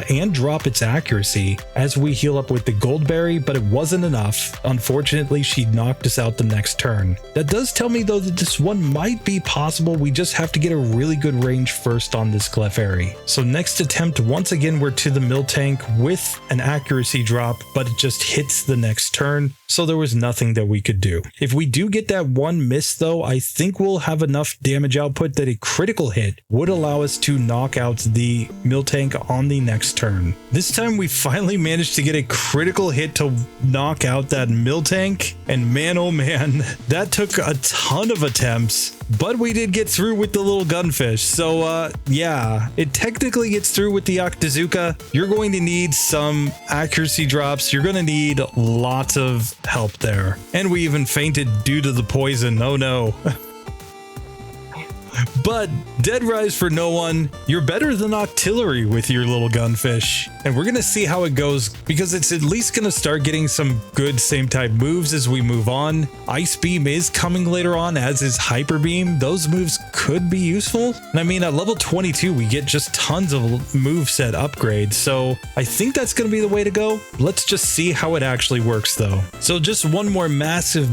and drop its accuracy as we heal up with the Goldberry, but it wasn't enough. Unfortunately, she knocked us out the next turn. That does tell me though that this one might be possible. We just have to get a really good range first on this Clefairy. So next attempt, once again, we're to the Miltank with an accuracy drop, but it just hits the next turn. So there was nothing that we could do. If we do get that one miss though, I think we'll have enough damage output that a critical hit would allow us to knock out the Miltank on the next turn. This time we finally managed to get a critical hit to knock out that Miltank, and man oh man, that took a ton of attempts, but we did get through with the little gunfish. So yeah, it technically gets through with the Octillery. You're going to need some accuracy drops. You're going to need lots of help there. And we even fainted due to the poison. Oh no. But dead rise for no one. You're better than Octillery with your little gunfish. And we're going to see how it goes because it's at least going to start getting some good same type moves as we move on. Ice Beam is coming later on, as is Hyper Beam. Those moves could be useful. And I mean, at level 22, we get just tons of moveset upgrades. So I think that's going to be the way to go. Let's just see how it actually works though. So just one more massive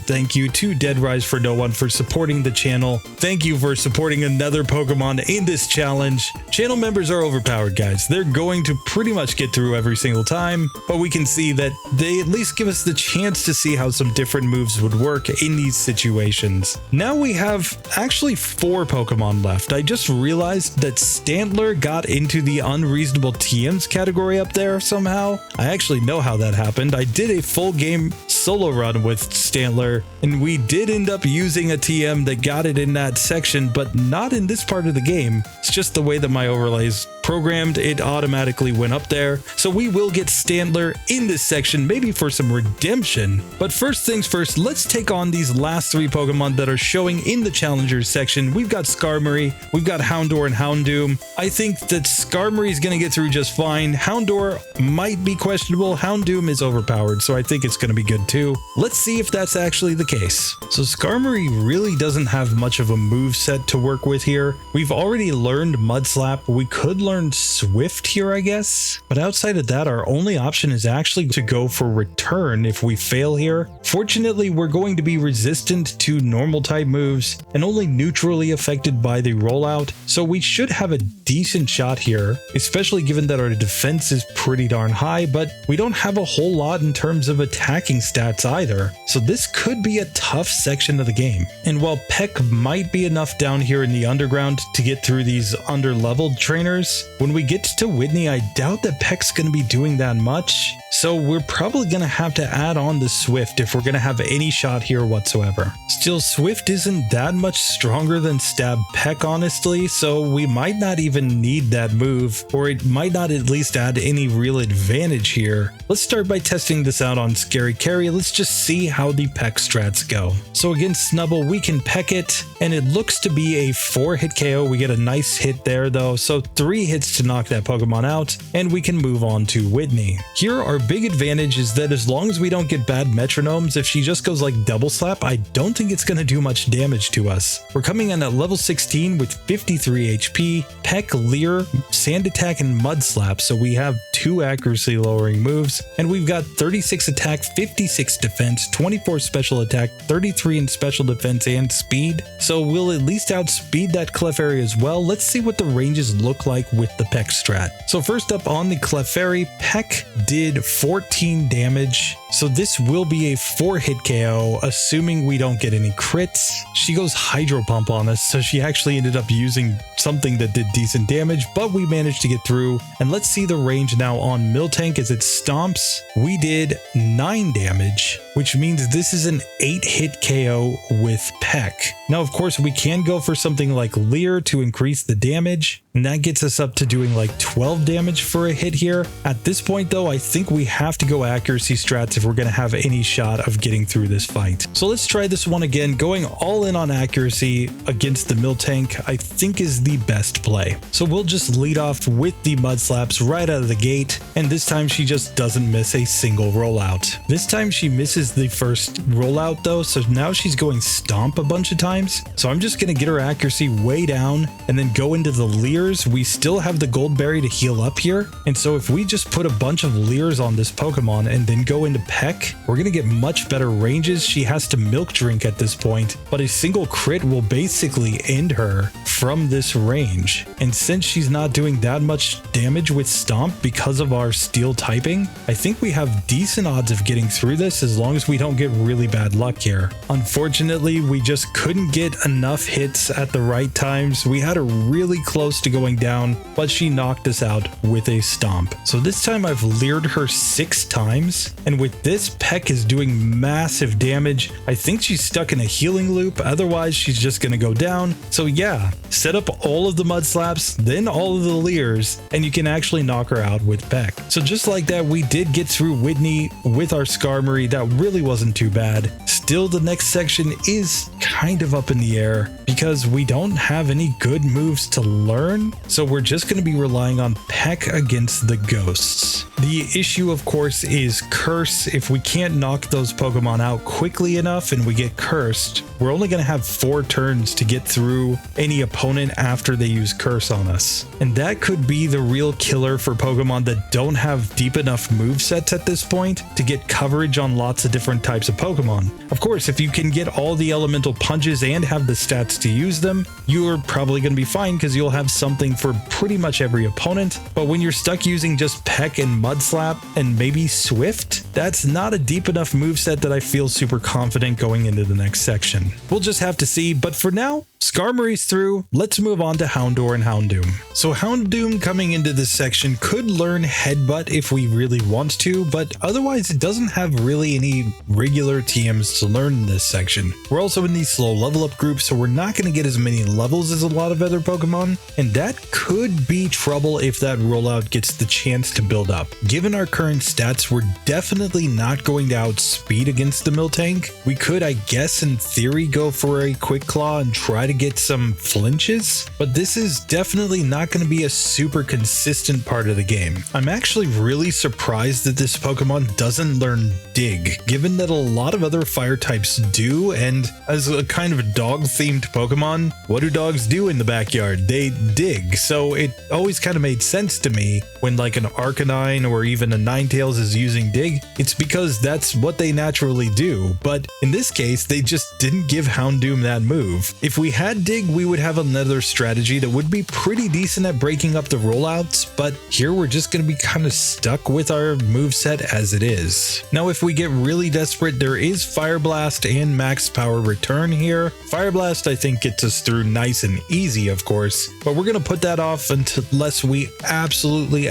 thank you to Dead Rise for No One for supporting the channel. Thank you for supporting another Pokemon in this challenge. Channel members are overpowered, guys. They're going to pretty much get through every single time, but we can see that they at least give us the chance to see how some different moves would work in these situations. Now we have actually 4 Pokemon left. I just realized that Stantler got into the unreasonable TMs category up there somehow. I actually know how that happened. I did a full game solo run with Stantler, and we did end up using a TM that got it in that section, but not in this part of the game. It's just the way that my overlays programmed, it automatically went up there. So we will get Stantler in this section, maybe for some redemption. But first things first, let's take on these last 3 Pokemon that are showing in the challengers section. We've got Skarmory, we've got Houndour and Houndoom. I think that Skarmory is going to get through just fine. Houndour might be questionable. Houndoom is overpowered, so I think it's going to be good too. Let's see if that's actually the case. So Skarmory really doesn't have much of a move set to work with here. We've already learned Mud Slap. We could learn Swift here, I guess, but outside of that, our only option is actually to go for Return if we fail here. Fortunately, we're going to be resistant to normal type moves and only neutrally affected by the Rollout, so we should have a decent shot here, especially given that our defense is pretty darn high, but we don't have a whole lot in terms of attacking stats either, so this could be a tough section of the game. And while Peck might be enough down here in the underground to get through these under-leveled trainers, when we get to Whitney, I doubt that Peck's going to be doing that much, so we're probably going to have to add on the Swift if we're going to have any shot here whatsoever. Still, Swift isn't that much stronger than Stab Peck, honestly, so we might not even need that move, or it might not at least add any real advantage here. Let's start by testing this out on Scary Carry. Let's just see how the Peck strats go. So against Snubble, we can Peck it, and it looks to be a 4-hit KO. We get a nice hit there though, so 3 hits to knock that Pokemon out, and we can move on to Whitney. Here, our big advantage is that as long as we don't get bad metronomes, if she just goes like Double Slap, I don't think it's going to do much damage to us. We're coming in at level 16 with 53 HP, Peck, Leer, Sand Attack, and Mud Slap, so we have 2 accuracy lowering moves, and we've got 36 attack, 56 defense, 24 special attack, 33 in special defense and speed, so we'll at least outspeed that Clefairy as well. Let's see what the ranges look like with the Peck strat. So first up on the Clefairy, Peck did 14 damage, so this will be a 4-hit KO, assuming we don't get any crits. She goes Hydro Pump on us, so she actually ended up using something that did decent damage, but we managed to get through. And let's see the range now on Miltank as it stomps. We did 9 damage, which means this is an 8-hit KO with Peck. Now, of course, we can go for something like Leer to increase the damage, and that gets us up to doing like 12 damage for a hit here. At this point though, I think we have to go accuracy strats if we're going to have any shot of getting through this fight. So let's try this one again. Going all in on accuracy against the Miltank, I think is the best play. So we'll just lead off with the Mud Slaps right out of the gate, and this time she just doesn't miss a single rollout. This time she misses the first rollout though, so now she's going Stomp a bunch of times. So I'm just going to get her accuracy way down and then go into the Leers. We still have the Gold Berry to heal up here, and so if we just put a bunch of Leers on this Pokemon and then go into Peck, we're going to get much better ranges. She has to Milk Drink at this point, but a single crit will basically end her from this range. And since she's not doing that much damage with Stomp because of our Steel typing, I think we have decent odds of getting through this as long as we don't get really bad luck here. Unfortunately, we just couldn't get enough hits at the right times. We had her really close to going down, but she knocked us out with a Stomp. So this time I've leered her 6 times, and with this, Peck is doing massive damage. I think she's stuck in a healing loop, otherwise she's just gonna go down. So yeah, set up all of the Mud Slaps, then all of the Leers, and you can actually knock her out with Peck. So just like that, we did get through Whitney with our Skarmory. That really wasn't too bad. Still, the next section is kind of up in the air because we don't have any good moves to learn, so we're just going to be relying on Peck against the ghosts. The issue, of course, is Curse. If we can't knock those Pokemon out quickly enough and we get cursed, we're only going to have 4 turns to get through any opponent after they use Curse on us. And that could be the real killer for Pokemon that don't have deep enough movesets at this point to get coverage on lots of different types of Pokemon. Of course, if you can get all the elemental punches and have the stats to use them, you're probably going to be fine because you'll have something for pretty much every opponent. But when you're stuck using just Peck and Mud Slap and maybe Swift, that's not a deep enough moveset that I feel super confident going into the next section. We'll just have to see, but for now, Skarmory's through. Let's move on to Houndour and Houndoom. So Houndoom coming into this section could learn Headbutt if we really want to, but otherwise it doesn't have really any regular TMs to learn in this section. We're also in the slow level up group, so we're not going to get as many levels as a lot of other Pokemon, and that could be trouble if that rollout gets the chance to build up. Given our current stats, we're definitely not going to outspeed against the Miltank. We could, I guess, in theory, go for a Quick Claw and try to get some flinches, but this is definitely not going to be a super consistent part of the game. I'm actually really surprised that this Pokemon doesn't learn Dig, given that a lot of other fire types do, and as a kind of a dog-themed Pokemon, what do dogs do in the backyard? They dig, so it always kind of made sense to me when like an Arcanine or even a Ninetales is using Dig. It's because that's what they naturally do, but in this case, they just didn't give Houndoom that move. If we had Dig, we would have another strategy that would be pretty decent at breaking up the rollouts, but here we're just going to be kind of stuck with our moveset as it is. Now, if we get really desperate, there is Fire Blast and Max Power Return here. Fire Blast, I think, gets us through nice and easy, of course, but we're going to put that off unless we absolutely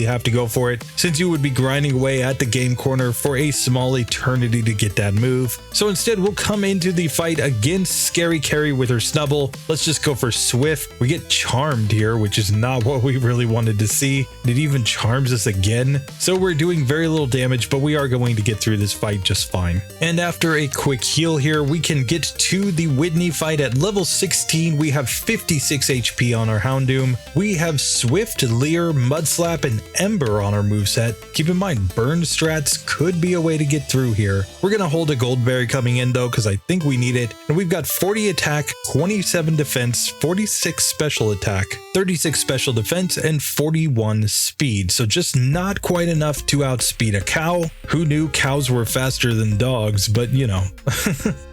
have to go for it, since you would be grinding away at the game corner for a small eternity to get that move. So instead, we'll come into the fight against Scary Carry with her Snubble. Let's just go for Swift. We get Charmed here, which is not what we really wanted to see. It even charms us again. So we're doing very little damage, but we are going to get through this fight just fine. And after a quick heal here, we can get to the Whitney fight at level 16. We have 56 HP on our Houndoom. We have Swift, Leer, Mudslap, and Ember on our moveset. Keep in mind, burn strats could be a way to get through here. We're going to hold a Goldberry coming in though, because I think we need it. And we've got 40 attack, 27 defense, 46 special attack, 36 special defense, and 41 speed. So just not quite enough to outspeed a cow. Who knew cows were faster than dogs, but you know.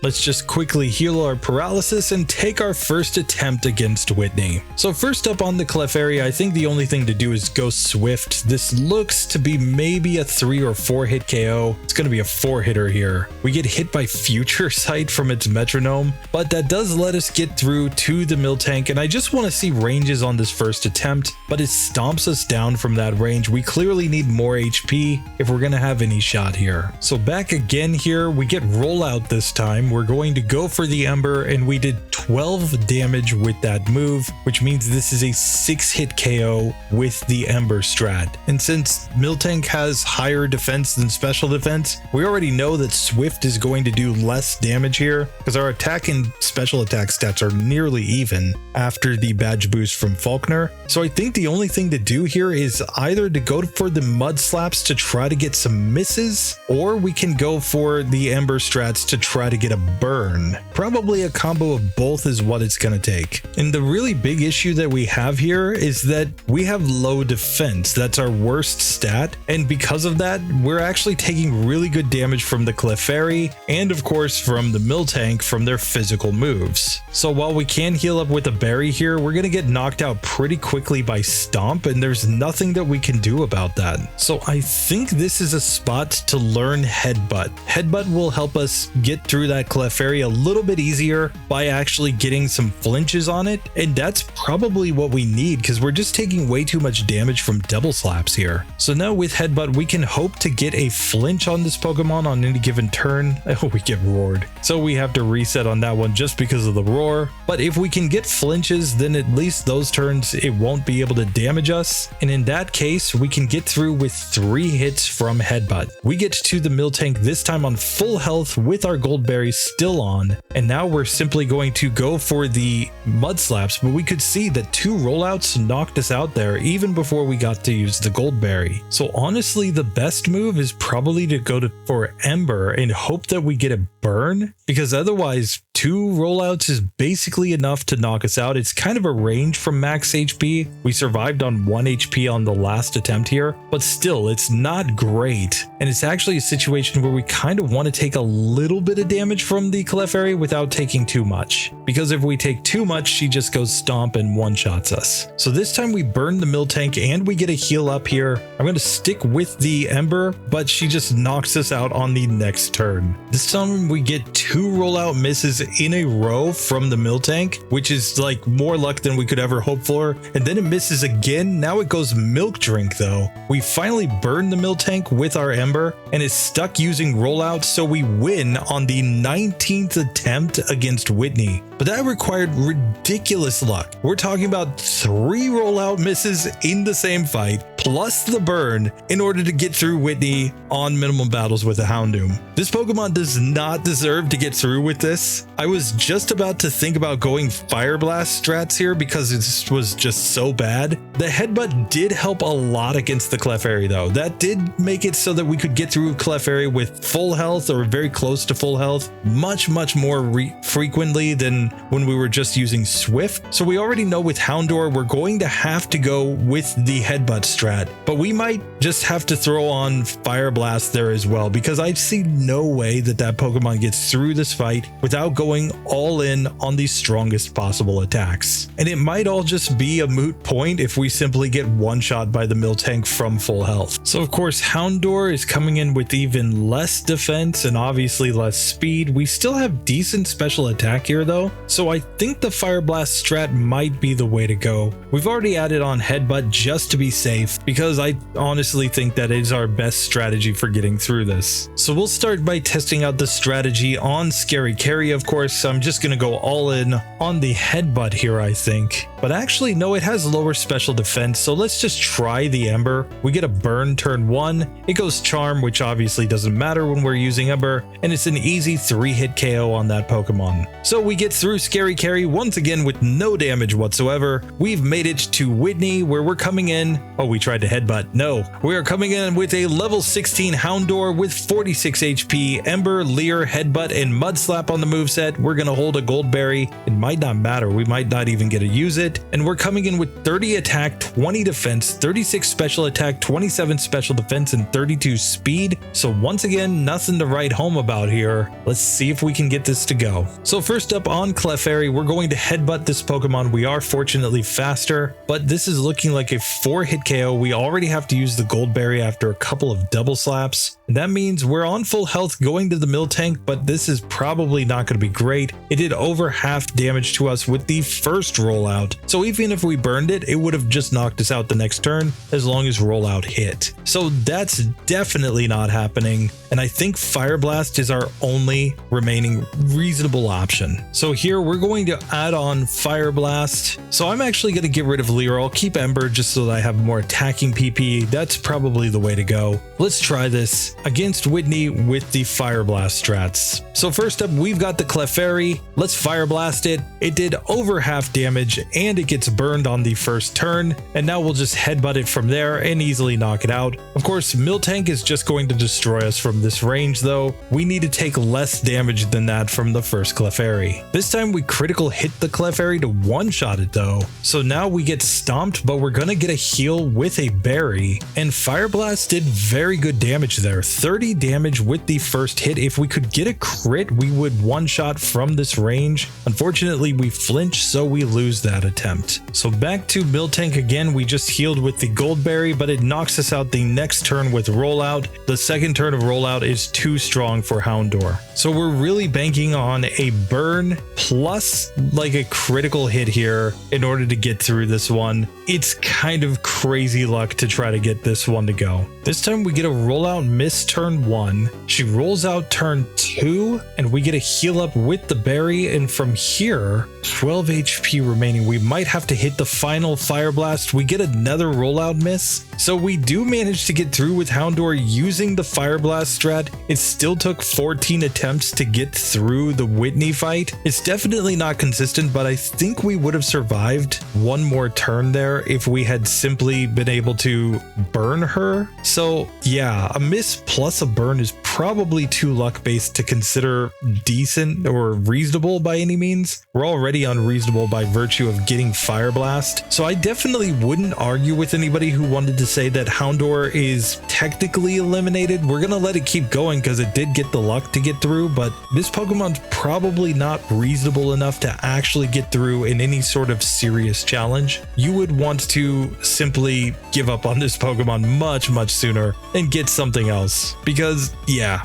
Let's just quickly heal our paralysis and take our first attempt against Whitney. So first up on the Clefairy, I think the only thing to do is go Swift. This looks to be maybe a 3 or 4 hit KO. It's going to be a 4 hitter here. We get hit by Future Sight from its metronome, but that does let us get get through to the Miltank, and I just want to see ranges on this first attempt, but it stomps us down from that range. We clearly need more HP if we're going to have any shot here. So back again here, we get Rollout this time. We're going to go for the Ember, and we did 12 damage with that move, which means this is a 6-hit KO with the Ember strat. And since Miltank has higher defense than special defense, we already know that Swift is going to do less damage here because our attack and special attack stats are nearly even after the badge boost from Falkner. So I think the only thing to do here is either to go for the Mud Slaps to try to get some misses, or we can go for the Ember strats to try to get a burn. Probably a combo of both is what it's going to take. And the really big issue that we have here is that we have low defense. That's our worst stat. And because of that, we're actually taking really good damage from the Clefairy and of course from the Miltank from their physical moves. So while we can heal up with a berry here, we're going to get knocked out pretty quickly by Stomp, and there's nothing that we can do about that. So I think this is a spot to learn Headbutt. Headbutt will help us get through that Clefairy a little bit easier by actually getting some flinches on it, and that's probably what we need because we're just taking way too much damage from Double Slaps here. So now with Headbutt, we can hope to get a flinch on this Pokemon on any given turn. Oh, we get roared. So we have to reset on that one just because of the roar. But if we can get flinches, then at least those turns it won't be able to damage us. And in that case, we can get through with 3 hits from Headbutt. We get to the Miltank this time on full health with our Gold Berry still on. And now we're simply going to go for the Mud Slaps, but we could see that 2 rollouts knocked us out there even before we got to use the Gold Berry. So honestly, the best move is probably to go for Ember and hope that we get a burn, because otherwise 2 rollouts is basically enough to knock us out. It's kind of a range from max HP. We survived on 1 HP on the last attempt here, but still it's not great. And it's actually a situation where we kind of want to take a little bit of damage from the Clefairy without taking too much, because if we take too much, she just goes Stomp and one-shots us. So this time we burn the Miltank and we get a heal up here. I'm going to stick with the Ember, but she just knocks us out on the next turn. This time we get 2 rollout misses in a row from the Miltank, which is like more luck than we could ever hope for. And then it misses again. Now it goes Milk Drink though. We finally burn the Miltank with our Ember and is stuck using rollout, so we win on the 19th attempt against Whitney. But that required ridiculous luck. We're talking about 3 rollout misses in the same fight, plus the burn, in order to get through Whitney on minimum battles with a Houndoom. This Pokemon does not deserve to get through with this. I was just about to think about going Fire Blast strats here because it was just so bad. The Headbutt did help a lot against the Clefairy though. That did make it so that we could get through Clefairy with full health or very close to full health much more frequently than when we were just using Swift. So we already know with Houndour we're going to have to go with the Headbutt strat, but we might just have to throw on Fire Blast there as well, because I see no way that that Pokemon gets through this fight without going all in on the strongest possible attacks. And it might all just be a moot point if we simply get one shot by the Miltank from full health. So of course Houndour is coming in with even less defense and obviously less speed. We still have decent special attack here though, so I think the Fire Blast strat might be the way to go. We've already added on Headbutt just to be safe, because I honestly think that is our best strategy for getting through this. So we'll start by testing out the strategy on Scary Carry. Of course, I'm just going to go all in on the Headbutt here, I think. But actually, no, it has lower special defense, so let's just try the Ember. We get a burn turn 1. It goes Charm, which obviously doesn't matter when we're using Ember, and it's an easy 3-hit KO on that Pokemon. So we get through Scary Carry once again with no damage whatsoever. We've made it to Whitney, where we're coming in. Oh, we tried to Headbutt. No, we are coming in with a level 16 Houndour with 46 HP, Ember, Leer, Headbutt, and Mud Slap on the moveset. We're going to hold a Gold Berry. It might not matter. We might not even get to use it. it, and we're coming in with 30 attack, 20 defense, 36 special attack, 27 special defense, and 32 speed. So once again, nothing to write home about here. Let's see if we can get this to go. So first up on Clefairy, we're going to headbutt this Pokemon. We are fortunately faster, but this is looking like a 4-hit KO. We already have to use the Gold Berry after a couple of double slaps. And that means we're on full health going to the Miltank, but this is probably not going to be great. It did over half damage to us with the first rollout. So even if we burned it, it would have just knocked us out the next turn as long as rollout hit. So that's definitely not happening. And I think Fire Blast is our only remaining reasonable option. So here we're going to add on Fire Blast. So I'm actually going to get rid of Leer. I'll keep Ember just so that I have more attacking PP. That's probably the way to go. Let's try this against Whitney with the Fire Blast strats. So first up, we've got the Clefairy. Let's Fire Blast it. It did over half damage and it gets burned on the first turn. And now we'll just headbutt it from there and easily knock it out. Of course, Miltank is just going to destroy us from this range though. We need to take less damage than that from the first Clefairy. This time we critical hit the Clefairy to one-shot it though. So now we get stomped, but we're gonna get a heal with a berry. And Fire Blast did very good damage there. 30 damage with the first hit. If we could get a crit, we would one-shot from this range. Unfortunately, we flinch, so we lose that attempt. So back to Miltank again. We just healed with the Gold Berry, but it knocks us out the next turn with Rollout. The second turn of Rollout is too strong for Houndour. So we're really banking on a burn plus like a critical hit here in order to get through this one. It's kind of crazy luck to try to get this one to go. This time we get a Rollout miss turn 1. She rolls out turn 2 and we get a heal up with the berry, and from here 12 HP remaining. We might have to hit the final Fire Blast. We get another Rollout miss. So we do manage to get through with Houndour using the Fire Blast strat. It still took 14 attempts to get through the Whitney fight. It's definitely not consistent, but I think we would have survived one more turn there if we had simply been able to burn her. So yeah, a miss plus a burn is probably too luck based to consider decent or reasonable by any means. We're already unreasonable by virtue of getting Fire Blast. So I definitely wouldn't argue with anybody who wanted to say that Houndour is technically eliminated. We're gonna let it keep going because it did get the luck to get through, but this Pokemon's probably not reasonable enough to actually get through in any sort of serious challenge. You would want to simply give up on this Pokemon much sooner and get something else, because yeah,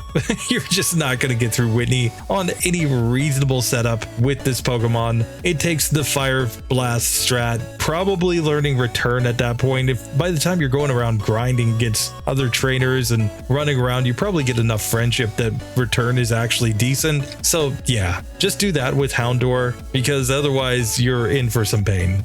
you're just not going to get through Whitney on any reasonable setup with this Pokemon. It takes the Fire Blast strat, probably learning Return at that point. If by the time you're going around grinding against other trainers and running around, you probably get enough friendship that Return is actually decent. So yeah, just do that with Houndour, because otherwise you're in for some pain.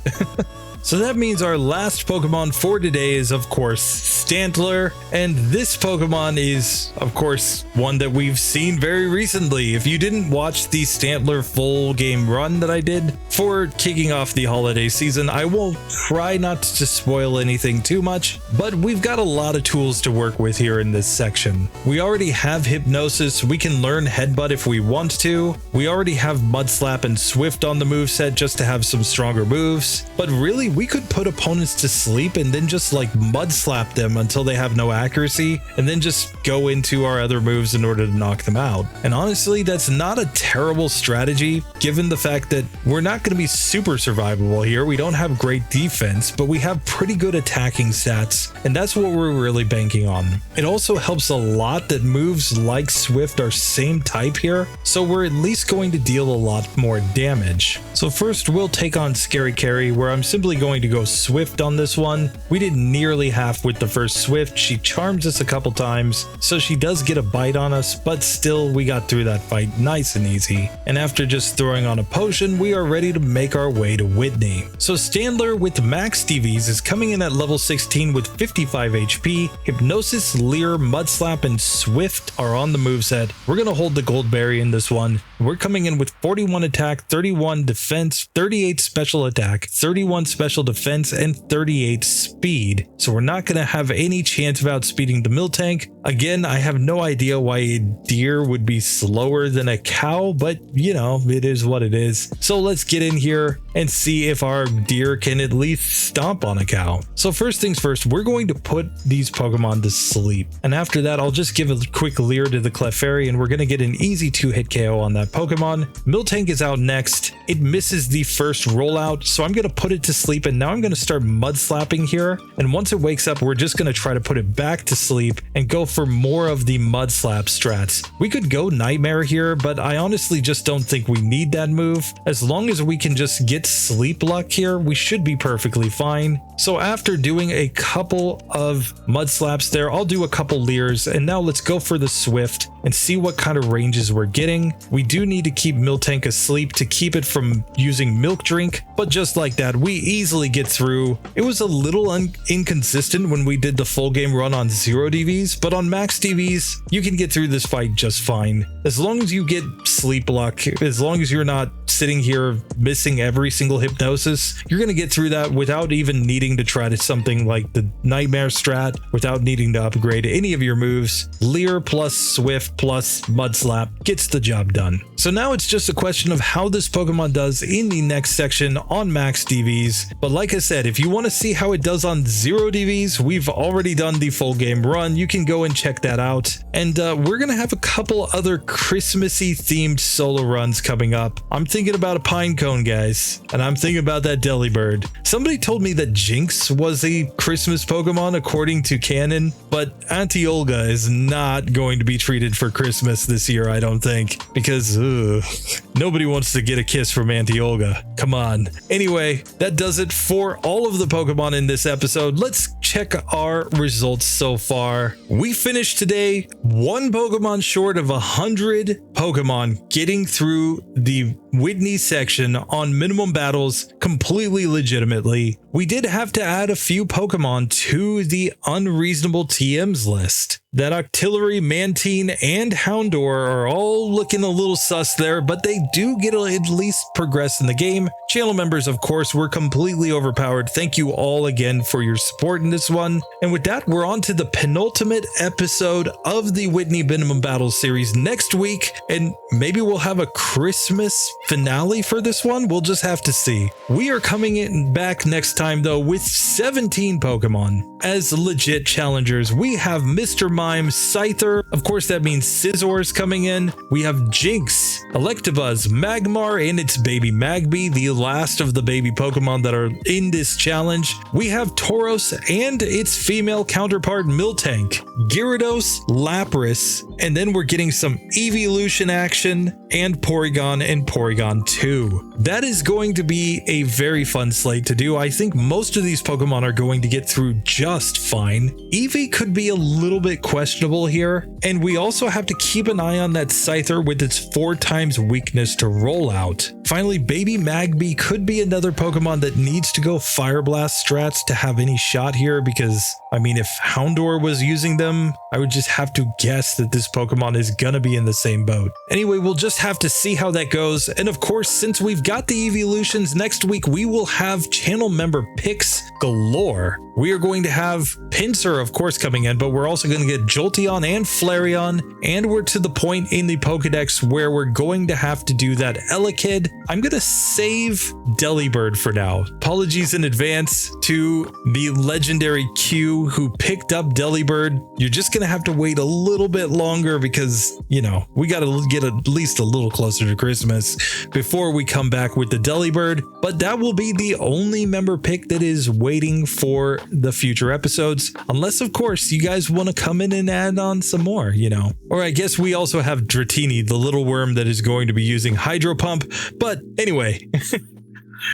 So that means our last Pokemon for today is, of course, Stantler. And this Pokemon is, of course, one that we've seen very recently. If you didn't watch the Stantler full game run that I did for kicking off the holiday season, I will try not to spoil anything too much, but we've got a lot of tools to work with here in this section. We already have Hypnosis. We can learn Headbutt if we want to. We already have Mudslap and Swift on the moveset just to have some stronger moves. But really, we could put opponents to sleep and then just like Mudslap them until they have no accuracy, and then just go into our other moves in order to knock them out. And honestly, that's not a terrible strategy given the fact that we're not going to be super survivable here. We don't have great defense, but we have pretty good attacking stats, and that's what we're really banking on. It also helps a lot that moves like Swift are same type here, so we're at least going to deal a lot more damage. So first we'll take on Scary Carry, where I'm simply going to go Swift on this one. We did nearly half with the first Swift. She charms us a couple times, so she does get a bite on us, but still we got through that fight nice and easy. And after just throwing on a potion, we are ready to make our way to Whitney. So Stantler with max DVs is coming in at level 16 with 55 HP. Hypnosis, Leer, Mudslap, and Swift are on the moveset. We're gonna hold the Gold Berry in this one. We're coming in with 41 attack, 31 defense, 38 special attack, 31 special defense, and 38 speed. So we're not going to have any chance of outspeeding the Miltank. Again, I have no idea why a deer would be slower than a cow, but you know, it is what it is. So let's get in here. and see if our deer can at least stomp on a cow. So first things first, we're going to put these Pokemon to sleep. And after that, I'll just give a quick leer to the Clefairy and we're going to get an easy 2-hit KO on that Pokemon. Miltank is out next. It misses the first rollout, so I'm going to put it to sleep, and now I'm going to start mud slapping here. And once it wakes up, we're just going to try to put it back to sleep and go for more of the mud slap strats. We could go Nightmare here, but I honestly just don't think we need that move. As long as we can just get sleep luck here, we should be perfectly fine. So after doing a couple of mud slaps there, I'll do a couple leers, and now let's go for the Swift and see what kind of ranges we're getting. We do need to keep Miltank asleep to keep it from using Milk Drink, but just like that, we easily get through. It was a little inconsistent when we did the full game run on 0 DVs, but on max DVs, you can get through this fight just fine. As long as you get sleep luck, as long as you're not sitting here missing every single hypnosis, you're going to get through that without even needing to try to something like the Nightmare strat, without needing to upgrade any of your moves. Leer plus Swift plus Mud Slap gets the job done. So now it's just a question of how this Pokemon does in the next section on max DVs. But like I said, if you want to see how it does on 0 DVs, we've already done the full game run. You can go and check that out. And we're going to have a couple other Christmassy themed solo runs coming up. I'm thinking about a pine cone, guys, and I'm thinking about that Delibird. Somebody told me that Jinx was a Christmas Pokemon according to canon, but Auntie Olga is not going to be treated for Christmas this year, I don't think, because nobody wants to get a kiss from Auntie Olga. Come on. Anyway, that does it for all of the Pokemon in this episode. Let's check our results so far. We finished today one Pokemon short of 100 Pokemon getting through the Whitney section on minimum battles completely legitimately. We did have to add a few Pokemon to the unreasonable TMs list. That Octillery, Mantine, and Houndour are all looking a little sus there, but they do get to at least progress in the game. Channel members, of course, were completely overpowered. Thank you all again for your support in this one. And with that, we're on to the penultimate episode of the Whitney Minimum Battles series next week, and maybe we'll have a Christmas finale for this one. We'll just have to see. We are coming in back next time, though, with 17 Pokemon. As legit challengers, we have Mr. Mime, Scyther, of course that means Scizor's coming in. We have Jinx, Electabuzz, Magmar and its baby Magby, the last of the baby Pokemon that are in this challenge. We have Tauros and its female counterpart Miltank, Gyarados, Lapras, and then we're getting some evolution action and Porygon and Porygon 2. That is going to be a very fun slate to do. I think most of these Pokemon are going to get through just fine. Eevee could be a little bit questionable here, and we also have to keep an eye on that Scyther with its 4 times weakness to Rollout. Finally, baby Magby could be another Pokemon that needs to go Fire Blast strats to have any shot here, because I mean, if Houndour was using them, I would just have to guess that this Pokemon is gonna be in the same boat. Anyway, we'll just have to see how that goes. And of course, since we've got the evolutions, next week we will have channel member picks galore. We are going to have Pinsir, of course, coming in, but we're also going to get Jolteon and Flareon, and we're to the point in the Pokedex where we're going to have to do that Elekid. I'm going to save Delibird for now. Apologies in advance to the legendary Q who picked up Delibird. You're just going to have to wait a little bit longer because, you know, we got to get at least a little closer to Christmas before we come back with the Delibird, but that will be the only member pick that is waiting for the future episodes, unless of course you guys want to come in and add on some more, you know. Or I guess we also have Dratini, the little worm that is going to be using Hydro Pump, but anyway,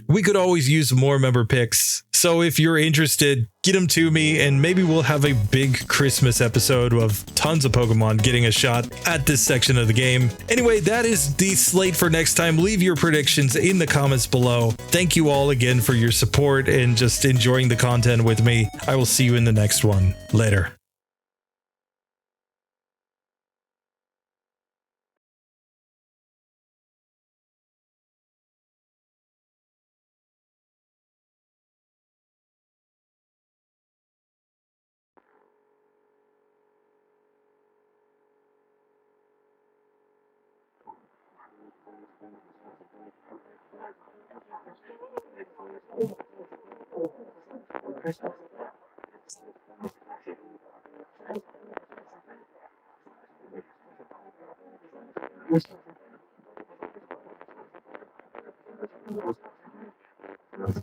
we could always use more member picks. So if you're interested, get them to me and maybe we'll have a big Christmas episode of tons of Pokemon getting a shot at this section of the game. Anyway, that is the slate for next time. Leave your predictions in the comments below. Thank you all again for your support and just enjoying the content with me. I will see you in the next one. Later.